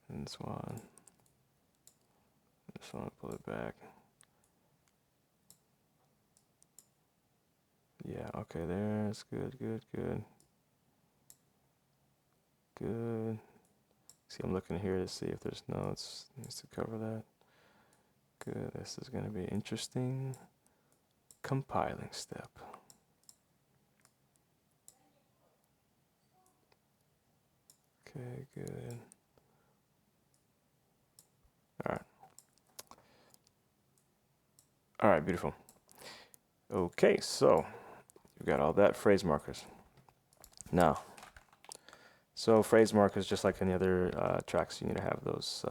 S1: And this one, pull it back. Yeah, okay, there's good. See, I'm looking here to see if there's notes. Needs to cover that. Good, this is going to be interesting. Compiling step. Okay, good. All right, beautiful. Okay, so we've got all that phrase markers. Now, so phrase markers, just like any other tracks, you need to have those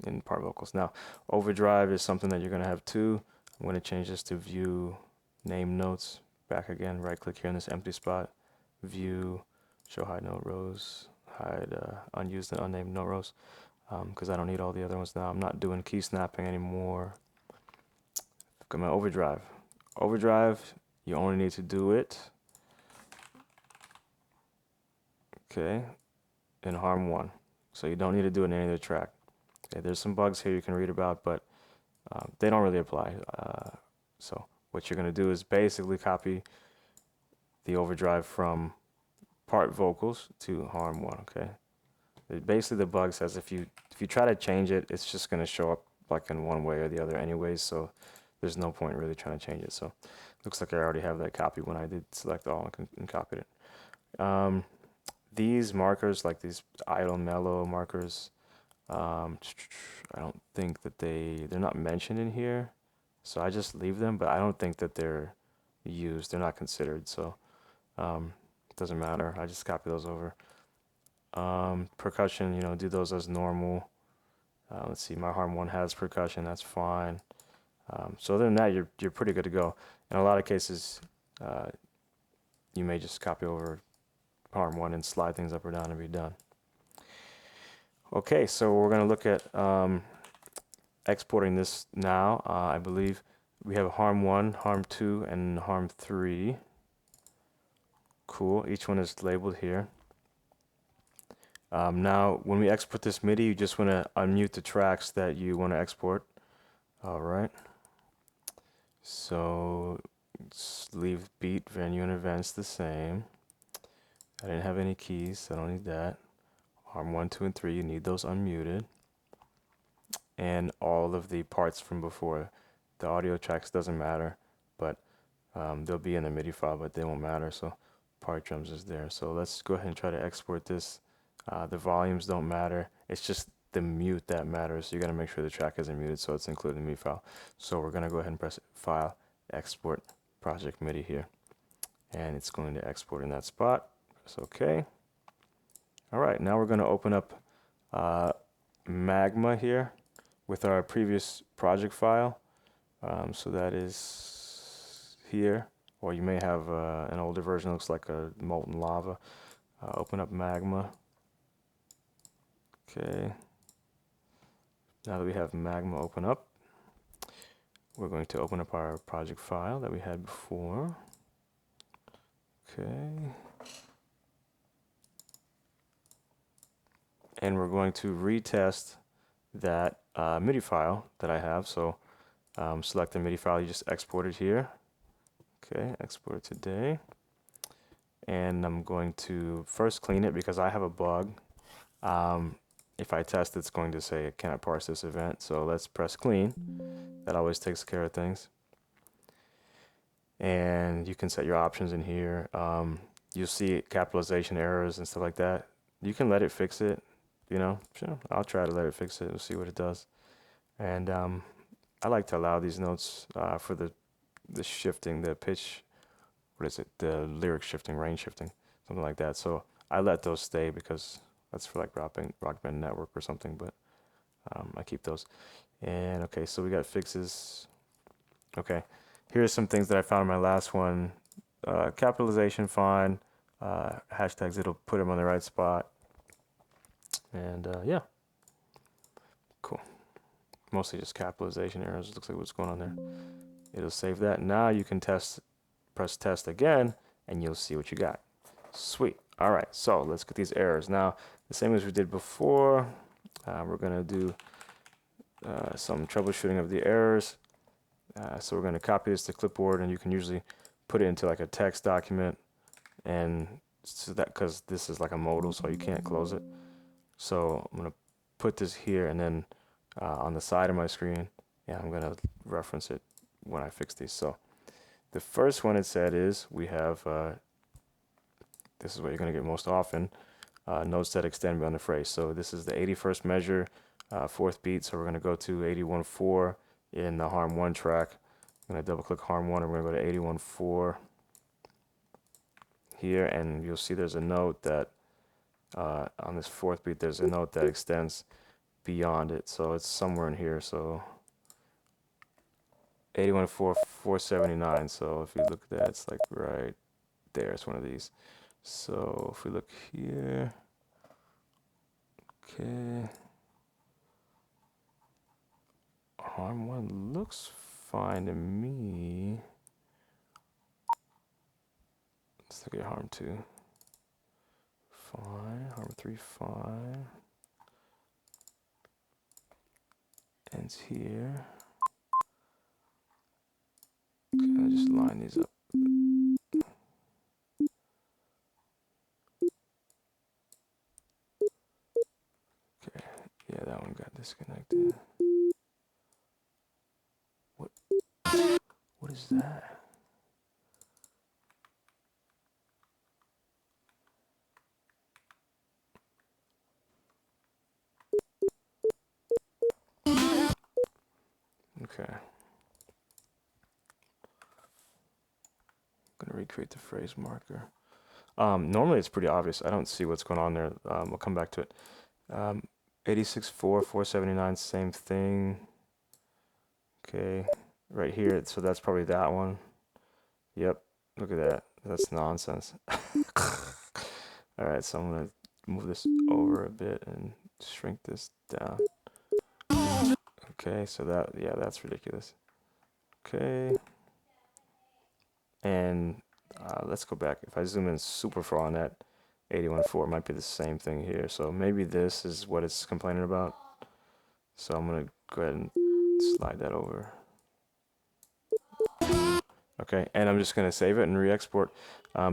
S1: in part vocals. Now, overdrive is something that you're going to have too. I'm going to change this to view name notes. Back again, right click here in this empty spot. View, show hide note rows, hide unused and unnamed note rows, because I don't need all the other ones now. I'm not doing key snapping anymore. I've got my overdrive. Overdrive, you only need to do it, okay, in harm 1. So you don't need to do it in any other track. Okay, there's some bugs here you can read about, but they don't really apply. So what you're going to do is basically copy the overdrive from part vocals to harm 1, okay? Basically the bug says if you try to change it, it's just going to show up like in one way or the other anyways, so there's no point really trying to change it. So looks like I already have that copy when I did select all and copied it. These markers, like these idle mellow markers, I don't think that they're not mentioned in here, so I just leave them, but I don't think that they're used. They're not considered, so it doesn't matter. I just copy those over. Percussion, do those as normal. Let's see, my harm 1 has percussion, that's fine. So other than that, you're pretty good to go. In a lot of cases, you may just copy over harm 1 and slide things up or down and be done. Okay, so we're going to look at exporting this now. I believe we have harm 1, harm 2, and harm 3. Cool, each one is labeled here. Now, when we export this MIDI, you just want to unmute the tracks that you want to export. All right. So Just leave beat, venue, and events the same. I didn't have any keys, so I don't need that. Harm 1, 2, and 3, you need those unmuted. And all of the parts from before. The audio tracks doesn't matter, but they'll be in the MIDI file, but they won't matter. So part drums is there. So let's go ahead and try to export this. The volumes don't matter. It's just the mute that matters. So you got to make sure the track isn't muted, so it's included in the MIDI file. So we're going to go ahead and press File, Export, Project MIDI here. And it's going to export in that spot. Press OK. All right, now we're going to open up Magma here with our previous project file. So that is here, or you may have an older version that looks like a molten lava. Open up Magma. Okay. Now that we have Magma open up, we're going to open up our project file that we had before. Okay. And we're going to retest that MIDI file that I have. So select the MIDI file you just exported here. Okay, export it today. And I'm going to first clean it because I have a bug. If I test, it's going to say it cannot parse this event. So let's press clean. That always takes care of things. And you can set your options in here. You'll see capitalization errors and stuff like that. You can let it fix it. You know, sure, I'll try to let it fix it. We'll see what it does. And I like to allow these notes for the shifting, the pitch, what is it? The lyric shifting, range shifting, something like that. So I let those stay because that's for like Rock Band Network or something, but I keep those. And okay, so we got fixes. Okay, here's some things that I found in my last one. Capitalization, fine. Hashtags, it'll put them on the right spot. And yeah, cool. Mostly just capitalization errors. Looks like what's going on there. It'll save that. Now you can press test again, and you'll see what you got. Sweet. All right, so let's get these errors. Now, the same as we did before, we're going to do some troubleshooting of the errors. So we're going to copy this to clipboard, and you can usually put it into like a text document, and so that because this is like a modal, so you can't close it. So I'm going to put this here, and then on the side of my screen, yeah, I'm going to reference it when I fix these. So the first one it said is we have, this is what you're going to get most often, notes that extend beyond the phrase. So this is the 81st measure, 4th beat. So we're going to go to 81.4 in the Harm 1 track. I'm going to double click Harm 1, and we're going to go to 81.4 here, and you'll see there's a note that on this 4th beat, there's a note that extends beyond it. So it's somewhere in here. So 81.4, 479. So if you look at that, it's like right there. It's one of these. So if we look here, okay, Harm 1 looks fine to me. Let's look at Harm 2. Fine. Harm 3, fine. Ends here. Okay, I'll just line these up. Okay, yeah, that one got disconnected. What is that? Okay. I'm gonna recreate the phrase marker. Normally it's pretty obvious. I don't see what's going on there. We'll come back to it. 86.4, 479, same thing. Okay, right here. So that's probably that one. Yep, look at that. That's nonsense. All right, so I'm gonna move this over a bit and shrink this down. Okay, so that, yeah, that's ridiculous. Okay. And let's go back. If I zoom in super far on that 81.4, it might be the same thing here. So maybe this is what it's complaining about. So I'm going to go ahead and slide that over. Okay, and I'm just gonna save it and re-export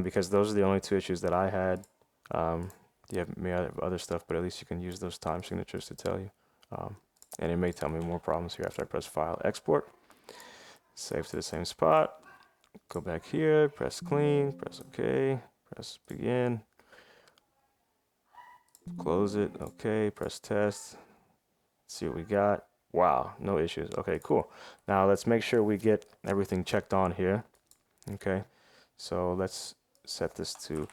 S1: because those are the only two issues that I had. You may have other stuff, but at least you can use those time signatures to tell you. And it may tell me more problems here after I press File, Export, save to the same spot, go back here, press Clean, press OK, press Begin, close it, OK, press Test, see what we got. Wow, no issues. Okay, cool. Now let's make sure we get everything checked on here. Okay, so let's set this to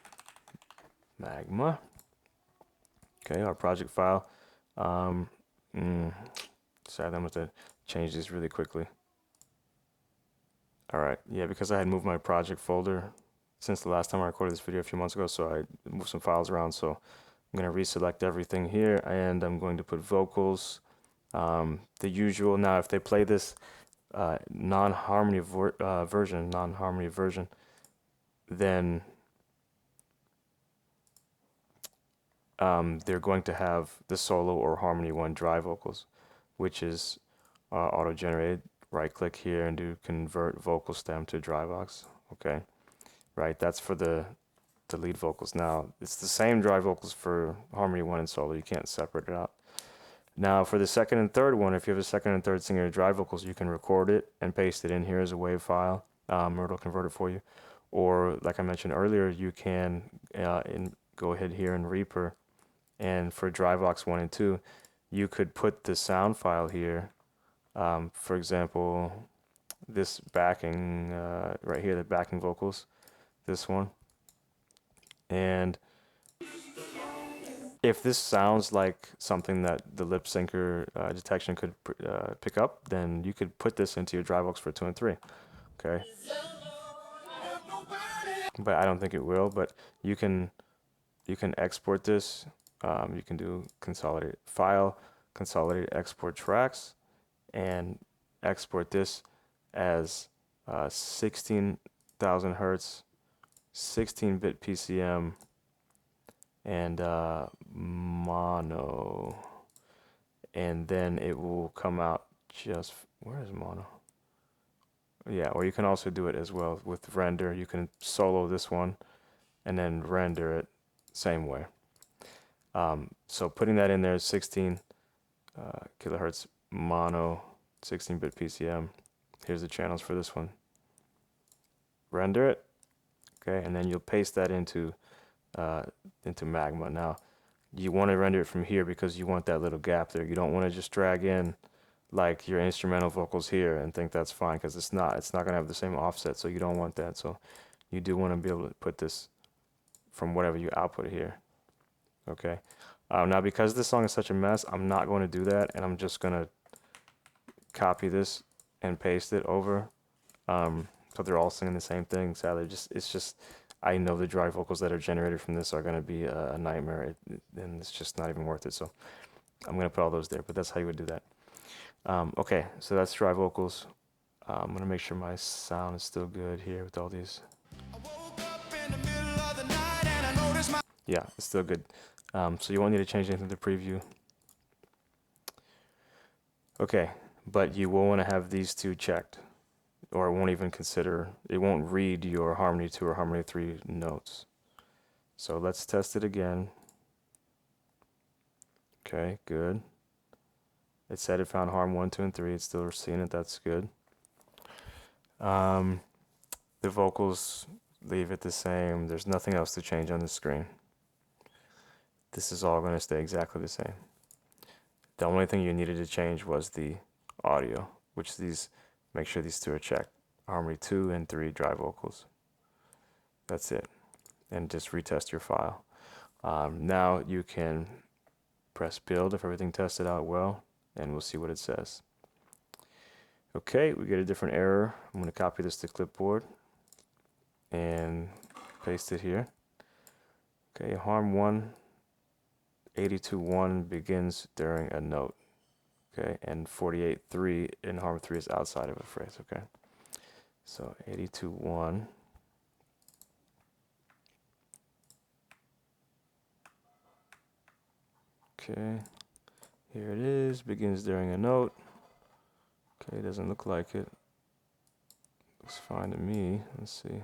S1: Magma. Okay, our project file. Sorry, I'm going to change these really quickly. All right, yeah, because I had moved my project folder since the last time I recorded this video a few months ago, so I moved some files around. So I'm going to reselect everything here, and I'm going to put vocals, the usual. Now, if they play this non-harmony version, then they're going to have the solo or harmony one dry vocals, which is auto-generated. Right click here and do convert vocal stem to dry vox. Okay, right, that's for the lead vocals. Now it's the same dry vocals for harmony one and solo, you can't separate it out. Now for the second and third one, if you have a second and third singer dry vocals, you can record it and paste it in here as a WAV file, or it'll convert it for you. Or like I mentioned earlier, you can go ahead here in Reaper, and for dry vox 1 and 2, you could put the sound file here. For example, this backing right here, the backing vocals, this one. And if this sounds like something that the lip syncer detection could pick up, then you could put this into your dry vox for 2 and 3. Okay. But I don't think it will. But you can export this. You can do consolidate file, consolidate export tracks, and export this as 16,000 hertz, 16-bit PCM, and mono, and then it will come out just, where is mono? Yeah, or you can also do it as well with render. You can solo this one and then render it same way. So putting that in there is 16 kilohertz mono, 16-bit PCM. Here's the channels for this one. Render it, okay, and then you'll paste that into Magma. Now, you want to render it from here because you want that little gap there. You don't want to just drag in like your instrumental vocals here and think that's fine, because it's not going to have the same offset, so you don't want that. So you do want to be able to put this from whatever you output here. Okay. Now, because this song is such a mess, I'm not going to do that, and I'm just going to copy this and paste it over. So they're all singing the same thing. Sadly, it's just I know the dry vocals that are generated from this are going to be a nightmare, and it's just not even worth it. So I'm going to put all those there, but that's how you would do that. Okay, so that's dry vocals. I'm going to make sure my sound is still good here with all these. Yeah, it's still good. So you won't need to change anything to the preview. Okay, but you will want to have these two checked, or it won't even consider, it won't read your harmony 2 or harmony 3 notes. So let's test it again. Okay, good. It said it found harm 1, 2, and 3. It's still seeing it. That's good. The vocals, leave it the same. There's nothing else to change on the screen. This is all going to stay exactly the same. The only thing you needed to change was the audio, which these, make sure these two are checked. Harmony 2 and 3 dry vocals. That's it. And just retest your file. Now you can press build if everything tested out well, and we'll see what it says. Okay, we get a different error. I'm going to copy this to clipboard and paste it here. Okay, harm 1, 82.1 begins during a note. Okay, and 48.3 in harm 3 is outside of a phrase. Okay, so 82.1. Okay, here it is, begins during a note. Okay, doesn't look like it. Looks fine to me. Let's see.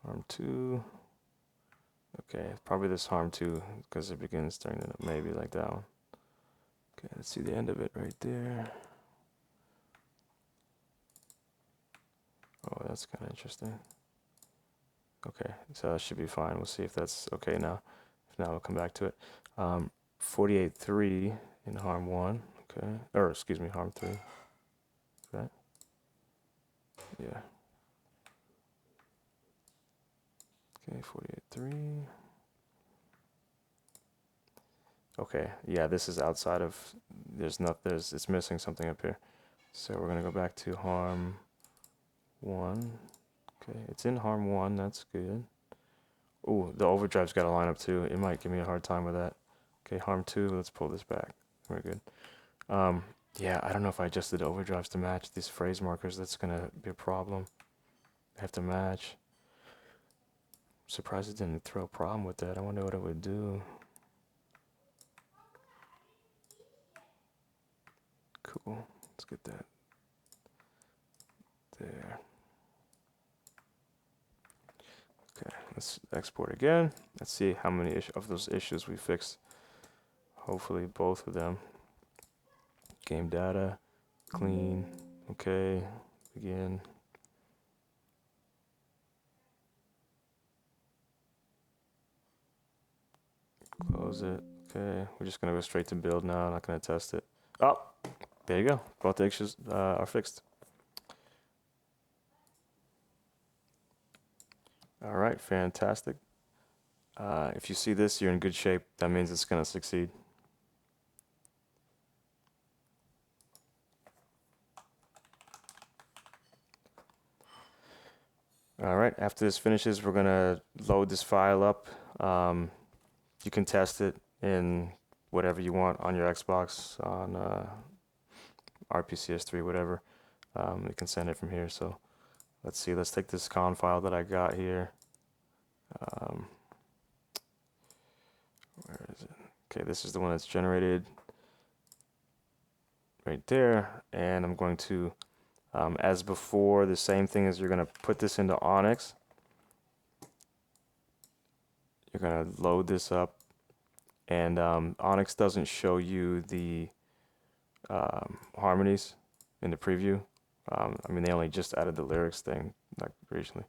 S1: Harm 2. Okay, probably this harm 2 because it begins during the maybe like that one. Okay, let's see the end of it right there. Oh, that's kind of interesting. Okay, so that should be fine. We'll see if that's okay now. If not, we'll come back to it. 48.3 in harm 1. Okay, or excuse me, harm 3. Right? Yeah. Okay, 48.3. Okay, yeah, this is outside of, it's missing something up here. So we're gonna go back to harm 1. Okay, it's in harm 1, that's good. Ooh, the overdrive's got to line up too. It might give me a hard time with that. Okay, harm 2, let's pull this back. We're good. Yeah, I don't know if I adjusted the overdrives to match these phrase markers. That's gonna be a problem. I have to match. Surprised it didn't throw a problem with that. I wonder what it would do. Cool. Let's get that there. Okay, let's export again. Let's see how many of those issues we fixed. Hopefully both of them. Game data, clean. Okay, begin. Close it. Okay, we're just gonna go straight to build now. I'm not gonna test it. Oh, there you go. Both the issues are fixed. All right, fantastic. If you see this, you're in good shape. That means it's gonna succeed. All right, after this finishes, we're gonna load this file up. You can test it in whatever you want on your Xbox, on RPCS3, whatever. You can send it from here. So let's see, let's take this con file that I got here. Where is it? Okay, this is the one that's generated right there. And I'm going to, as before, the same thing as you're gonna put this into Onyx. You're gonna load this up, and Onyx doesn't show you the harmonies in the preview. I mean, they only just added the lyrics thing like recently,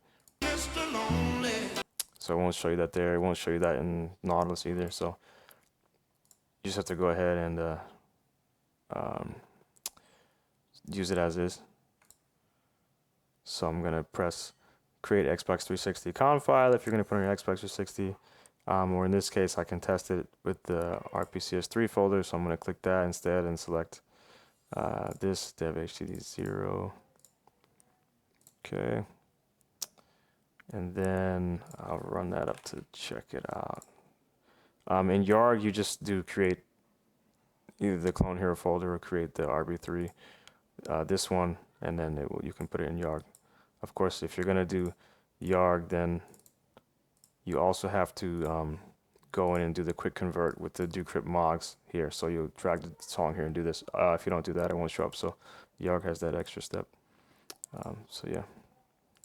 S1: so it won't show you that there. It won't show you that in Nautilus either. So you just have to go ahead and use it as is. So I'm gonna press create Xbox 360 con file if you're gonna put on your Xbox 360. Or in this case, I can test it with the RPCS3 folder, so I'm going to click that instead and select this dev htd0. Okay. And then I'll run that up to check it out. In YARG, you just do create either the clone hero folder or create the RB3, this one, and then you can put it in YARG. Of course, if you're going to do YARG, then you also have to go in and do the quick convert with the decrypt mogs here. So you drag the song here and do this. If you don't do that, it won't show up. So YARG has that extra step. So yeah,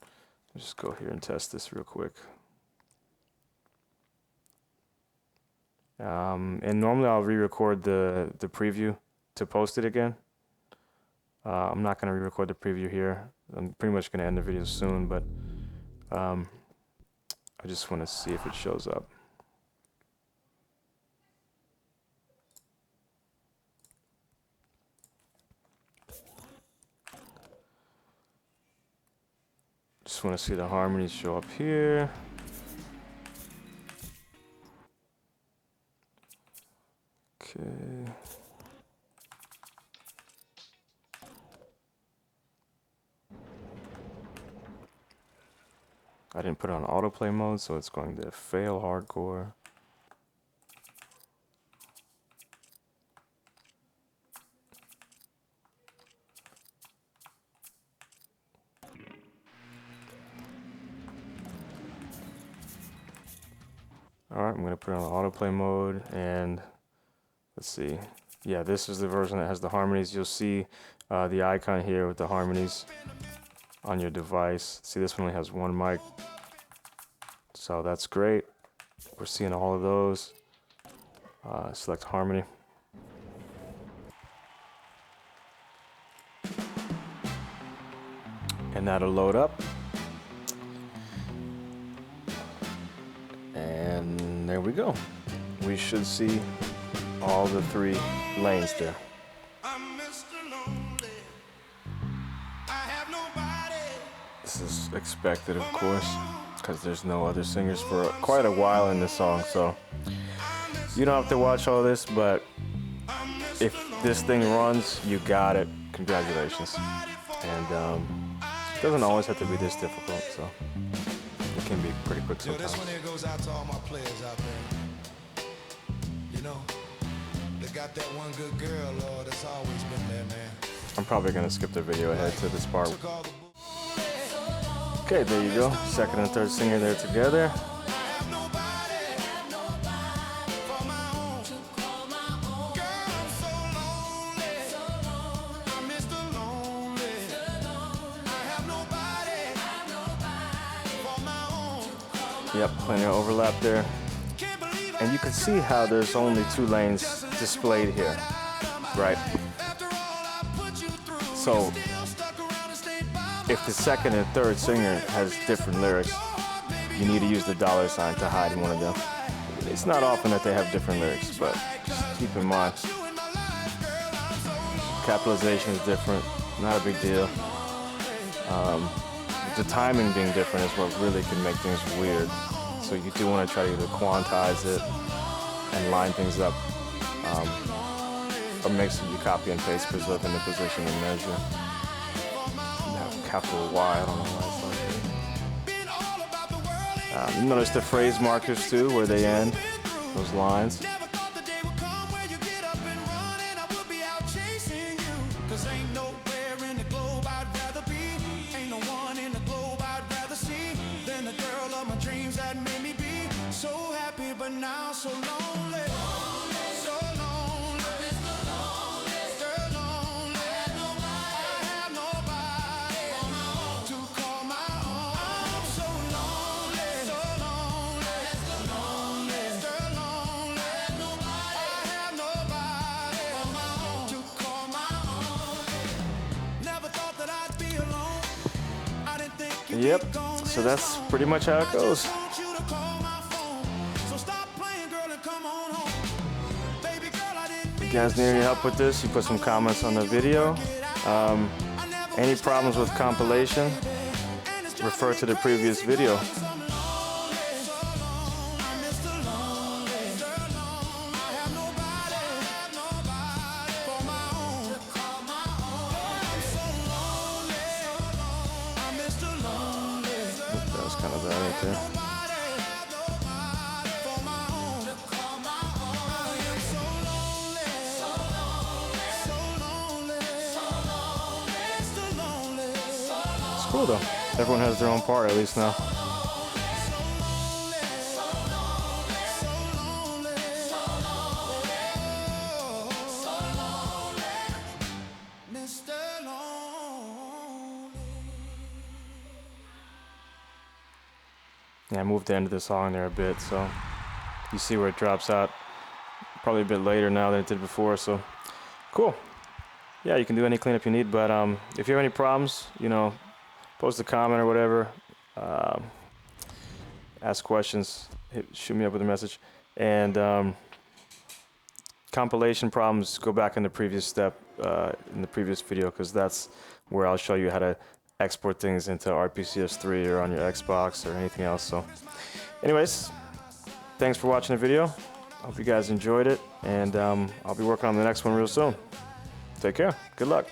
S1: I'll just go here and test this real quick. And normally I'll re-record the preview to post it again. I'm not going to re-record the preview here. I'm pretty much going to end the video soon, but I just want to see if it shows up. Just want to see the harmonies show up here. Okay. I didn't put it on autoplay mode, so it's going to fail hardcore. Alright, I'm going to put it on autoplay mode, and let's see. Yeah, this is the version that has the harmonies. You'll see the icon here with the harmonies. on your device. See, this one only has one mic, so that's great. We're seeing all of those. Select Harmony. And that'll load up. And there we go. We should see all the 3 lanes there. This is expected, of course, because there's no other singers for quite a while in this song, so you don't have to watch all this, but if this thing runs, you got it. Congratulations. And it doesn't always have to be this difficult, so it can be pretty quick sometimes.
S2: This one here goes out to all my players out there. You know, they got that one good girl, Lord, that's always been there, man.
S1: I'm probably gonna skip the video ahead to this part. Okay, there you go. Second and third singer there together. Yep, plenty of overlap there. And you can see how there's only 2 lanes displayed here, right? So if the second and third singer has different lyrics, you need to use the $sign to hide one of them. It's not often that they have different lyrics, but just keep in mind, capitalization is different, not a big deal. The timing being different is what really can make things weird. So you do want to try to either quantize it and line things up, or make sure you copy and paste, preserve in the position and measure. Capital Y, I don't know why it's like that. You notice the phrase markers too, where they end, those lines. Yep, so that's pretty much how it goes. If you guys need any help with this, you put some comments on the video. Any problems with compilation, refer to the previous video. Kind of that right there. It's cool though. Everyone has their own part at least now. Yeah, I moved the end of the song there a bit, so you see where it drops out probably a bit later now than it did before, so cool. Yeah, you can do any cleanup you need, but if you have any problems, you know, post a comment or whatever, ask questions, shoot me up with a message, and compilation problems, go back in the previous step, in the previous video, because that's where I'll show you how to export things into RPCS3 or on your Xbox or anything else. So anyways, thanks for watching the video. Hope you guys enjoyed it, and I'll be working on the next one real soon. Take care. Good luck.